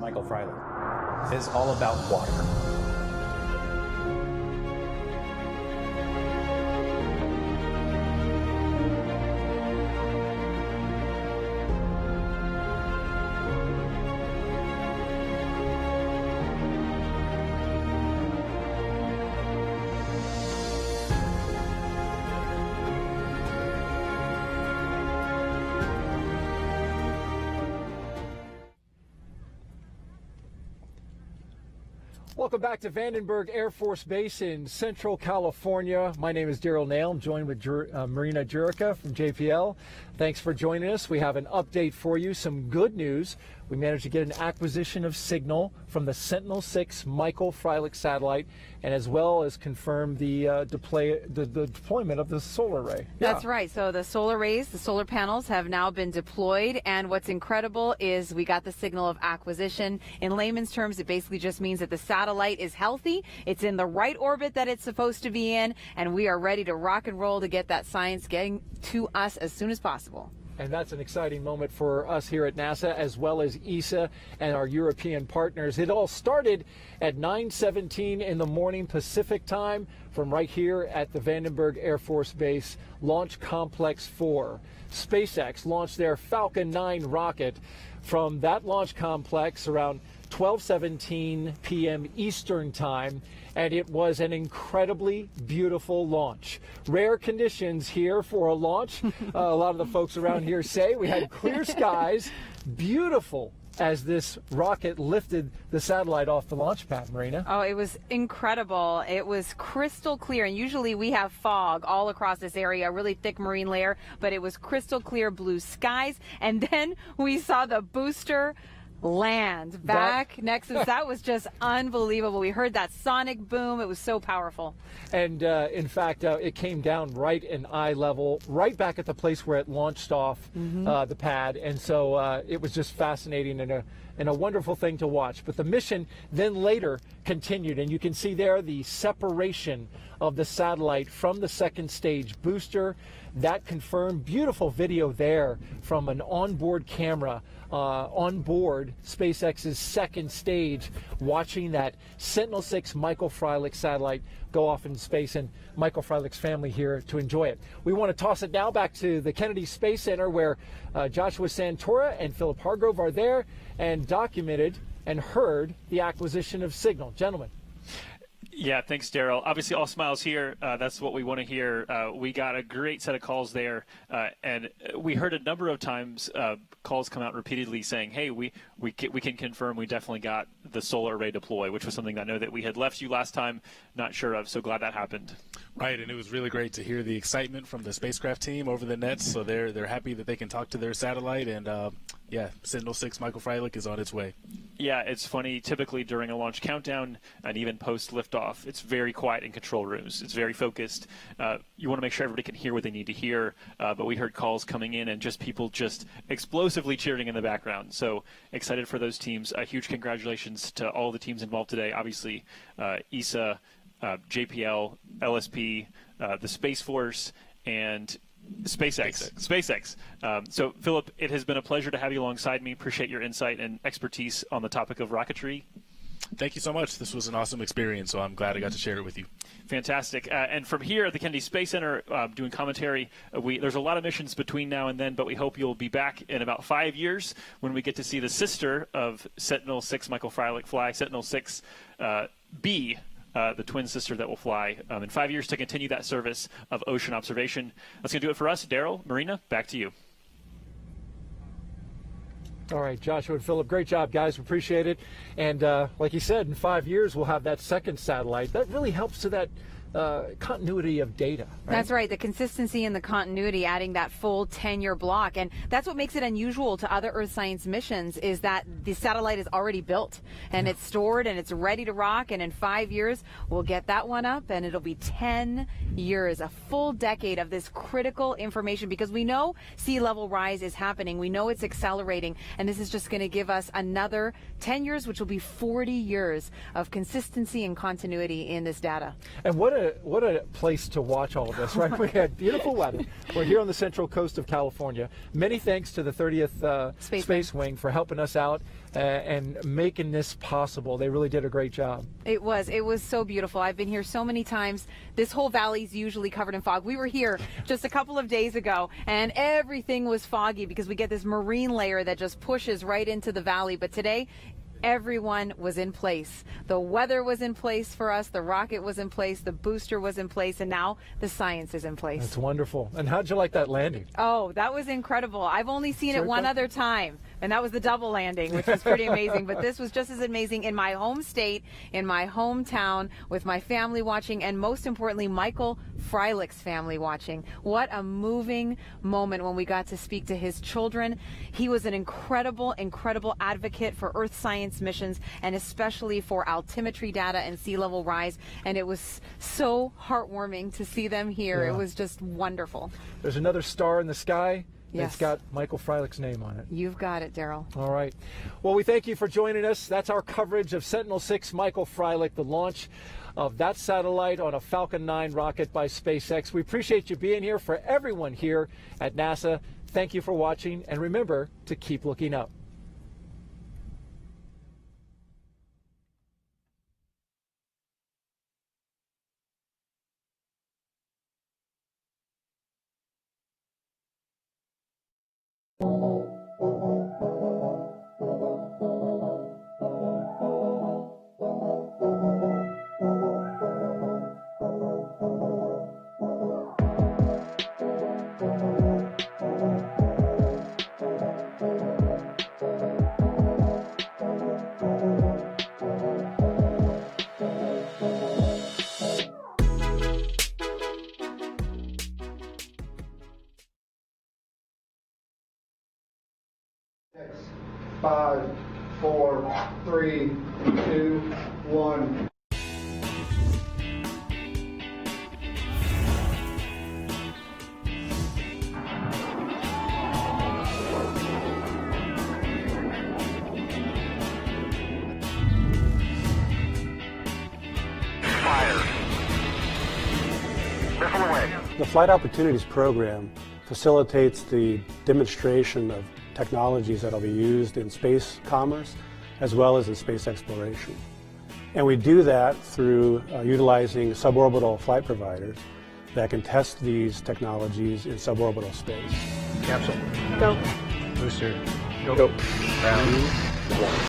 Michael Freilich is all about water. Welcome back to Vandenberg Air Force Base in Central California. My name is Daryl Nail. I'm joined with Marina Jurica from JPL. Thanks for joining us. We have an update for you, some good news. We managed to get an acquisition of signal from the Sentinel-6 Michael Freilich satellite, and as well as confirm the deployment of the solar array. That's right. So the solar arrays, the solar panels have now been deployed, and what's incredible is we got the signal of acquisition. In layman's terms, it basically just means that the satellite is healthy, it's in the right orbit that it's supposed to be in, and we are ready to rock and roll to get that science getting to us as soon as possible. And that's an exciting moment for us here at NASA, as well as ESA and our European partners. It all started at 9:17 in the morning Pacific time from right here at the Vandenberg Air Force Base, Launch Complex 4. SpaceX launched their Falcon 9 rocket from that launch complex around 12:17 p.m. Eastern time, and it was an incredibly beautiful launch. Rare conditions here for a launch. A lot of the folks around here say we had clear skies, beautiful as this rocket lifted the satellite off the launch pad, Marina. Oh, it was incredible. It was crystal clear, and usually we have fog all across this area, a really thick marine layer, but it was crystal clear blue skies, and then we saw the booster land back next to us. That was just unbelievable. We heard that sonic boom. It was so powerful. And in fact, it came down right in eye level, right back at the place where it launched off the pad. And so it was just fascinating and a wonderful thing to watch. But the mission then later continued, and you can see there the separation of the satellite from the second stage booster. That confirmed beautiful video there from an onboard camera on board SpaceX's second stage, watching that Sentinel-6 Michael Freilich satellite go off into space, and Michael Freilich's family here to enjoy it. We want to toss it now back to the Kennedy Space Center, where Joshua Santora and Philip Hargrove are there and documented and heard the acquisition of signal. Gentlemen. Yeah, thanks, Daryl. Obviously, all smiles here. That's what we want to hear. We got a great set of calls there, and we heard a number of times calls come out repeatedly saying, hey, we can confirm we definitely got the solar array deploy, which was something I know that we had left you last time not sure of, so glad that happened. Right, and it was really great to hear the excitement from the spacecraft team over the nets, so they're happy that they can talk to their satellite, and yeah, Sentinel-6 Michael Freilich is on its way. Yeah, it's funny, typically during a launch countdown and even post liftoff, it's very quiet in control rooms. It's very focused. You want to make sure everybody can hear what they need to hear, but we heard calls coming in and just people just explosively cheering in the background. So excited for those teams. A huge congratulations to all the teams involved today. Obviously, ESA, JPL, LSP, the Space Force, and SpaceX. So, Philip, it has been a pleasure to have you alongside me. Appreciate your insight and expertise on the topic of rocketry. Thank you so much. This was an awesome experience, so I'm glad I got to share it with you. Fantastic. And from here at the Kennedy Space Center, doing commentary, there's a lot of missions between now and then, but we hope you'll be back in about 5 years when we get to see the sister of Sentinel-6 Michael Freilich fly, Sentinel-6 B, the twin sister that will fly in 5 years to continue that service of ocean observation. That's going to do it for us. Daryl, Marina, back to you. All right, Joshua and Philip, great job, guys. We appreciate it. And like you said, in 5 years, we'll have that second satellite. That really helps to that continuity of data. Right? That's right, the consistency and the continuity, adding that full 10-year block. And that's what makes it unusual to other Earth science missions, is that the satellite is already built and it's stored and it's ready to rock. And in 5 years, we'll get that one up, and it'll be 10 years, a full decade of this critical information, because we know sea level rise is happening. We know it's accelerating, and this is just going to give us another 10 years, which will be 40 years of consistency and continuity in this data. And what a place to watch all of this, right? We had beautiful weather. We're here on the central coast of California. Many thanks to the 30th Space Wing for helping us out and making this possible. They really did a great job. It was so beautiful. I've been here so many times. This whole valley is usually covered in fog. We were here just a couple of days ago, and everything was foggy because we get this marine layer that just pushes right into the valley. But today, everyone was in place. The weather was in place for us. The rocket was in place. The booster was in place. And now the science is in place. That's wonderful. And how'd you like that landing? Oh, that was incredible. I've only seen it one other time, and that was the double landing, which was pretty amazing. But this was just as amazing in my home state, in my hometown, with my family watching, and most importantly, Michael Freilich's family watching. What a moving moment when we got to speak to his children. He was an incredible, incredible advocate for Earth science missions, and especially for altimetry data and sea level rise, and it was so heartwarming to see them here. It was just wonderful. There's another star in the sky. Yes. It's got Michael Freilich's name on it. You've got it, Daryl. All right. Well, we thank you for joining us. That's our coverage of Sentinel-6 Michael Freilich, the launch of that satellite on a Falcon 9 rocket by SpaceX. We appreciate you being here. For everyone here at NASA, thank you for watching, and remember to keep looking up. Five, 4, 3, 2, 1. The Flight Opportunities Program facilitates the demonstration of technologies that will be used in space commerce as well as in space exploration. And we do that through utilizing suborbital flight providers that can test these technologies in suborbital space. Capsule. Go. Booster. Go. Round 1.